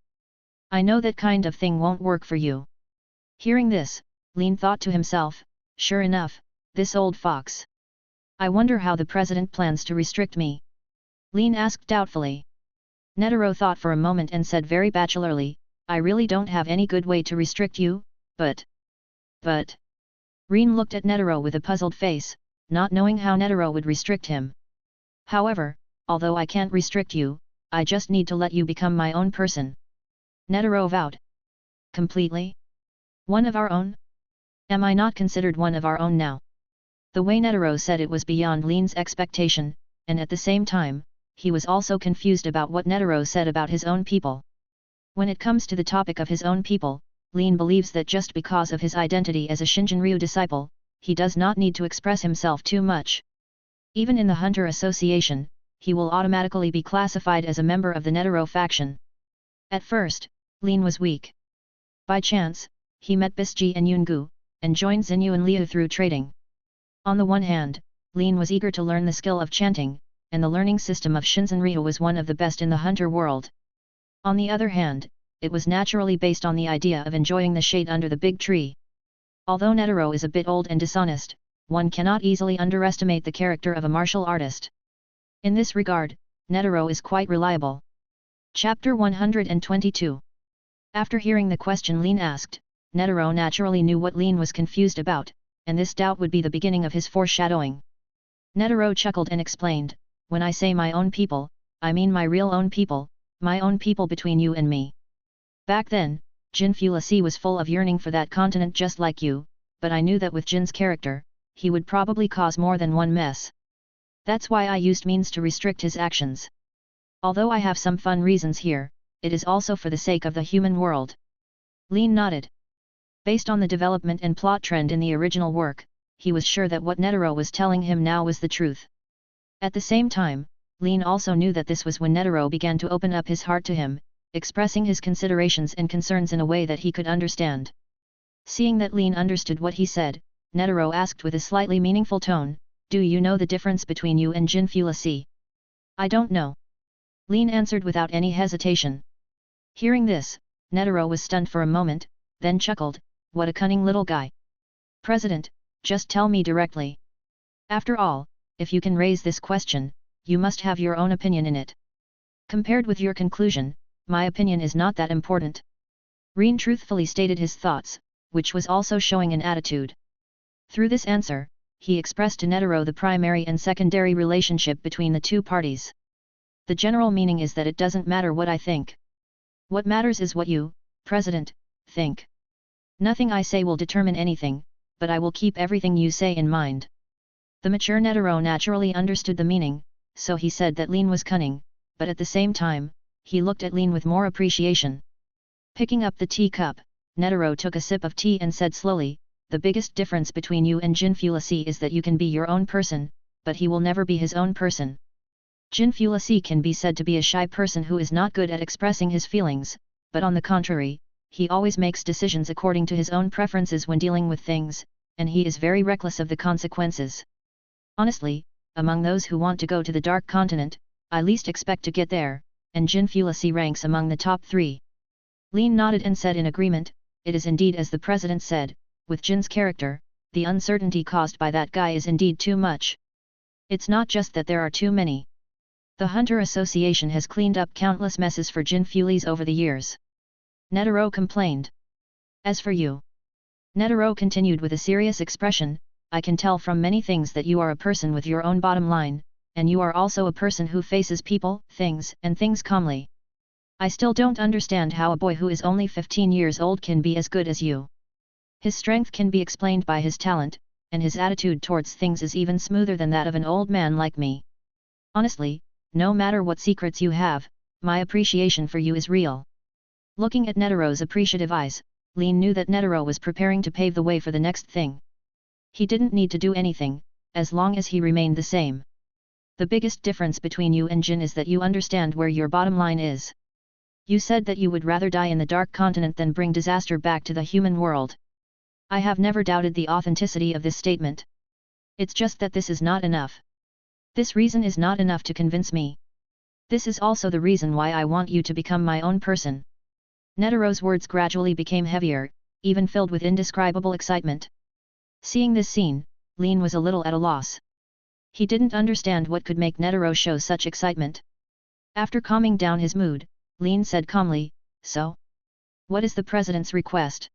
A: I know that kind of thing won't work for you." Hearing this, Lin thought to himself, "Sure enough, this old fox. I wonder how the president plans to restrict me." Lin asked doubtfully. Netero thought for a moment and said very bachelorly, "I really don't have any good way to restrict you, but... Rin looked at Netero with a puzzled face, not knowing how Netero would restrict him. "However, although I can't restrict you, I just need to let you become my own person." Netero vowed. "Completely? One of our own? Am I not considered one of our own now?" The way Netero said it was beyond Lin's expectation, and at the same time, he was also confused about what Netero said about his own people. When it comes to the topic of his own people, Lin believes that just because of his identity as a Shinjinryu disciple, he does not need to express himself too much. Even in the Hunter Association, he will automatically be classified as a member of the Netero faction. At first, Lin was weak. By chance, he met Bisji and Yungu, and joined Xinyu and Liu through trading. On the one hand, Lin was eager to learn the skill of chanting, and the learning system of Shinjinryu was one of the best in the hunter world. On the other hand, it was naturally based on the idea of enjoying the shade under the big tree. Although Netero is a bit old and dishonest, one cannot easily underestimate the character of a martial artist. In this regard, Netero is quite reliable. Chapter 122. After hearing the question Lin asked, Netero naturally knew what Lin was confused about, and this doubt would be the beginning of his foreshadowing. Netero chuckled and explained, "When I say my own people, I mean my real own people, my own people between you and me. Back then, Jin Fulasi was full of yearning for that continent just like you, but I knew that with Jin's character, he would probably cause more than one mess. That's why I used means to restrict his actions. Although I have some fun reasons here, it is also for the sake of the human world. Lin nodded. Based on the development and plot trend in the original work, he was sure that what Netero was telling him now was the truth. At the same time, Lin also knew that this was when Netero began to open up his heart to him, expressing his considerations and concerns in a way that he could understand. Seeing that Lin understood what he said, Netero asked with a slightly meaningful tone, "Do you know the difference between you and Jinfulasi?" "I don't know." Lin answered without any hesitation. Hearing this, Netero was stunned for a moment, then chuckled, "What a cunning little guy. President, just tell me directly. After all, if you can raise this question, you must have your own opinion in it. Compared with your conclusion, my opinion is not that important." Rin truthfully stated his thoughts, which was also showing an attitude. Through this answer, he expressed to Netero the primary and secondary relationship between the two parties. The general meaning is that it doesn't matter what I think. What matters is what you, President, think. Nothing I say will determine anything, but I will keep everything you say in mind. The mature Netero naturally understood the meaning, so he said that Lin was cunning, but at the same time, he looked at Lin with more appreciation. Picking up the teacup, Netero took a sip of tea and said slowly, "The biggest difference between you and Jinfulasi is that you can be your own person, but he will never be his own person. Jinfulasi can be said to be a shy person who is not good at expressing his feelings, but on the contrary, he always makes decisions according to his own preferences when dealing with things, and he is very reckless of the consequences. Honestly, among those who want to go to the Dark Continent, I least expect to get there, and Jinfulasi ranks among the top 3. Lin nodded and said in agreement, "It is indeed as the President said, with Jin's character, the uncertainty caused by that guy is indeed too much. It's not just that there are too many. The Hunter Association has cleaned up countless messes for Jinfulis over the years." Netero complained. "As for you," Netero continued with a serious expression, "I can tell from many things that you are a person with your own bottom line, and you are also a person who faces people, things and things calmly. I still don't understand how a boy who is only 15 years old can be as good as you. His strength can be explained by his talent, and his attitude towards things is even smoother than that of an old man like me. Honestly, no matter what secrets you have, my appreciation for you is real." Looking at Netero's appreciative eyes, Lin knew that Netero was preparing to pave the way for the next thing. He didn't need to do anything, as long as he remained the same. "The biggest difference between you and Jin is that you understand where your bottom line is. You said that you would rather die in the Dark Continent than bring disaster back to the human world. I have never doubted the authenticity of this statement. It's just that this is not enough. This reason is not enough to convince me. This is also the reason why I want you to become my own person." Netero's words gradually became heavier, even filled with indescribable excitement. Seeing this scene, Lin was a little at a loss. He didn't understand what could make Netero show such excitement. After calming down his mood, Lin said calmly, "So? What is the President's request?"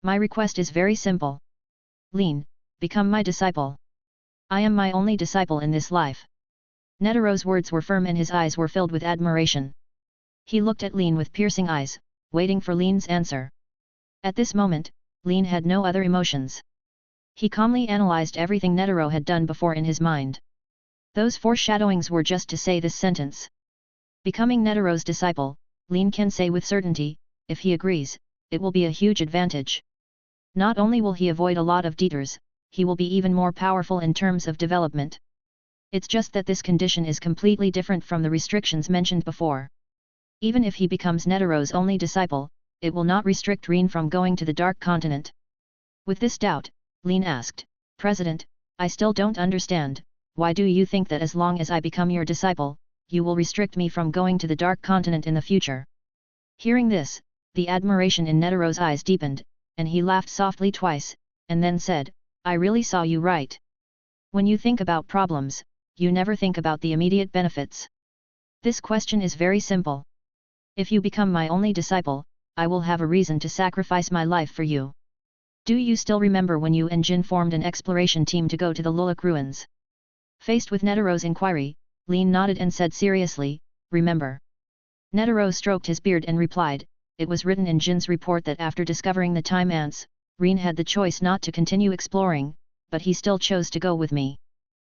A: "My request is very simple. Lin, become my disciple. I am my only disciple in this life." Netero's words were firm and his eyes were filled with admiration. He looked at Lin with piercing eyes, waiting for Lin's answer. At this moment, Lin had no other emotions. He calmly analyzed everything Netero had done before in his mind. Those foreshadowings were just to say this sentence. Becoming Netero's disciple, Lin can say with certainty, if he agrees, it will be a huge advantage. Not only will he avoid a lot of detours, he will be even more powerful in terms of development. It's just that this condition is completely different from the restrictions mentioned before. Even if he becomes Netero's only disciple, it will not restrict Rin from going to the Dark Continent. With this doubt, Lin asked, "President, I still don't understand, why do you think that as long as I become your disciple, you will restrict me from going to the Dark Continent in the future?" Hearing this, the admiration in Netero's eyes deepened, and he laughed softly twice, and then said, "I really saw you right. When you think about problems, you never think about the immediate benefits. This question is very simple. If you become my only disciple, I will have a reason to sacrifice my life for you. Do you still remember when you and Jin formed an exploration team to go to the Lulak ruins?" Faced with Netero's inquiry, Lin nodded and said seriously, "Remember." Netero stroked his beard and replied, "It was written in Jin's report that after discovering the time ants, Rin had the choice not to continue exploring, but he still chose to go with me.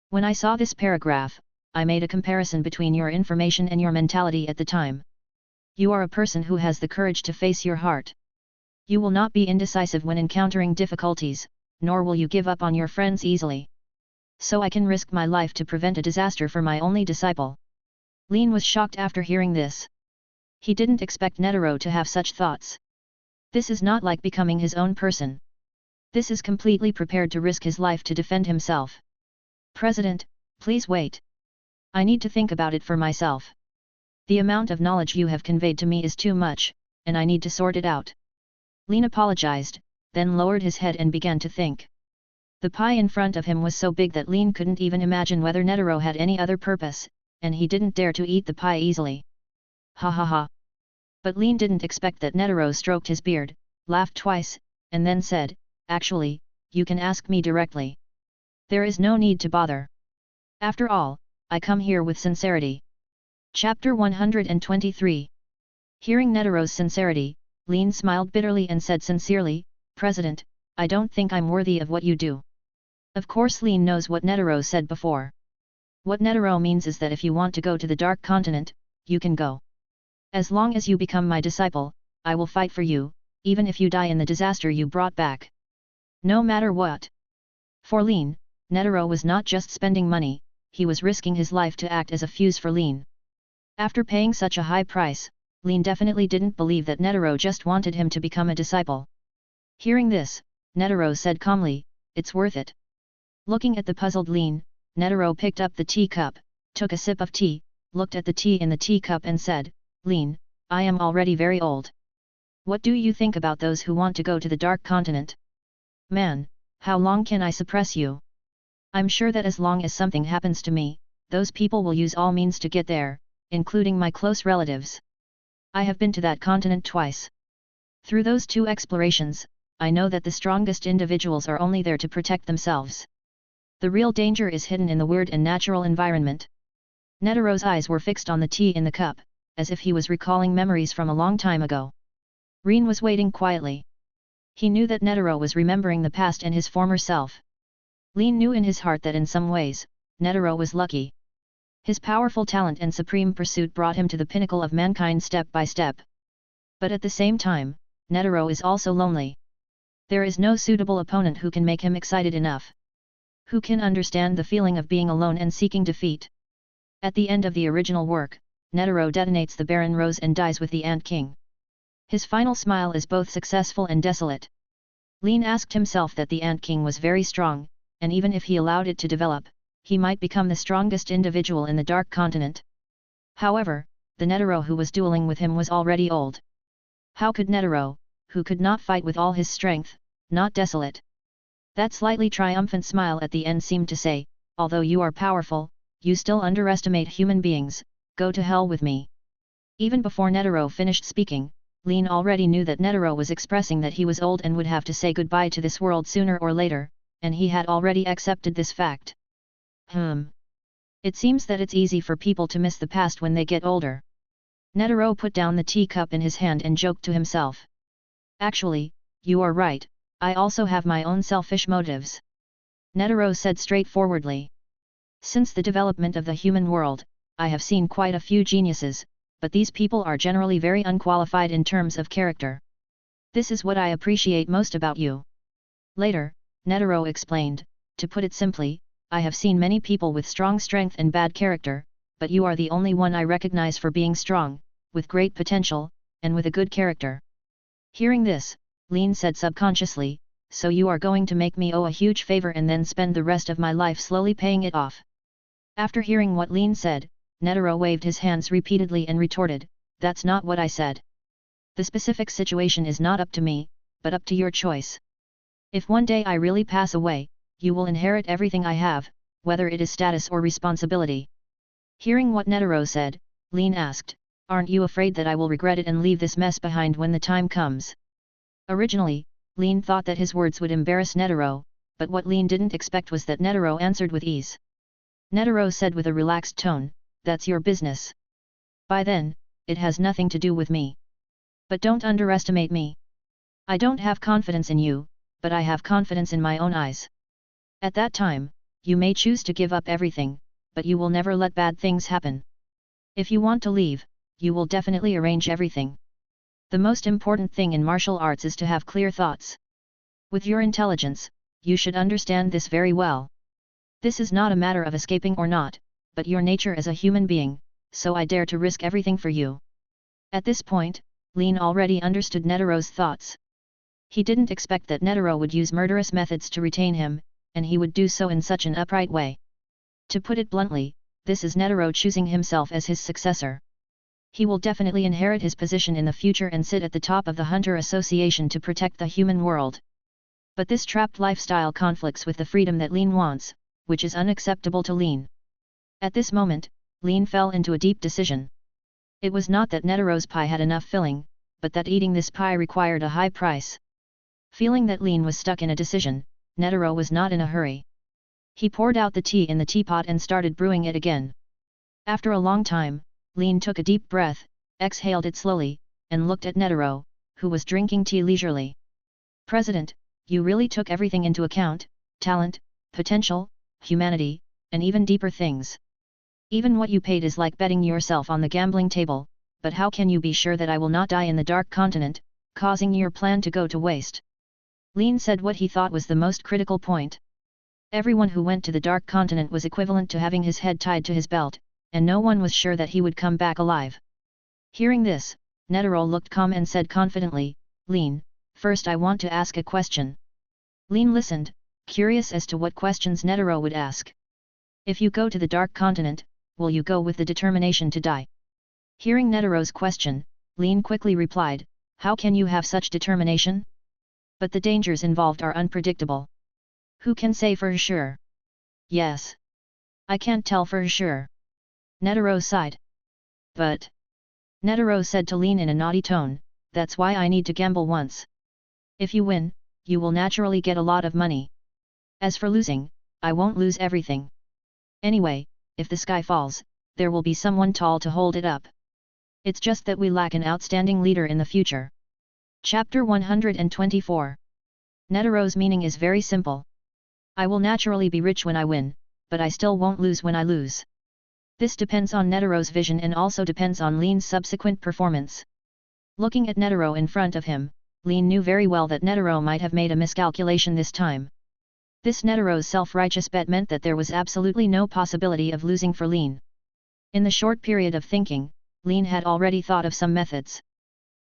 A: When I saw this paragraph, I made a comparison between your information and your mentality at the time. You are a person who has the courage to face your heart. You will not be indecisive when encountering difficulties, nor will you give up on your friends easily. So I can risk my life to prevent a disaster for my only disciple. Lin was shocked after hearing this. He didn't expect Netero to have such thoughts. This is not like becoming his own person. This is completely prepared to risk his life to defend himself. President, please wait. I need to think about it for myself. The amount of knowledge you have conveyed to me is too much, and I need to sort it out. Lin apologized, then lowered his head and began to think. The pie in front of him was so big that Lin couldn't even imagine whether Netero had any other purpose, and he didn't dare to eat the pie easily. Ha ha ha. But Lin didn't expect that Netero stroked his beard, laughed twice, and then said, "Actually, you can ask me directly. There is no need to bother. After all, I come here with sincerity." Chapter 123. Hearing Netero's sincerity, Lin smiled bitterly and said sincerely, "President, I don't think I'm worthy of what you do." Of course Lin knows what Netero said before. What Netero means is that if you want to go to the Dark Continent, you can go. As long as you become my disciple, I will fight for you, even if you die in the disaster you brought back. No matter what. For Lin, Netero was not just spending money, he was risking his life to act as a fuse for Lin. After paying such a high price, Lin definitely didn't believe that Netero just wanted him to become a disciple. Hearing this, Netero said calmly, "It's worth it." Looking at the puzzled Lin, Netero picked up the teacup, took a sip of tea, looked at the tea in the teacup and said, "Lin, I am already very old. What do you think about those who want to go to the Dark Continent? Man, how long can I suppress you? I'm sure that as long as something happens to me, those people will use all means to get there, including my close relatives. I have been to that continent twice. Through those two explorations, I know that the strongest individuals are only there to protect themselves. The real danger is hidden in the weird and natural environment." Netero's eyes were fixed on the tea in the cup, as if he was recalling memories from a long time ago. Rin was waiting quietly. He knew that Netero was remembering the past and his former self. Lin knew in his heart that in some ways, Netero was lucky. His powerful talent and supreme pursuit brought him to the pinnacle of mankind step by step. But at the same time, Netero is also lonely. There is no suitable opponent who can make him excited enough. Who can understand the feeling of being alone and seeking defeat? At the end of the original work, Netero detonates the Barren Rose and dies with the Ant King. His final smile is both successful and desolate. Lin asked himself that the Ant King was very strong, and even if he allowed it to develop, he might become the strongest individual in the Dark Continent. However, the Netero who was dueling with him was already old. How could Netero, who could not fight with all his strength, not desolate? That slightly triumphant smile at the end seemed to say, "Although you are powerful, you still underestimate human beings, go to hell with me." Even before Netero finished speaking, Lin already knew that Netero was expressing that he was old and would have to say goodbye to this world sooner or later, and he had already accepted this fact. It seems that it's easy for people to miss the past when they get older. Netero put down the teacup in his hand and joked to himself. "Actually, you are right, I also have my own selfish motives," Netero said straightforwardly. "Since the development of the human world, I have seen quite a few geniuses, but these people are generally very unqualified in terms of character. This is what I appreciate most about you." Later, Netero explained, "To put it simply, I have seen many people with strong strength and bad character, but you are the only one I recognize for being strong, with great potential, and with a good character." Hearing this, Lin said subconsciously, "So you are going to make me owe a huge favor and then spend the rest of my life slowly paying it off." After hearing what Lin said, Netero waved his hands repeatedly and retorted, "That's not what I said. The specific situation is not up to me, but up to your choice. If one day I really pass away, you will inherit everything I have, whether it is status or responsibility." Hearing what Netero said, Lin asked, "Aren't you afraid that I will regret it and leave this mess behind when the time comes?" Originally, Lin thought that his words would embarrass Netero, but what Lin didn't expect was that Netero answered with ease. Netero said with a relaxed tone, "That's your business. By then, it has nothing to do with me. But don't underestimate me. I don't have confidence in you, but I have confidence in my own eyes. At that time, you may choose to give up everything, but you will never let bad things happen. If you want to leave, you will definitely arrange everything. The most important thing in martial arts is to have clear thoughts. With your intelligence, you should understand this very well. This is not a matter of escaping or not, but your nature as a human being, so I dare to risk everything for you. At this point, Lin already understood Netaro's thoughts. He didn't expect that Netaro would use murderous methods to retain him, and he would do so in such an upright way. To put it bluntly, this is Netaro choosing himself as his successor. He will definitely inherit his position in the future and sit at the top of the Hunter Association to protect the human world. But this trapped lifestyle conflicts with the freedom that Lin wants, which is unacceptable to Lin. At this moment, Lin fell into a deep decision. It was not that Netaro's pie had enough filling, but that eating this pie required a high price. Feeling that Lin was stuck in a decision, Netaro was not in a hurry. He poured out the tea in the teapot and started brewing it again. After a long time, Lin took a deep breath, exhaled it slowly, and looked at Netaro, who was drinking tea leisurely. President, you really took everything into account, talent, potential, humanity, and even deeper things. Even what you paid is like betting yourself on the gambling table, but how can you be sure that I will not die in the Dark Continent, causing your plan to go to waste? Lin said what he thought was the most critical point. Everyone who went to the Dark Continent was equivalent to having his head tied to his belt, and no one was sure that he would come back alive. Hearing this, Netaro looked calm and said confidently, Lin, first I want to ask a question. Lin listened, curious as to what questions Netaro would ask. If you go to the Dark Continent, will you go with the determination to die? Hearing Netaro's question, Lin quickly replied, how can you have such determination? But the dangers involved are unpredictable. Who can say for sure? Yes. I can't tell for sure. Netaro sighed. But... Netaro said to Lin in a naughty tone, that's why I need to gamble once. If you win, you will naturally get a lot of money. As for losing, I won't lose everything. Anyway, if the sky falls, there will be someone tall to hold it up. It's just that we lack an outstanding leader in the future. Chapter 124. Netaro's meaning is very simple. I will naturally be rich when I win, but I still won't lose when I lose. This depends on Netaro's vision and also depends on Lin's subsequent performance. Looking at Netaro in front of him, Lin knew very well that Netaro might have made a miscalculation this time. This Netaro's self-righteous bet meant that there was absolutely no possibility of losing for Lin. In the short period of thinking, Lin had already thought of some methods.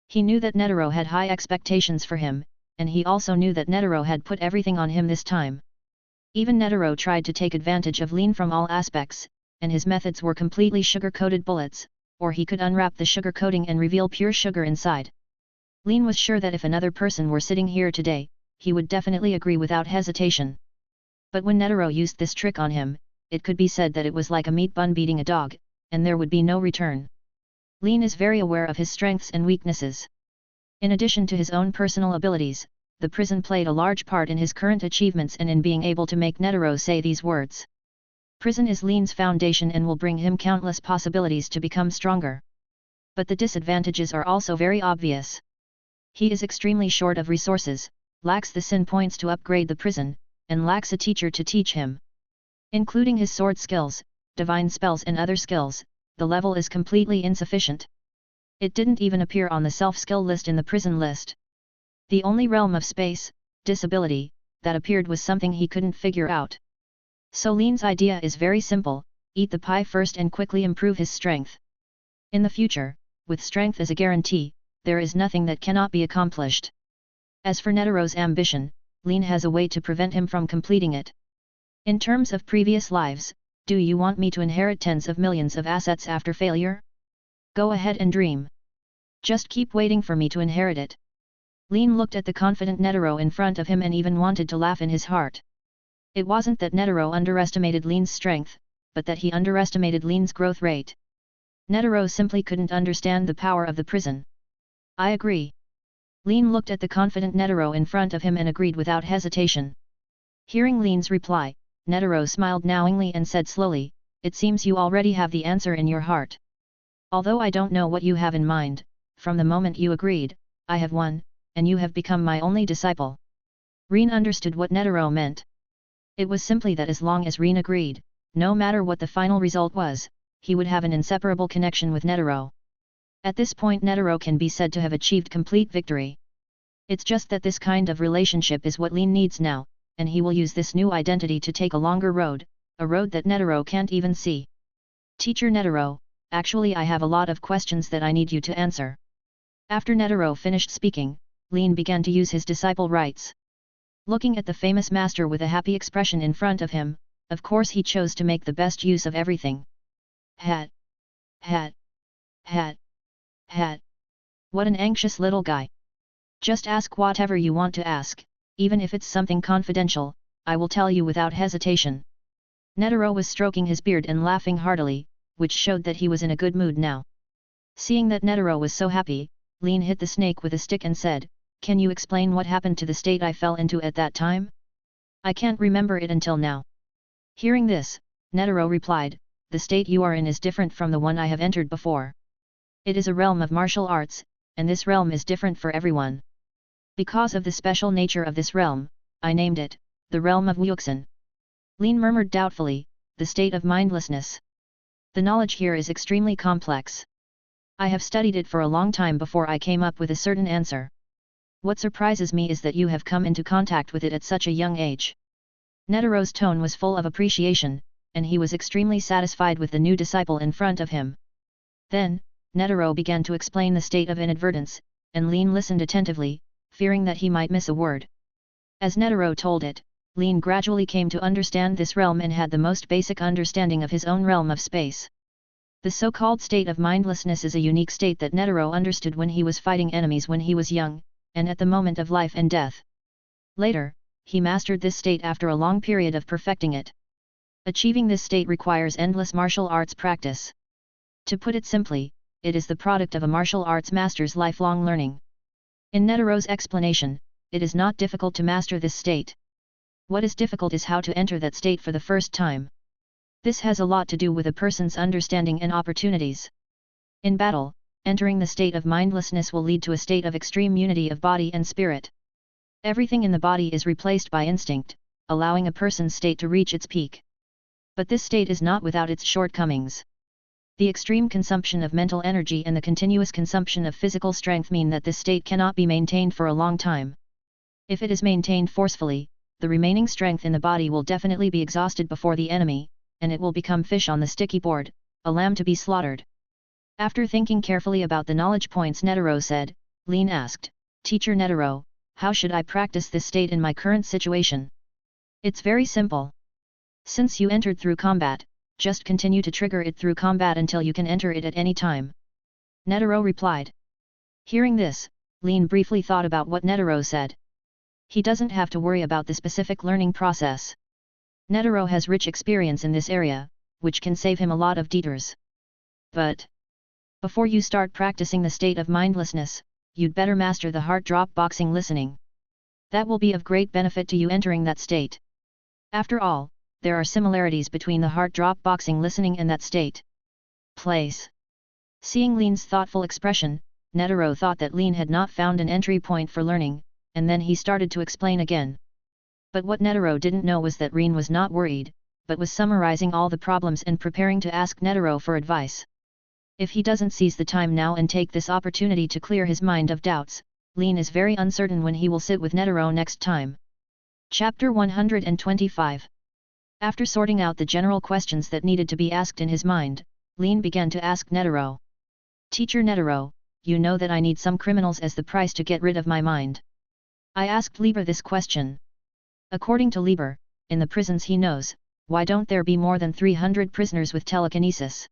A: He knew that Netaro had high expectations for him, and he also knew that Netaro had put everything on him this time. Even Netaro tried to take advantage of Lin from all aspects, and his methods were completely sugar-coated bullets, or he could unwrap the sugar coating and reveal pure sugar inside. Lin was sure that if another person were sitting here today, he would definitely agree without hesitation. But when Netaro used this trick on him, it could be said that it was like a meat bun beating a dog, and there would be no return. Lin is very aware of his strengths and weaknesses. In addition to his own personal abilities, the prison played a large part in his current achievements and in being able to make Netaro say these words. Prison is Lin's foundation and will bring him countless possibilities to become stronger. But the disadvantages are also very obvious. He is extremely short of resources, lacks the sin points to upgrade the prison, and lacks a teacher to teach him. Including his sword skills, divine spells and other skills, the level is completely insufficient. It didn't even appear on the self-skill list in the prison list. The only realm of space, disability, that appeared was something he couldn't figure out. So Lin's idea is very simple, eat the pie first and quickly improve his strength. In the future, with strength as a guarantee, there is nothing that cannot be accomplished. As for Netaro's ambition, Lin has a way to prevent him from completing it. In terms of previous lives, do you want me to inherit tens of millions of assets after failure? Go ahead and dream. Just keep waiting for me to inherit it. Lin looked at the confident Netaro in front of him and even wanted to laugh in his heart. It wasn't that Netaro underestimated Lin's strength, but that he underestimated Lin's growth rate. Netaro simply couldn't understand the power of the prison. I agree. Lin looked at the confident Netaro in front of him and agreed without hesitation. Hearing Lin's reply, Netaro smiled knowingly and said slowly, it seems you already have the answer in your heart. Although I don't know what you have in mind, from the moment you agreed, I have won, and you have become my only disciple. Rin understood what Netaro meant. It was simply that as long as Rin agreed, no matter what the final result was, he would have an inseparable connection with Netero. At this point Netero can be said to have achieved complete victory. It's just that this kind of relationship is what Lin needs now, and he will use this new identity to take a longer road, a road that Netero can't even see. Teacher Netero, actually I have a lot of questions that I need you to answer. After Netero finished speaking, Lin began to use his disciple rites. Looking at the famous master with a happy expression in front of him, of course he chose to make the best use of everything. Hat. Hat. Hat. Hat. What an anxious little guy. Just ask whatever you want to ask, even if it's something confidential, I will tell you without hesitation. Netero was stroking his beard and laughing heartily, which showed that he was in a good mood now. Seeing that Netero was so happy, Lin hit the snake with a stick and said, "Can you explain what happened to the state I fell into at that time? I can't remember it until now." Hearing this, Netero replied, "The state you are in is different from the one I have entered before. It is a realm of martial arts, and this realm is different for everyone. Because of the special nature of this realm, I named it, the realm of Wuxin." Lin murmured doubtfully, "The state of mindlessness. The knowledge here is extremely complex. I have studied it for a long time before I came up with a certain answer. What surprises me is that you have come into contact with it at such a young age." Netero's tone was full of appreciation, and he was extremely satisfied with the new disciple in front of him. Then, Netero began to explain the state of inadvertence, and Lin listened attentively, fearing that he might miss a word. As Netero told it, Lin gradually came to understand this realm and had the most basic understanding of his own realm of space. The so-called state of mindlessness is a unique state that Netero understood when he was fighting enemies when he was young, and at the moment of life and death. Later, he mastered this state after a long period of perfecting it. Achieving this state requires endless martial arts practice. To put it simply, it is the product of a martial arts master's lifelong learning. In Netero's explanation, it is not difficult to master this state. What is difficult is how to enter that state for the first time. This has a lot to do with a person's understanding and opportunities. In battle, entering the state of mindlessness will lead to a state of extreme unity of body and spirit. Everything in the body is replaced by instinct, allowing a person's state to reach its peak. But this state is not without its shortcomings. The extreme consumption of mental energy and the continuous consumption of physical strength mean that this state cannot be maintained for a long time. If it is maintained forcefully, the remaining strength in the body will definitely be exhausted before the enemy, and it will become fish on the sticky board, a lamb to be slaughtered. After thinking carefully about the knowledge points Netero said, Lin asked, "Teacher Netero, how should I practice this state in my current situation?" "It's very simple. Since you entered through combat, just continue to trigger it through combat until you can enter it at any time," Netero replied. Hearing this, Lin briefly thought about what Netero said. He doesn't have to worry about the specific learning process. Netero has rich experience in this area, which can save him a lot of detours. But before you start practicing the state of mindlessness, you'd better master the heart drop boxing listening. That will be of great benefit to you entering that state. After all, there are similarities between the heart drop boxing listening and that state. Place. Seeing Lin's thoughtful expression, Netero thought that Lin had not found an entry point for learning, and then he started to explain again. But what Netero didn't know was that Rin was not worried, but was summarizing all the problems and preparing to ask Netero for advice. If he doesn't seize the time now and take this opportunity to clear his mind of doubts, Lin is very uncertain when he will sit with Netero next time. Chapter 125. After sorting out the general questions that needed to be asked in his mind, Lin began to ask Netero. "Teacher Netero, you know that I need some criminals as the price to get rid of my mind. I asked Lieber this question. According to Lieber, in the prisons he knows, why don't there be more than 300 prisoners with telekinesis?"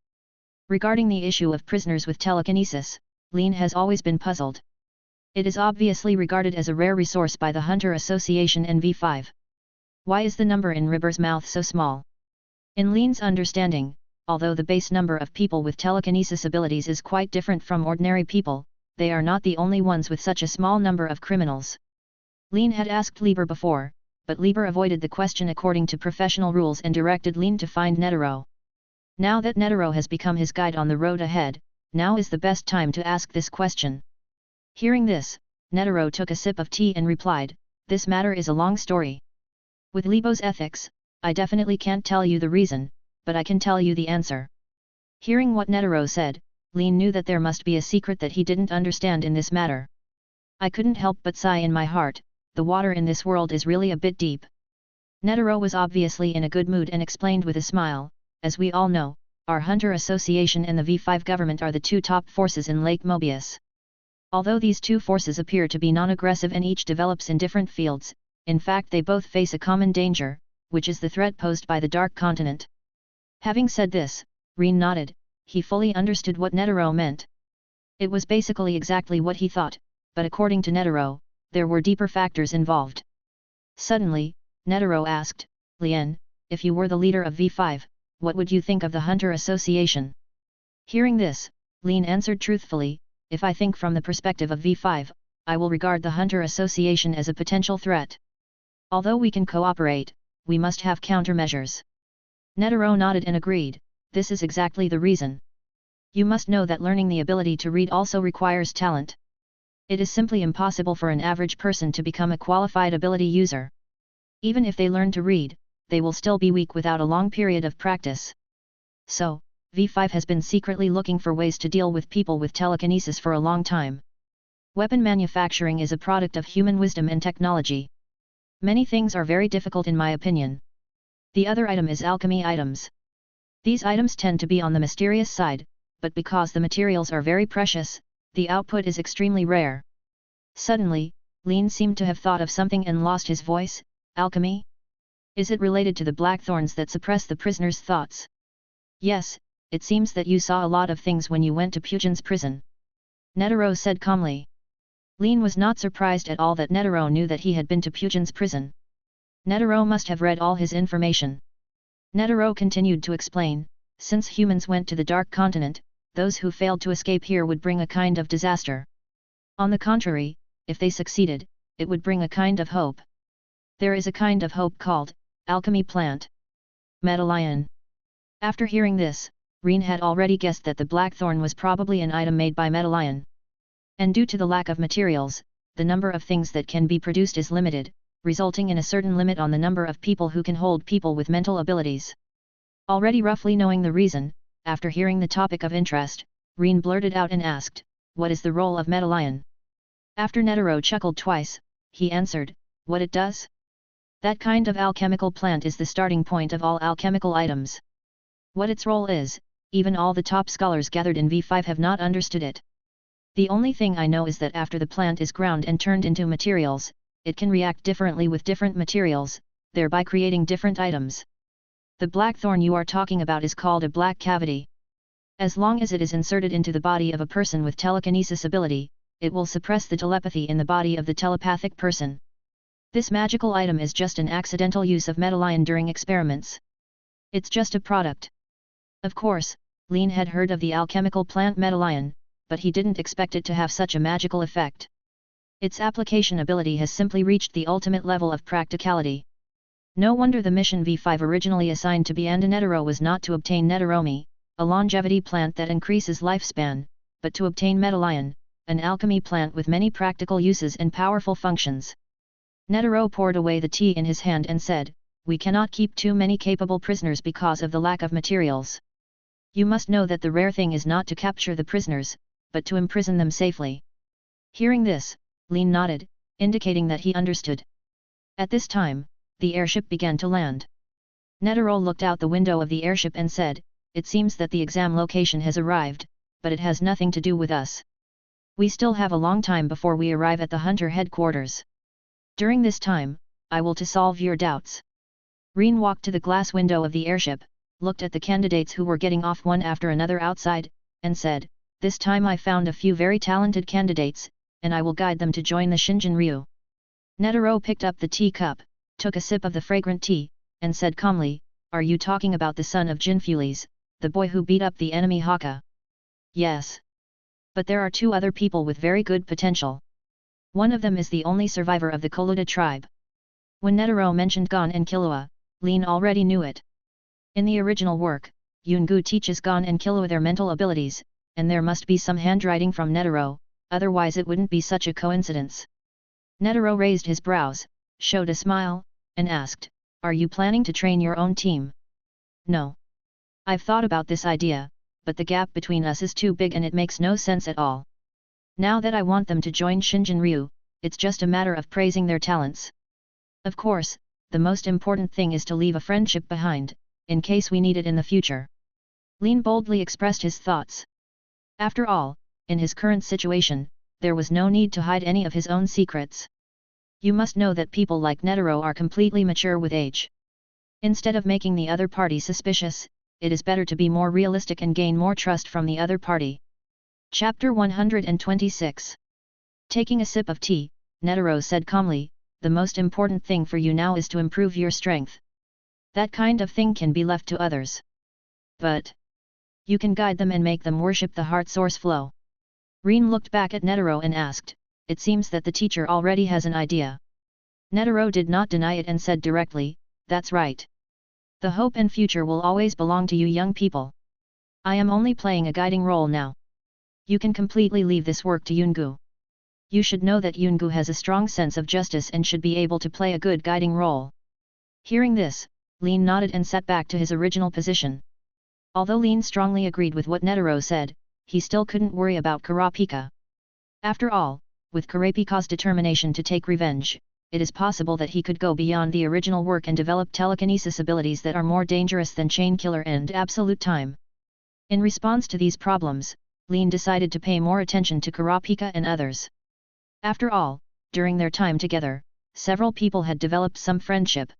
A: Regarding the issue of prisoners with telekinesis, Lin has always been puzzled. It is obviously regarded as a rare resource by the Hunter Association and V5. Why is the number in Ribber's mouth so small? In Lin's understanding, although the base number of people with telekinesis abilities is quite different from ordinary people, they are not the only ones with such a small number of criminals. Lin had asked Lieber before, but Lieber avoided the question according to professional rules and directed Lin to find Netero. Now that Netero has become his guide on the road ahead, now is the best time to ask this question. Hearing this, Netero took a sip of tea and replied, "This matter is a long story. With Libo's ethics, I definitely can't tell you the reason, but I can tell you the answer. Hearing what Netero said, Lin knew that there must be a secret that he didn't understand in this matter. I couldn't help but sigh in my heart, the water in this world is really a bit deep. Netero was obviously in a good mood and explained with a smile, as we all know, our Hunter Association and the V5 government are the two top forces in Lake Mobius. Although these two forces appear to be non-aggressive and each develops in different fields, in fact they both face a common danger, which is the threat posed by the Dark Continent. Having said this, Rin nodded, he fully understood what Netero meant. It was basically exactly what he thought, but according to Netero, there were deeper factors involved. Suddenly, Netero asked, Lien, if you were the leader of V5, what would you think of the Hunter Association? Hearing this, Lin answered truthfully, if I think from the perspective of V5, I will regard the Hunter Association as a potential threat. Although we can cooperate, we must have countermeasures. Netero nodded and agreed, this is exactly the reason. You must know that learning the ability to read also requires talent. It is simply impossible for an average person to become a qualified ability user. Even if they learn to read, they will still be weak without a long period of practice. So, V5 has been secretly looking for ways to deal with people with telekinesis for a long time. Weapon manufacturing is a product of human wisdom and technology. Many things are very difficult in my opinion. The other item is alchemy items. These items tend to be on the mysterious side, but because the materials are very precious, the output is extremely rare. Suddenly, Lin seemed to have thought of something and lost his voice. Alchemy? Is it related to the blackthorns that suppress the prisoner's thoughts? Yes, it seems that you saw a lot of things when you went to Pugin's prison. Netero said calmly. Lin was not surprised at all that Netero knew that he had been to Pugin's prison. Netero must have read all his information. Netero continued to explain, since humans went to the Dark Continent, those who failed to escape here would bring a kind of disaster. On the contrary, if they succeeded, it would bring a kind of hope. There is a kind of hope called alchemy plant. Medallion. After hearing this, Rin had already guessed that the blackthorn was probably an item made by Medallion. And due to the lack of materials, the number of things that can be produced is limited, resulting in a certain limit on the number of people who can hold people with mental abilities. Already roughly knowing the reason, after hearing the topic of interest, Rin blurted out and asked, what is the role of Medallion? After Netero chuckled twice, he answered, what it does? That kind of alchemical plant is the starting point of all alchemical items. What its role is, even all the top scholars gathered in V5 have not understood it. The only thing I know is that after the plant is ground and turned into materials, it can react differently with different materials, thereby creating different items. The blackthorn you are talking about is called a black cavity. As long as it is inserted into the body of a person with telekinesis ability, it will suppress the telepathy in the body of the telepathic person. This magical item is just an accidental use of Medallion during experiments. It's just a product. Of course, Lin had heard of the alchemical plant Medallion, but he didn't expect it to have such a magical effect. Its application ability has simply reached the ultimate level of practicality. No wonder the mission V5 originally assigned to Netero was not to obtain Neteromi, a longevity plant that increases lifespan, but to obtain Medallion, an alchemy plant with many practical uses and powerful functions. Netero poured away the tea in his hand and said, we cannot keep too many capable prisoners because of the lack of materials. You must know that the rare thing is not to capture the prisoners, but to imprison them safely. Hearing this, Lin nodded, indicating that he understood. At this time, the airship began to land. Netero looked out the window of the airship and said, it seems that the exam location has arrived, but it has nothing to do with us. We still have a long time before we arrive at the Hunter headquarters. During this time, I will to solve your doubts. Rin walked to the glass window of the airship, looked at the candidates who were getting off one after another outside, and said, this time I found a few very talented candidates, and I will guide them to join the Shinjin Ryu. Netero picked up the teacup, took a sip of the fragrant tea, and said calmly, are you talking about the son of Jinfulis, the boy who beat up the enemy Haka? Yes. But there are two other people with very good potential. One of them is the only survivor of the Koluta tribe. When Netero mentioned Gon and Killua, Lin already knew it. In the original work, Yungu teaches Gon and Killua their mental abilities, and there must be some handwriting from Netero, otherwise it wouldn't be such a coincidence. Netero raised his brows, showed a smile, and asked, Are you planning to train your own team? No. I've thought about this idea, but the gap between us is too big and it makes no sense at all. Now that I want them to join Shinjin-ryu, it's just a matter of praising their talents. Of course, the most important thing is to leave a friendship behind, in case we need it in the future. Lin boldly expressed his thoughts. After all, in his current situation, there was no need to hide any of his own secrets. You must know that people like Netero are completely mature with age. Instead of making the other party suspicious, it is better to be more realistic and gain more trust from the other party. Chapter 126. Taking a sip of tea, Netero said calmly, the most important thing for you now is to improve your strength. That kind of thing can be left to others. But you can guide them and make them worship the heart source flow. Rin looked back at Netero and asked, it seems that the teacher already has an idea. Netero did not deny it and said directly, that's right. The hope and future will always belong to you young people. I am only playing a guiding role now. You can completely leave this work to Yoongu. You should know that Yoongu has a strong sense of justice and should be able to play a good guiding role. Hearing this, Lin nodded and sat back to his original position. Although Lin strongly agreed with what Netero said, he still couldn't worry about Kurapika. After all, with Kurapika's determination to take revenge, it is possible that he could go beyond the original work and develop telekinesis abilities that are more dangerous than Chain Killer and Absolute Time. In response to these problems, Lin decided to pay more attention to Kurapika and others. After all, during their time together, several people had developed some friendship.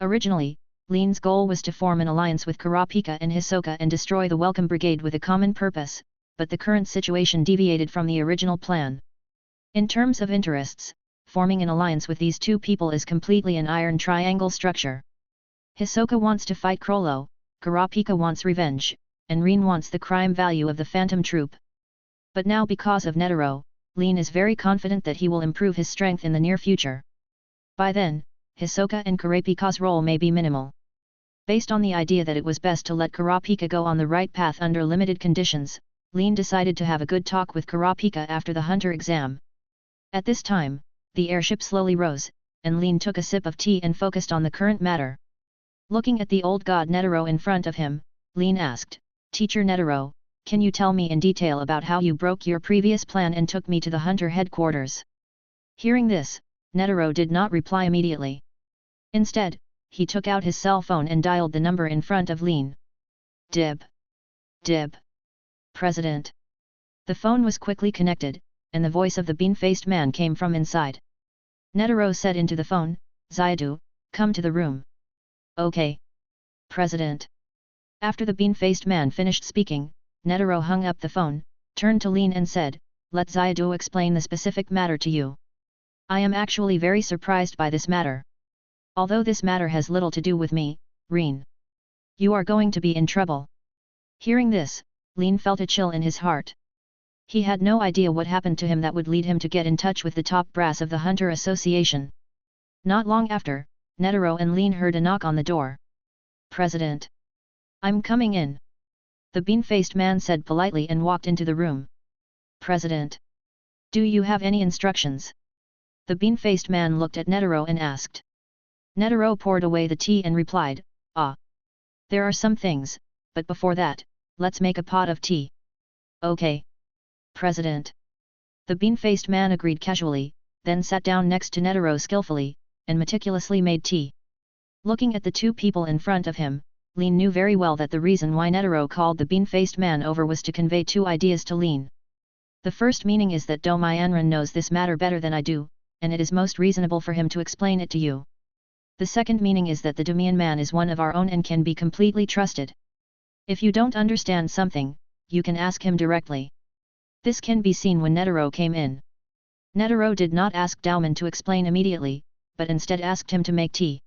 A: Originally, Lin's goal was to form an alliance with Kurapika and Hisoka and destroy the Welcome Brigade with a common purpose, but the current situation deviated from the original plan. In terms of interests, forming an alliance with these two people is completely an iron triangle structure. Hisoka wants to fight Crollo, Kurapika wants revenge, and Rin wants the crime value of the Phantom Troop. But now because of Netero, Lin is very confident that he will improve his strength in the near future. By then, Hisoka and Kurapika's role may be minimal. Based on the idea that it was best to let Kurapika go on the right path under limited conditions, Lin decided to have a good talk with Kurapika after the hunter exam. At this time, the airship slowly rose, and Lin took a sip of tea and focused on the current matter. Looking at the old god Netero in front of him, Lin asked, Teacher Netero, can you tell me in detail about how you broke your previous plan and took me to the hunter headquarters? Hearing this, Netero did not reply immediately. Instead, he took out his cell phone and dialed the number in front of Lin. Dib. Dib. President. The phone was quickly connected, and the voice of the bean-faced man came from inside. Netero said into the phone, Zaidu, come to the room. Okay. President. After the bean-faced man finished speaking, Netero hung up the phone, turned to Lin and said, let Zaidu explain the specific matter to you. I am actually very surprised by this matter. Although this matter has little to do with me, Rin. You are going to be in trouble. Hearing this, Lin felt a chill in his heart. He had no idea what happened to him that would lead him to get in touch with the top brass of the Hunter Association. Not long after, Netero and Lin heard a knock on the door. President. I'm coming in. The bean-faced man said politely and walked into the room. President. Do you have any instructions? The bean-faced man looked at Netero and asked. Netero poured away the tea and replied, there are some things, but before that, let's make a pot of tea. Okay. President. The bean-faced man agreed casually, then sat down next to Netero skillfully, and meticulously made tea. Looking at the two people in front of him, Lin knew very well that the reason why Netero called the bean-faced man over was to convey two ideas to Lin. The first meaning is that Do Myanran knows this matter better than I do, and it is most reasonable for him to explain it to you. The second meaning is that the Demian man is one of our own and can be completely trusted. If you don't understand something, you can ask him directly. This can be seen when Netero came in. Netero did not ask Dauman to explain immediately, but instead asked him to make tea.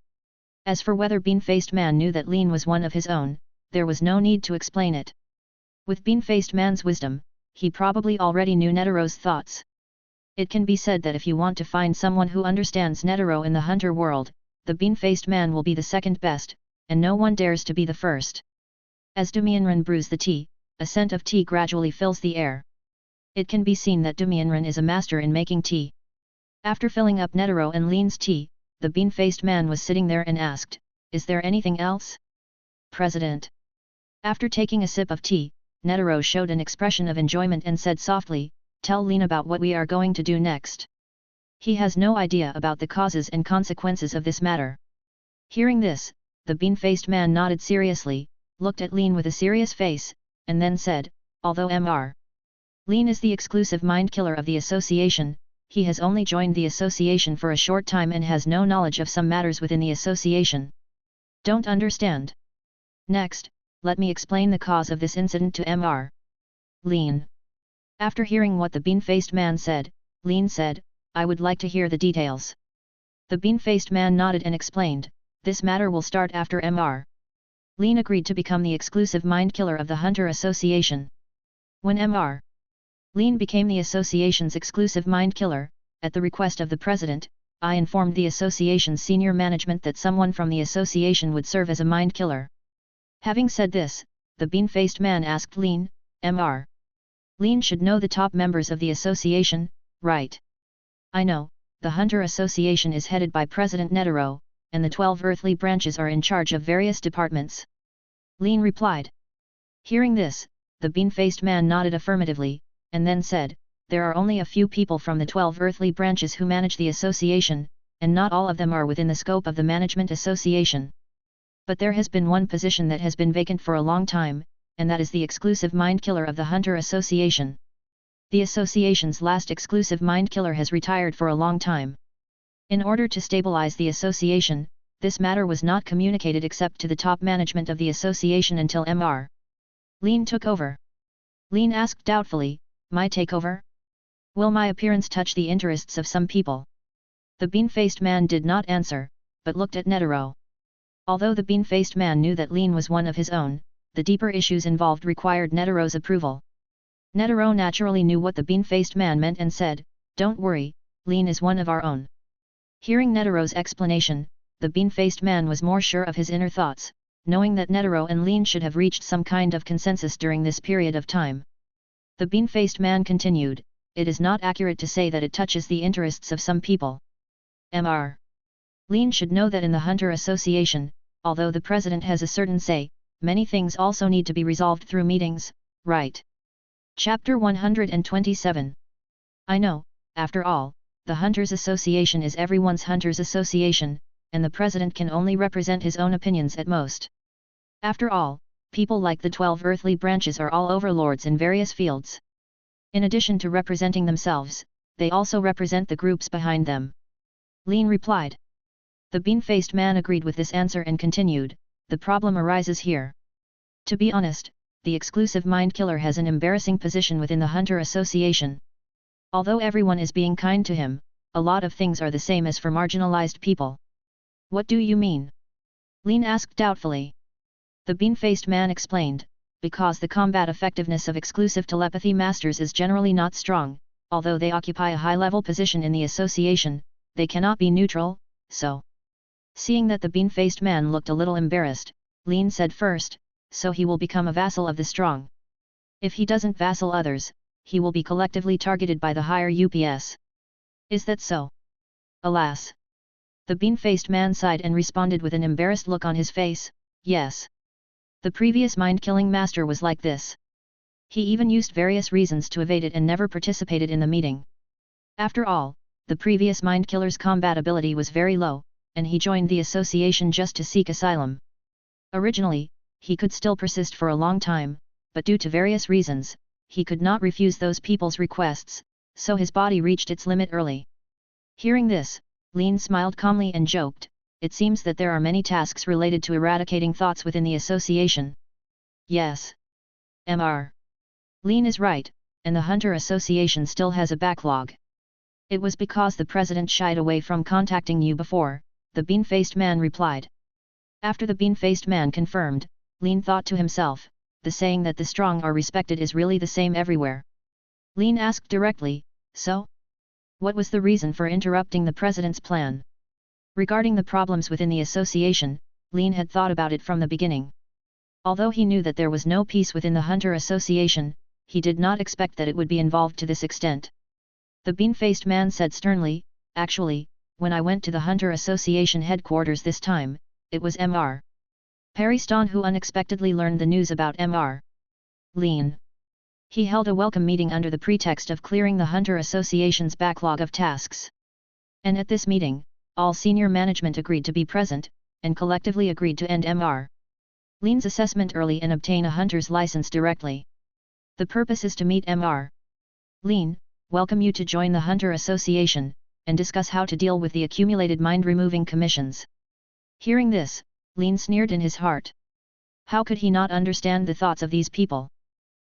A: As for whether Bean-Faced Man knew that Lin was one of his own, there was no need to explain it. With Bean-Faced Man's wisdom, he probably already knew Netero's thoughts. It can be said that if you want to find someone who understands Netero in the hunter world, the Bean-Faced Man will be the second best, and no one dares to be the first. As Dumianran brews the tea, a scent of tea gradually fills the air. It can be seen that Dumianran is a master in making tea. After filling up Netero and Lin's tea, the Bean-Faced Man was sitting there and asked, Is there anything else? President. After taking a sip of tea, Netero showed an expression of enjoyment and said softly, "Tell Lean about what we are going to do next. He has no idea about the causes and consequences of this matter." Hearing this, the bean-faced man nodded seriously, looked at Lean with a serious face, and then said, "Although Mr. Lean is the exclusive mind killer of the association, he has only joined the association for a short time and has no knowledge of some matters within the association. Don't understand. Next, let me explain the cause of this incident to Mr. Lean." After hearing what the bean-faced man said, Lean said, "I would like to hear the details." The bean-faced man nodded and explained, "This matter will start after Mr. Lean agreed to become the exclusive mind killer of the Hunter Association. When Mr. Lean became the association's exclusive mind killer, at the request of the president, I informed the association's senior management that someone from the association would serve as a mind killer." Having said this, the bean-faced man asked Lean, "Mr. Lean should know the top members of the association, right?" "I know, the Hunter Association is headed by President Netero, and the 12 earthly branches are in charge of various departments," Lean replied. Hearing this, the bean-faced man nodded affirmatively, and then said, "There are only a few people from the 12 earthly branches who manage the association, and not all of them are within the scope of the management association. But there has been one position that has been vacant for a long time, and that is the exclusive mind killer of the Hunter Association. The association's last exclusive mind killer has retired for a long time. In order to stabilize the association, this matter was not communicated except to the top management of the association until Mr. Lean took over." Lean asked doubtfully, "My takeover? Will my appearance touch the interests of some people?" The bean-faced man did not answer, but looked at Netero. Although the bean-faced man knew that Lean was one of his own, the deeper issues involved required Netero's approval. Netero naturally knew what the bean-faced man meant and said, "Don't worry, Lean is one of our own." Hearing Netero's explanation, the bean-faced man was more sure of his inner thoughts, knowing that Netero and Lean should have reached some kind of consensus during this period of time. The bean-faced man continued, "It is not accurate to say that it touches the interests of some people. Mr. Lean should know that in the Hunter Association, although the president has a certain say, many things also need to be resolved through meetings, right?" Chapter 127. I know, after all, the Hunters Association is everyone's Hunters Association, and the president can only represent his own opinions at most. After all, people like the 12 earthly branches are all overlords in various fields. In addition to representing themselves, they also represent the groups behind them. Lean replied. The bean-faced man agreed with this answer and continued, "The problem arises here. To be honest, the exclusive mind killer has an embarrassing position within the Hunter Association. Although everyone is being kind to him, a lot of things are the same as for marginalized people." "What do you mean?" Lean asked doubtfully. The bean-faced man explained, "Because the combat effectiveness of exclusive telepathy masters is generally not strong, although they occupy a high-level position in the association, they cannot be neutral, so." Seeing that the bean-faced man looked a little embarrassed, Lean said first, "So he will become a vassal of the strong. If he doesn't vassal others, he will be collectively targeted by the higher UPS. Is that so?" "Alas." The bean-faced man sighed and responded with an embarrassed look on his face, "Yes. The previous mind-killing master was like this. He even used various reasons to evade it and never participated in the meeting. After all, the previous mind-killer's combat ability was very low, and he joined the association just to seek asylum. Originally, he could still persist for a long time, but due to various reasons, he could not refuse those people's requests, so his body reached its limit early." Hearing this, Lean smiled calmly and joked, "It seems that there are many tasks related to eradicating thoughts within the association." "Yes. Mr. Lean is right, and the Hunter Association still has a backlog. It was because the president shied away from contacting you before," the bean-faced man replied. After the bean-faced man confirmed, Lean thought to himself, "The saying that the strong are respected is really the same everywhere." Lean asked directly, "So? What was the reason for interrupting the president's plan?" Regarding the problems within the association, Lean had thought about it from the beginning. Although he knew that there was no peace within the Hunter Association, he did not expect that it would be involved to this extent. The bean-faced man said sternly, "Actually, when I went to the Hunter Association headquarters this time, it was Mr. Pariston who unexpectedly learned the news about Mr. Lin. He held a welcome meeting under the pretext of clearing the Hunter Association's backlog of tasks. And at this meeting, all senior management agreed to be present, and collectively agreed to end Mr. Lin's assessment early and obtain a hunter's license directly. The purpose is to meet Mr. Lin, welcome you to join the Hunter Association, and discuss how to deal with the accumulated mind-removing commissions. Hearing this, Lin sneered in his heart. How could he not understand the thoughts of these people?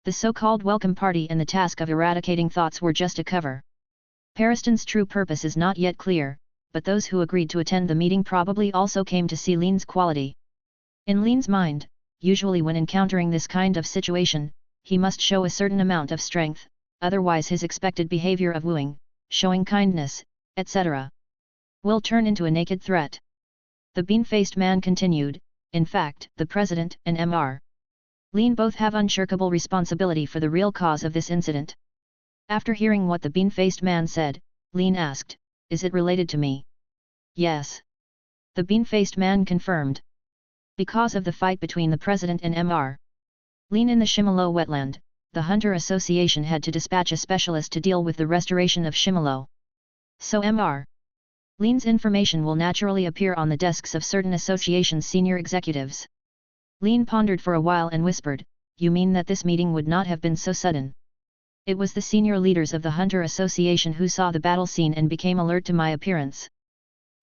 A: The so-called welcome party and the task of eradicating thoughts were just a cover. Pariston's true purpose is not yet clear, but those who agreed to attend the meeting probably also came to see Lin's quality. In Lin's mind, usually when encountering this kind of situation, he must show a certain amount of strength, otherwise his expected behavior of wooing, showing kindness, etc. will turn into a naked threat. The bean-faced man continued, in fact, the president and Mr. Lin both have unshirkable responsibility for the real cause of this incident. After hearing what the bean-faced man said, Lin asked, is it related to me? Yes. The bean-faced man confirmed. Because of the fight between the president and Mr. Lin in the Shimalo wetland, the Hunter Association had to dispatch a specialist to deal with the restoration of Shimalo. So Mr. Lin's information will naturally appear on the desks of certain association's senior executives. Lin pondered for a while and whispered, you mean that this meeting would not have been so sudden? It was the senior leaders of the Hunter Association who saw the battle scene and became alert to my appearance.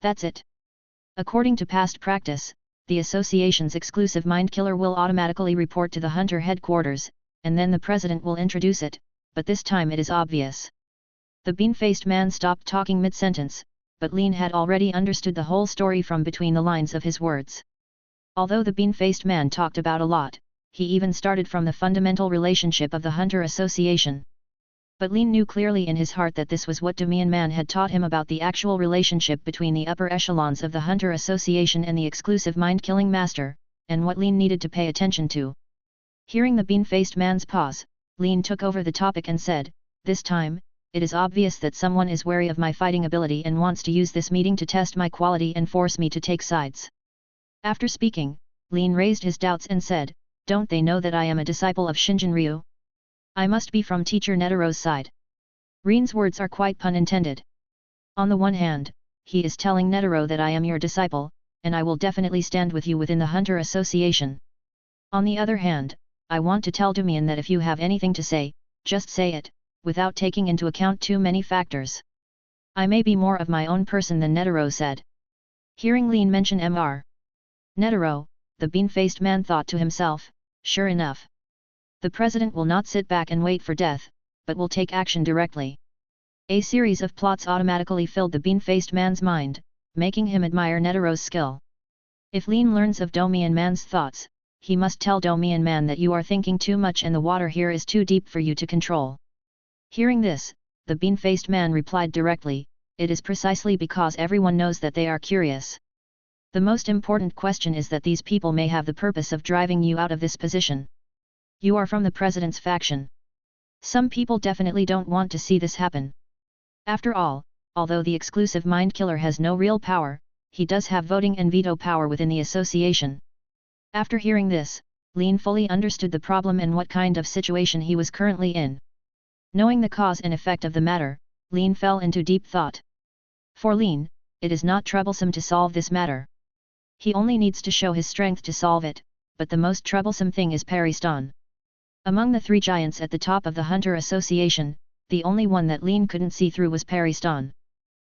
A: That's it. According to past practice, the association's exclusive mind killer will automatically report to the Hunter headquarters, and then the president will introduce it, but this time it is obvious. The bean-faced man stopped talking mid-sentence, but Lin had already understood the whole story from between the lines of his words. Although the bean-faced man talked about a lot, he even started from the fundamental relationship of the Hunter Association. But Lin knew clearly in his heart that this was what Damian Man had taught him about the actual relationship between the upper echelons of the Hunter Association and the exclusive mind-killing master, and what Lin needed to pay attention to. Hearing the bean-faced man's pause, Lin took over the topic and said, this time, it is obvious that someone is wary of my fighting ability and wants to use this meeting to test my quality and force me to take sides. After speaking, Lin raised his doubts and said, don't they know that I am a disciple of Shinjin Ryu? I must be from teacher Netaro's side. Rin's words are quite pun intended. On the one hand, he is telling Netaro that I am your disciple, and I will definitely stand with you within the Hunter Association. On the other hand, I want to tell Damian that if you have anything to say, just say it, without taking into account too many factors. I may be more of my own person than Netaro said. Hearing Lin mention Mr. Netaro, the bean-faced man thought to himself, sure enough. The president will not sit back and wait for death, but will take action directly. A series of plots automatically filled the bean-faced man's mind, making him admire Netaro's skill. If Lin learns of Damian Man's thoughts, he must tell Damian Man that you are thinking too much and the water here is too deep for you to control. Hearing this, the bean-faced man replied directly, it is precisely because everyone knows that they are curious. The most important question is that these people may have the purpose of driving you out of this position. You are from the president's faction. Some people definitely don't want to see this happen. After all, although the exclusive mind killer has no real power, he does have voting and veto power within the association. After hearing this, Lin fully understood the problem and what kind of situation he was currently in. Knowing the cause and effect of the matter, Lin fell into deep thought. For Lin, it is not troublesome to solve this matter. He only needs to show his strength to solve it, but the most troublesome thing is Pariston. Among the three giants at the top of the Hunter Association, the only one that Lin couldn't see through was Pariston.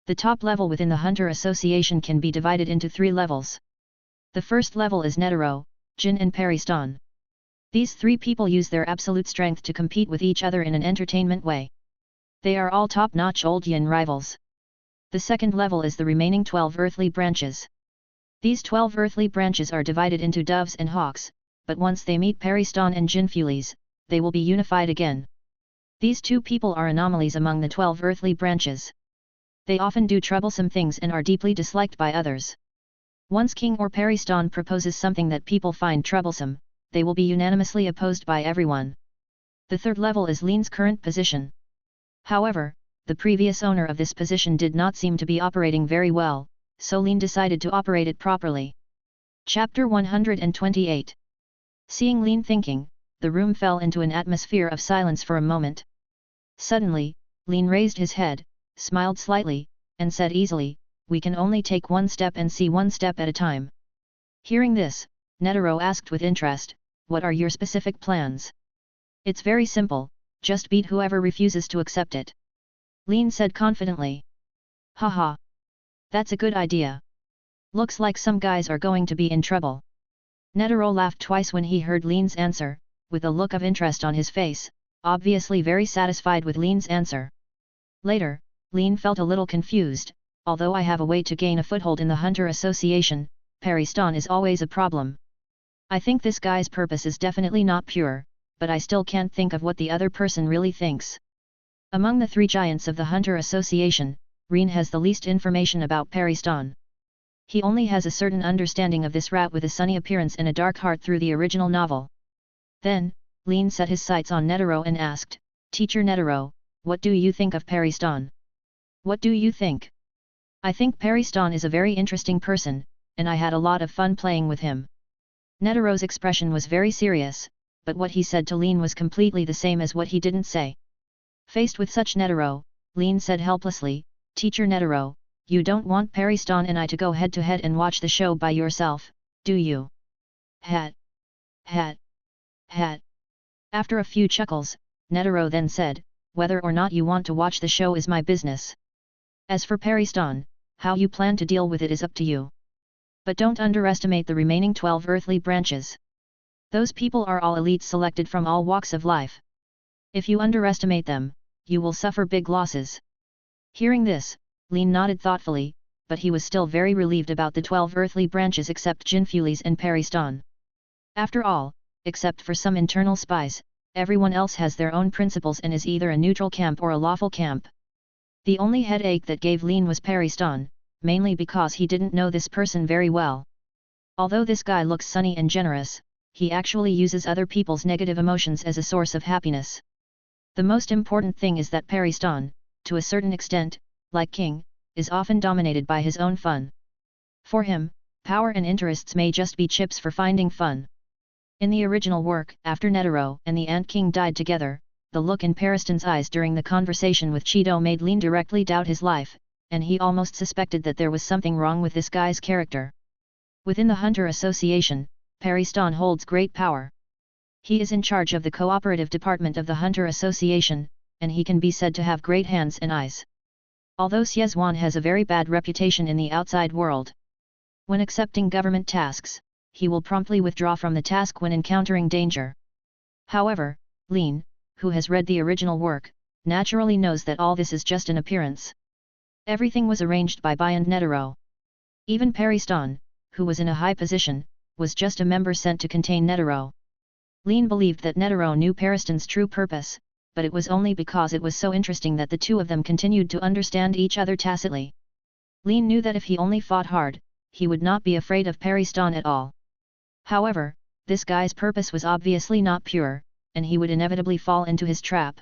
A: The top level within the Hunter Association can be divided into 3 levels. The first level is Netaro, Jin and Pariston. These 3 people use their absolute strength to compete with each other in an entertainment way. They are all top-notch old yin rivals. The second level is the remaining 12 earthly branches. These 12 earthly branches are divided into doves and hawks, but once they meet Pariston and Jin Fulis, they will be unified again. These 2 people are anomalies among the 12 earthly branches. They often do troublesome things and are deeply disliked by others. Once King or Pariston proposes something that people find troublesome, they will be unanimously opposed by everyone. The third level is Lin's current position. However, the previous owner of this position did not seem to be operating very well, so Lin decided to operate it properly. Chapter 128. Seeing Lin thinking, the room fell into an atmosphere of silence for a moment. Suddenly, Lin raised his head, smiled slightly, and said easily, "We can only take one step and see one step at a time." Hearing this, Netero asked with interest, "What are your specific plans?" "It's very simple, just beat whoever refuses to accept it," Lin said confidently. "Haha. That's a good idea. Looks like some guys are going to be in trouble." Netero laughed twice when he heard Lin's answer, with a look of interest on his face, obviously very satisfied with Lin's answer. Later, Lin felt a little confused. "Although I have a way to gain a foothold in the Hunter Association, Paristan is always a problem. I think this guy's purpose is definitely not pure, but I still can't think of what the other person really thinks." Among the three giants of the Hunter Association, Rin has the least information about Paristan. He only has a certain understanding of this rat with a sunny appearance and a dark heart through the original novel. Then, Lin set his sights on Netero and asked, "Teacher Netero, what do you think of Paristan?" "What do you think?" "I think Paristan is a very interesting person, and I had a lot of fun playing with him." Netero's expression was very serious, but what he said to Lin was completely the same as what he didn't say. Faced with such Netero, Lin said helplessly, "Teacher Netero, you don't want Paristan and I to go head-to-head and watch the show by yourself, do you?" Hat. After a few chuckles, Netero then said, "Whether or not you want to watch the show is my business. As for Paristan, how you plan to deal with it is up to you. But don't underestimate the remaining 12 earthly branches. Those people are all elites selected from all walks of life. If you underestimate them, you will suffer big losses." Hearing this, Lin nodded thoughtfully, but he was still very relieved about the 12 earthly branches except Jinfulis and Paristan. After all, except for some internal spies, everyone else has their own principles and is either a neutral camp or a lawful camp. The only headache that gave Lin was Paristan, mainly because he didn't know this person very well. Although this guy looks sunny and generous, he actually uses other people's negative emotions as a source of happiness. The most important thing is that Paristan, to a certain extent, like King, is often dominated by his own fun. For him, power and interests may just be chips for finding fun. In the original work, after Netero and the Ant King died together, the look in Paristan's eyes during the conversation with Cheeto made Lin directly doubt his life, and he almost suspected that there was something wrong with this guy's character. Within the Hunter Association, Paristan holds great power. He is in charge of the cooperative department of the Hunter Association, and he can be said to have great hands and eyes. Although Siezwan has a very bad reputation in the outside world. When accepting government tasks, he will promptly withdraw from the task when encountering danger. However, Lin, who has read the original work, naturally knows that all this is just an appearance. Everything was arranged by and Netero. Even Paristan, who was in a high position, was just a member sent to contain Netero. Lin believed that Netero knew Paristan's true purpose, but it was only because it was so interesting that the two of them continued to understand each other tacitly. Lin knew that if he only fought hard, he would not be afraid of Paristan at all. However, this guy's purpose was obviously not pure, and he would inevitably fall into his trap.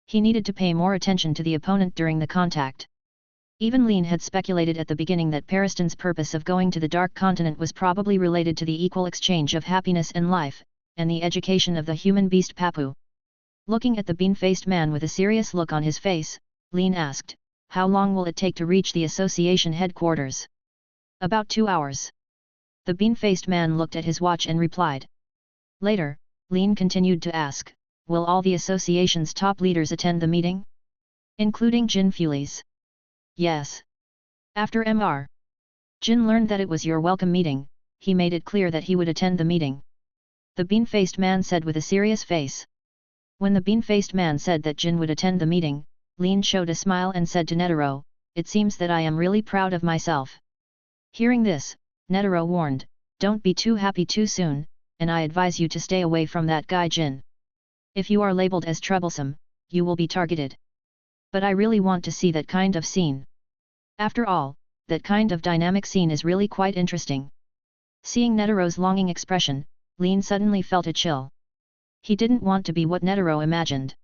A: He needed to pay more attention to the opponent during the contact. Even Lin had speculated at the beginning that Paristan's purpose of going to the Dark Continent was probably related to the equal exchange of happiness and life, and the education of the human beast Papu. Looking at the bean-faced man with a serious look on his face, Lin asked, "How long will it take to reach the association headquarters?" "About 2 hours. The bean-faced man looked at his watch and replied. Later, Lin continued to ask, "Will all the association's top leaders attend the meeting? Including Jin Fulis?" "Yes." After Mr. Jin learned that it was your welcome meeting, he made it clear that he would attend the meeting. The bean-faced man said with a serious face. When the bean-faced man said that Jin would attend the meeting, Lin showed a smile and said to Netero, "It seems that I am really proud of myself." Hearing this, Netero warned, "Don't be too happy too soon, and I advise you to stay away from that guy Jin. If you are labeled as troublesome, you will be targeted. But I really want to see that kind of scene. After all, that kind of dynamic scene is really quite interesting." Seeing Netero's longing expression, Lin suddenly felt a chill. He didn't want to be what Netero imagined.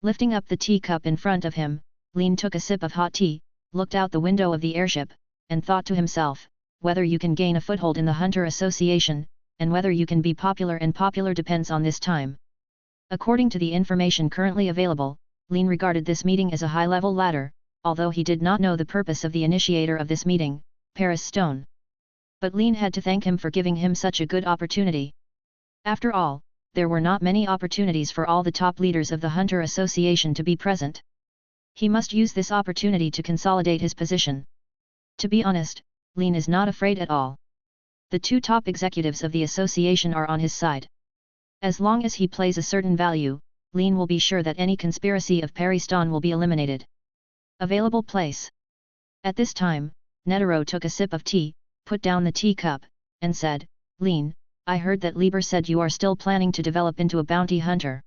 A: Lifting up the teacup in front of him, Lin took a sip of hot tea, looked out the window of the airship, and thought to himself, whether you can gain a foothold in the Hunter Association, and whether you can be popular, and popular depends on this time. According to the information currently available, Lin regarded this meeting as a high-level ladder, although he did not know the purpose of the initiator of this meeting, Paris Stone. But Lin had to thank him for giving him such a good opportunity. After all, there were not many opportunities for all the top leaders of the Hunter Association to be present. He must use this opportunity to consolidate his position. To be honest, Lin is not afraid at all. The two top executives of the association are on his side. As long as he plays a certain value, Lin will be sure that any conspiracy of Pariston will be eliminated. Available place. At this time, Netero took a sip of tea, put down the teacup, and said, "Lin, I heard that Lieber said you are still planning to develop into a bounty hunter."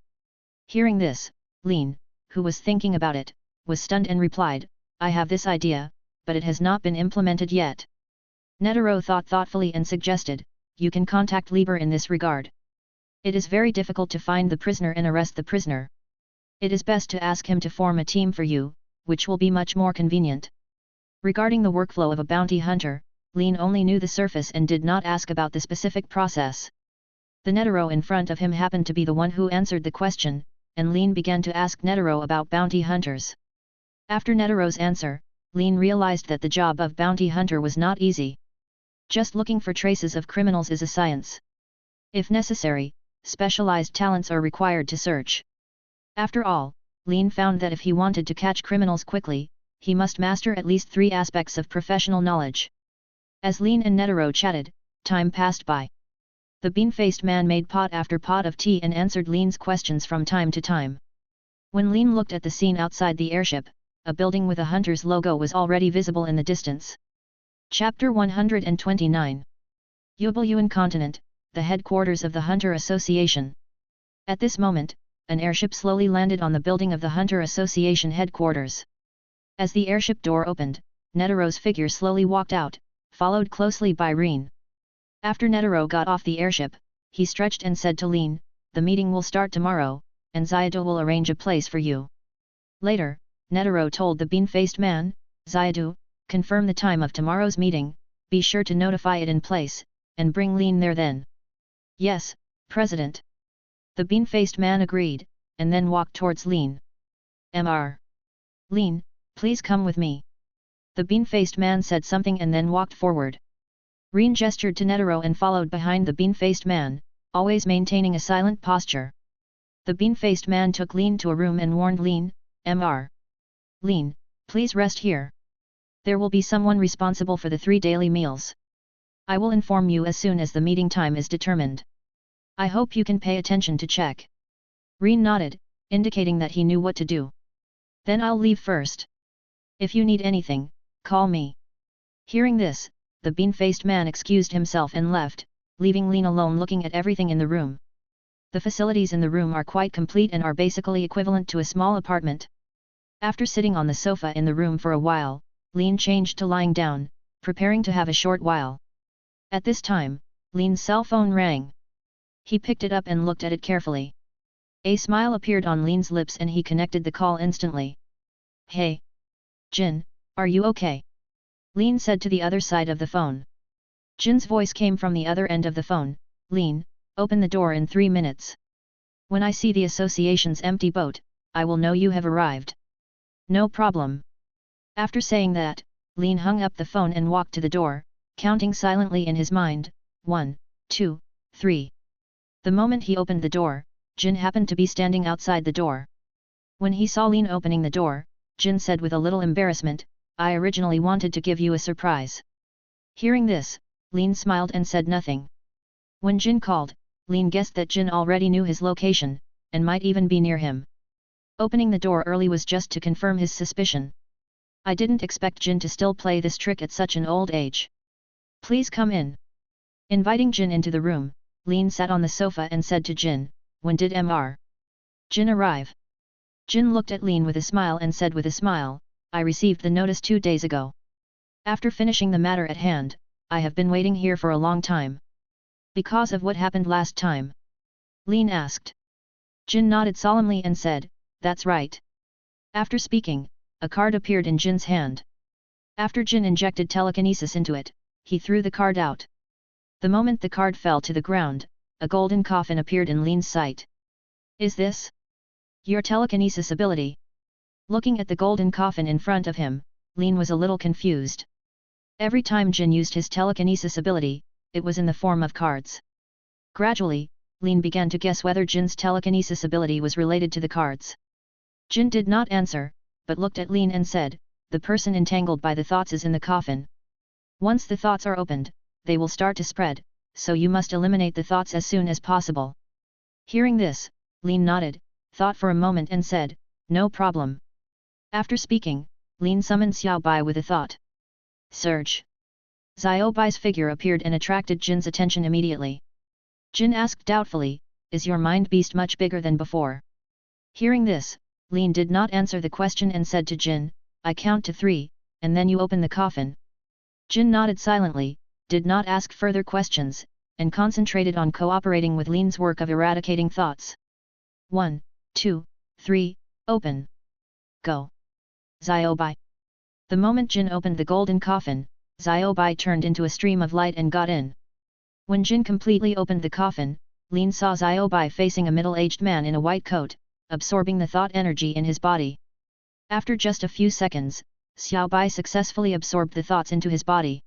A: Hearing this, Lin, who was thinking about it, was stunned and replied, "I have this idea, but it has not been implemented yet." Netero thought thoughtfully and suggested, "You can contact Lieber in this regard. It is very difficult to find the prisoner and arrest the prisoner. It is best to ask him to form a team for you, which will be much more convenient." Regarding the workflow of a bounty hunter, Lin only knew the surface and did not ask about the specific process. The Netero in front of him happened to be the one who answered the question, and Lin began to ask Netero about bounty hunters. After Netero's answer, Lin realized that the job of bounty hunter was not easy. Just looking for traces of criminals is a science. If necessary, specialized talents are required to search. After all, Lin found that if he wanted to catch criminals quickly, he must master at least 3 aspects of professional knowledge. As Lin and Netero chatted, time passed by. The bean-faced man made pot after pot of tea and answered Lin's questions from time to time. When Lin looked at the scene outside the airship, a building with a hunter's logo was already visible in the distance. Chapter 129. Yuan Continent, the headquarters of the Hunter Association. At this moment, an airship slowly landed on the building of the Hunter Association headquarters. As the airship door opened, Netero's figure slowly walked out, followed closely by Rin. After Netero got off the airship, he stretched and said to Lin, "The meeting will start tomorrow, and Zayadu will arrange a place for you." Later, Netero told the bean-faced man, "Zayadu, confirm the time of tomorrow's meeting, be sure to notify it in place, and bring Lin there then." "Yes, President." The bean-faced man agreed, and then walked towards Lin. "Mr. Lin, please come with me." The bean-faced man said something and then walked forward. Rin gestured to Netero and followed behind the bean-faced man, always maintaining a silent posture. The bean-faced man took Lin to a room and warned Lin, "Mr. Lin, please rest here. There will be someone responsible for the 3 daily meals. I will inform you as soon as the meeting time is determined. I hope you can pay attention to check." Rin nodded, indicating that he knew what to do. "Then I'll leave first. If you need anything, call me." Hearing this, the bean-faced man excused himself and left, leaving Lin alone looking at everything in the room. The facilities in the room are quite complete and are basically equivalent to a small apartment. After sitting on the sofa in the room for a while, Lin changed to lying down, preparing to have a short while. At this time, Lin's cell phone rang. He picked it up and looked at it carefully. A smile appeared on Lin's lips and he connected the call instantly. "Hey! Jin, are you okay?" Lin said to the other side of the phone. Jin's voice came from the other end of the phone, "Lin, open the door in 3 minutes. When I see the association's empty boat, I will know you have arrived." "No problem." After saying that, Lin hung up the phone and walked to the door, counting silently in his mind, 1, 2, 3. The moment he opened the door, Jin happened to be standing outside the door. When he saw Lin opening the door, Jin said with a little embarrassment, "I originally wanted to give you a surprise." Hearing this, Lin smiled and said nothing. When Jin called, Lin guessed that Jin already knew his location, and might even be near him. Opening the door early was just to confirm his suspicion. "I didn't expect Jin to still play this trick at such an old age. Please come in." Inviting Jin into the room, Lin sat on the sofa and said to Jin, "When did Mr. Jin arrive?" Jin looked at Lin with a smile and said with a smile, "I received the notice 2 days ago. After finishing the matter at hand, I have been waiting here for a long time." "Because of what happened last time?" Lin asked. Jin nodded solemnly and said, "That's right." After speaking, a card appeared in Jin's hand. After Jin injected telekinesis into it, he threw the card out. The moment the card fell to the ground, a golden coffin appeared in Lin's sight. Is this your telekinesis ability? Looking at the golden coffin in front of him, Lin was a little confused. Every time Jin used his telekinesis ability, it was in the form of cards. Gradually, Lin began to guess whether Jin's telekinesis ability was related to the cards. Jin did not answer, but looked at Lin and said, "The person entangled by the thoughts is in the coffin. Once the thoughts are opened, they will start to spread, so you must eliminate the thoughts as soon as possible." Hearing this, Lin nodded, thought for a moment and said, "No problem." After speaking, Lin summoned Xiao Bai with a thought. Surge. Xiao Bai's figure appeared and attracted Jin's attention immediately. Jin asked doubtfully, "Is your mind beast much bigger than before?" Hearing this, Lin did not answer the question and said to Jin, "I count to 3, and then you open the coffin." Jin nodded silently, did not ask further questions, and concentrated on cooperating with Lin's work of eradicating thoughts. 1, 2, 3, open. Go. Xiao Bai. The moment Jin opened the golden coffin, Xiao Bai turned into a stream of light and got in. When Jin completely opened the coffin, Lin saw Xiao Bai facing a middle-aged man in a white coat, absorbing the thought energy in his body. After just a few seconds, Xiao Bai successfully absorbed the thoughts into his body.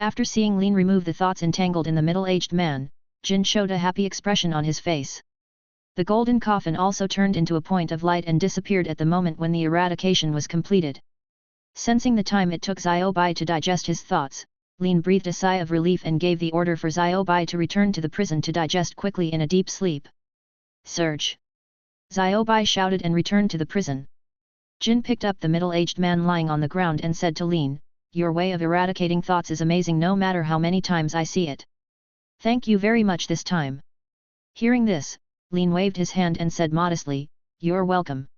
A: After seeing Lin remove the thoughts entangled in the middle-aged man, Jin showed a happy expression on his face. The golden coffin also turned into a point of light and disappeared at the moment when the eradication was completed. Sensing the time it took Xiao Bai to digest his thoughts, Lin breathed a sigh of relief and gave the order for Xiao Bai to return to the prison to digest quickly in a deep sleep. Surge! Xiao Bai shouted and returned to the prison. Jin picked up the middle-aged man lying on the ground and said to Lin, "Your way of eradicating thoughts is amazing no matter how many times I see it. Thank you very much this time." Hearing this, Lin waved his hand and said modestly, "You're welcome.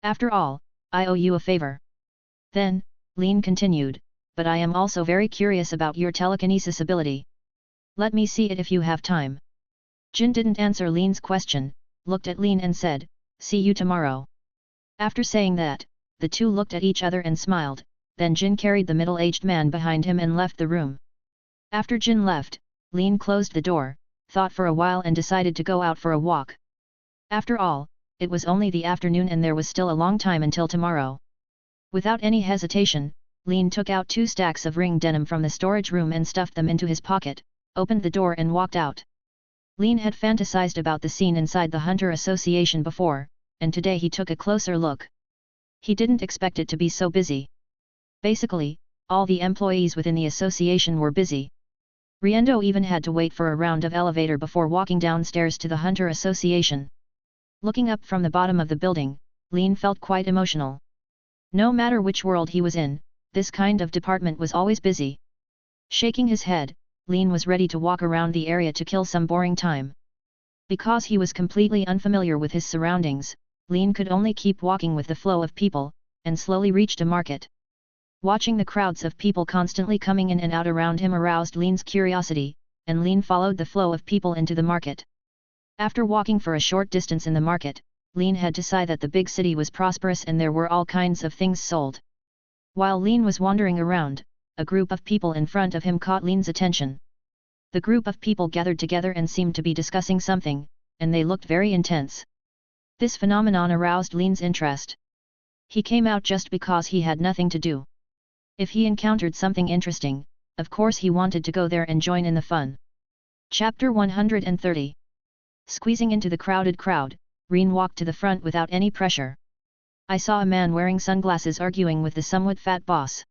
A: After all, I owe you a favor." Then, Lin continued, "But I am also very curious about your telekinesis ability. Let me see it if you have time." Jin didn't answer Lin's question, looked at Lin and said, "See you tomorrow." After saying that, the two looked at each other and smiled, then Jin carried the middle-aged man behind him and left the room. After Jin left, Lin closed the door, thought for a while and decided to go out for a walk. After all, it was only the afternoon and there was still a long time until tomorrow. Without any hesitation, Lin took out 2 stacks of ring denim from the storage room and stuffed them into his pocket, opened the door and walked out. Lin had fantasized about the scene inside the Hunter Association before, and today he took a closer look. He didn't expect it to be so busy. Basically, all the employees within the association were busy. Riendo even had to wait for a round of elevator before walking downstairs to the Hunter Association. Looking up from the bottom of the building, Lin felt quite emotional. No matter which world he was in, this kind of department was always busy. Shaking his head, Lin was ready to walk around the area to kill some boring time. Because he was completely unfamiliar with his surroundings, Lin could only keep walking with the flow of people, and slowly reached a market. Watching the crowds of people constantly coming in and out around him aroused Lin's curiosity, and Lin followed the flow of people into the market. After walking for a short distance in the market, Lin had to sigh that the big city was prosperous and there were all kinds of things sold. While Lin was wandering around, a group of people in front of him caught Lin's attention. The group of people gathered together and seemed to be discussing something, and they looked very intense. This phenomenon aroused Lin's interest. He came out just because he had nothing to do. If he encountered something interesting, of course he wanted to go there and join in the fun. Chapter 130. Squeezing into the crowded crowd, Rin walked to the front without any pressure. I saw a man wearing sunglasses arguing with the somewhat fat boss.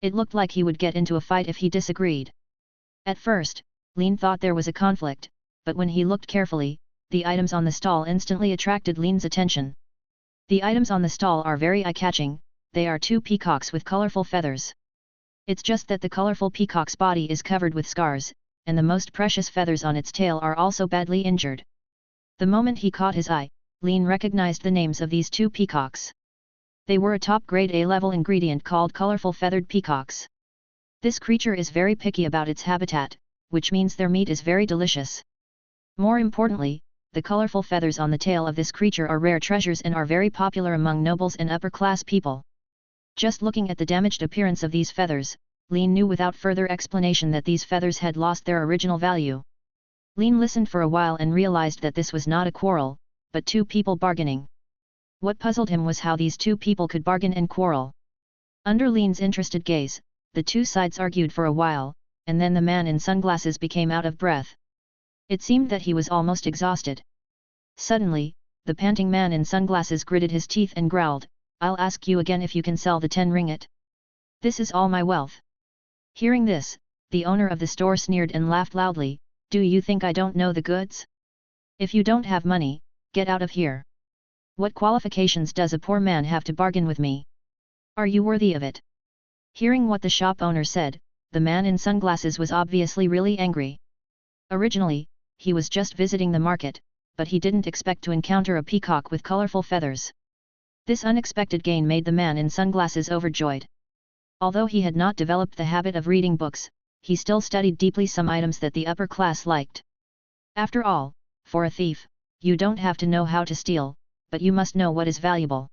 A: It looked like he would get into a fight if he disagreed. At first, Lin thought there was a conflict, but when he looked carefully, the items on the stall instantly attracted Lin's attention. The items on the stall are very eye-catching. They are 2 peacocks with colorful feathers. It's just that the colorful peacock's body is covered with scars, and the most precious feathers on its tail are also badly injured. The moment he caught his eye, Lin recognized the names of these 2 peacocks. They were a top-grade A-level ingredient called colorful feathered peacocks. This creature is very picky about its habitat, which means their meat is very delicious. More importantly, the colorful feathers on the tail of this creature are rare treasures and are very popular among nobles and upper-class people. Just looking at the damaged appearance of these feathers, Lin knew without further explanation that these feathers had lost their original value. Lin listened for a while and realized that this was not a quarrel, but two people bargaining. What puzzled him was how these two people could bargain and quarrel. Under Lin's interested gaze, the two sides argued for a while, and then the man in sunglasses became out of breath. It seemed that he was almost exhausted. Suddenly, the panting man in sunglasses gritted his teeth and growled, "I'll ask you again if you can sell the 10 ringgit. This is all my wealth." Hearing this, the owner of the store sneered and laughed loudly, "Do you think I don't know the goods? If you don't have money, get out of here. What qualifications does a poor man have to bargain with me? Are you worthy of it?" Hearing what the shop owner said, the man in sunglasses was obviously really angry. Originally, he was just visiting the market, but he didn't expect to encounter a peacock with colorful feathers. This unexpected gain made the man in sunglasses overjoyed. Although he had not developed the habit of reading books, he still studied deeply some items that the upper class liked. After all, for a thief, you don't have to know how to steal, but you must know what is valuable.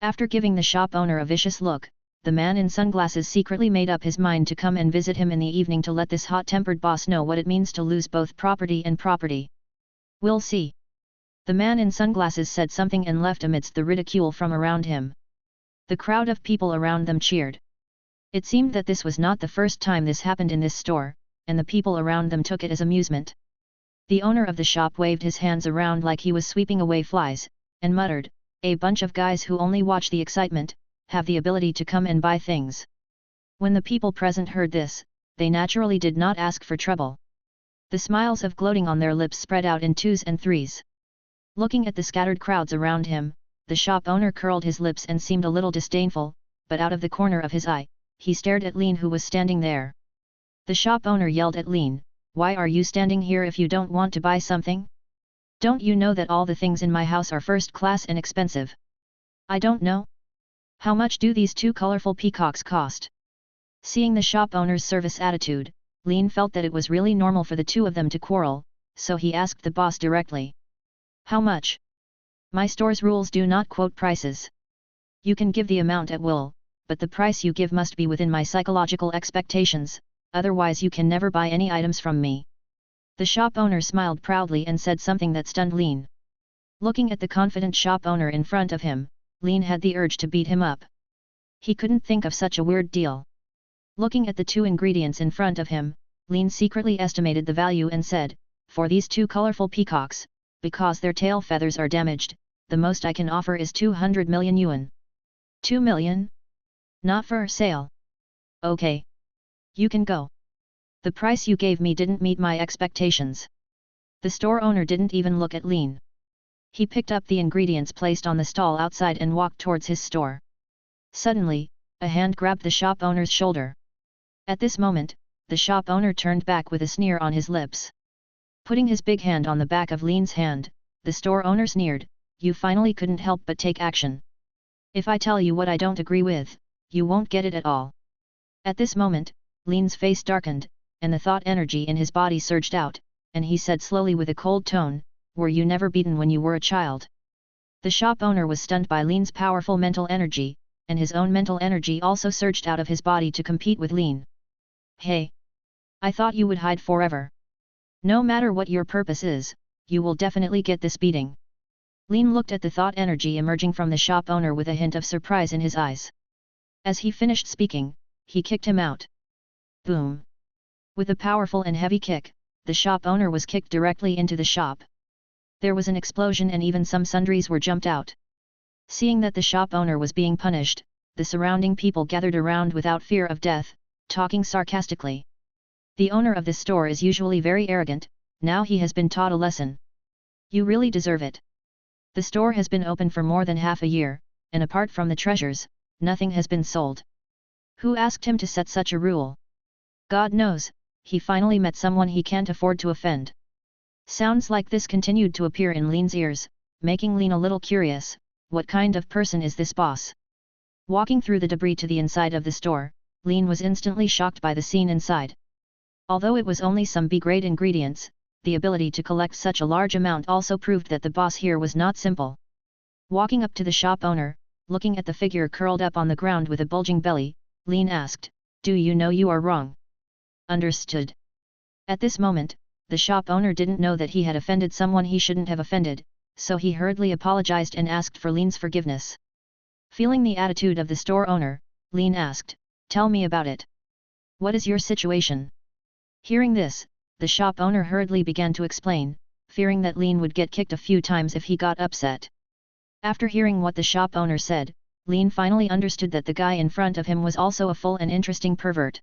A: After giving the shop owner a vicious look, the man in sunglasses secretly made up his mind to come and visit him in the evening to let this hot-tempered boss know what it means to lose both property and property. "We'll see." The man in sunglasses said something and left amidst the ridicule from around him. The crowd of people around them cheered. It seemed that this was not the first time this happened in this store, and the people around them took it as amusement. The owner of the shop waved his hands around like he was sweeping away flies, and muttered, "A bunch of guys who only watch the excitement, have the ability to come and buy things." When the people present heard this, they naturally did not ask for trouble. The smiles of gloating on their lips spread out in twos and threes. Looking at the scattered crowds around him, the shop owner curled his lips and seemed a little disdainful, but out of the corner of his eye, he stared at Lin who was standing there. The shop owner yelled at Lin, "Why are you standing here if you don't want to buy something? Don't you know that all the things in my house are first class and expensive?" "I don't know. How much do these two colorful peacocks cost?" Seeing the shop owner's service attitude, Lin felt that it was really normal for the two of them to quarrel, so he asked the boss directly. "How much? My store's rules do not quote prices. You can give the amount at will, but the price you give must be within my psychological expectations, otherwise you can never buy any items from me." The shop owner smiled proudly and said something that stunned Lin. Looking at the confident shop owner in front of him, Lin had the urge to beat him up. He couldn't think of such a weird deal. Looking at the two ingredients in front of him, Lin secretly estimated the value and said, "For these two colorful peacocks, because their tail feathers are damaged, the most I can offer is 200 million yuan. 2 million? Not for sale. Okay. You can go. The price you gave me didn't meet my expectations." The store owner didn't even look at Lin. He picked up the ingredients placed on the stall outside and walked towards his store. Suddenly, a hand grabbed the shop owner's shoulder. At this moment, the shop owner turned back with a sneer on his lips. Putting his big hand on the back of Lin's hand, the store owner sneered, "You finally couldn't help but take action. If I tell you what I don't agree with, you won't get it at all." At this moment, Lin's face darkened, and the thought energy in his body surged out, and he said slowly with a cold tone, "Were you never beaten when you were a child?" The shop owner was stunned by Lin's powerful mental energy, and his own mental energy also surged out of his body to compete with Lin. "Hey! I thought you would hide forever. No matter what your purpose is, you will definitely get this beating." Lin looked at the thought energy emerging from the shop owner with a hint of surprise in his eyes. As he finished speaking, he kicked him out. Boom! With a powerful and heavy kick, the shop owner was kicked directly into the shop. There was an explosion and even some sundries were jumped out. Seeing that the shop owner was being punished, the surrounding people gathered around without fear of death, talking sarcastically. "The owner of this store is usually very arrogant, now he has been taught a lesson. You really deserve it. The store has been open for more than half a year, and apart from the treasures, nothing has been sold. Who asked him to set such a rule? God knows, he finally met someone he can't afford to offend." Sounds like this continued to appear in Lin's ears, making Lin a little curious, what kind of person is this boss? Walking through the debris to the inside of the store, Lin was instantly shocked by the scene inside. Although it was only some B-grade ingredients, the ability to collect such a large amount also proved that the boss here was not simple. Walking up to the shop owner, looking at the figure curled up on the ground with a bulging belly, Lin asked, Do you know you are wrong? Understood. At this moment, the shop owner didn't know that he had offended someone he shouldn't have offended, so he hurriedly apologized and asked for Lean's forgiveness. Feeling the attitude of the store owner, Lean asked, "Tell me about it. What is your situation?" Hearing this, the shop owner hurriedly began to explain, fearing that Lean would get kicked a few times if he got upset. After hearing what the shop owner said, Lean finally understood that the guy in front of him was also a full and interesting pervert.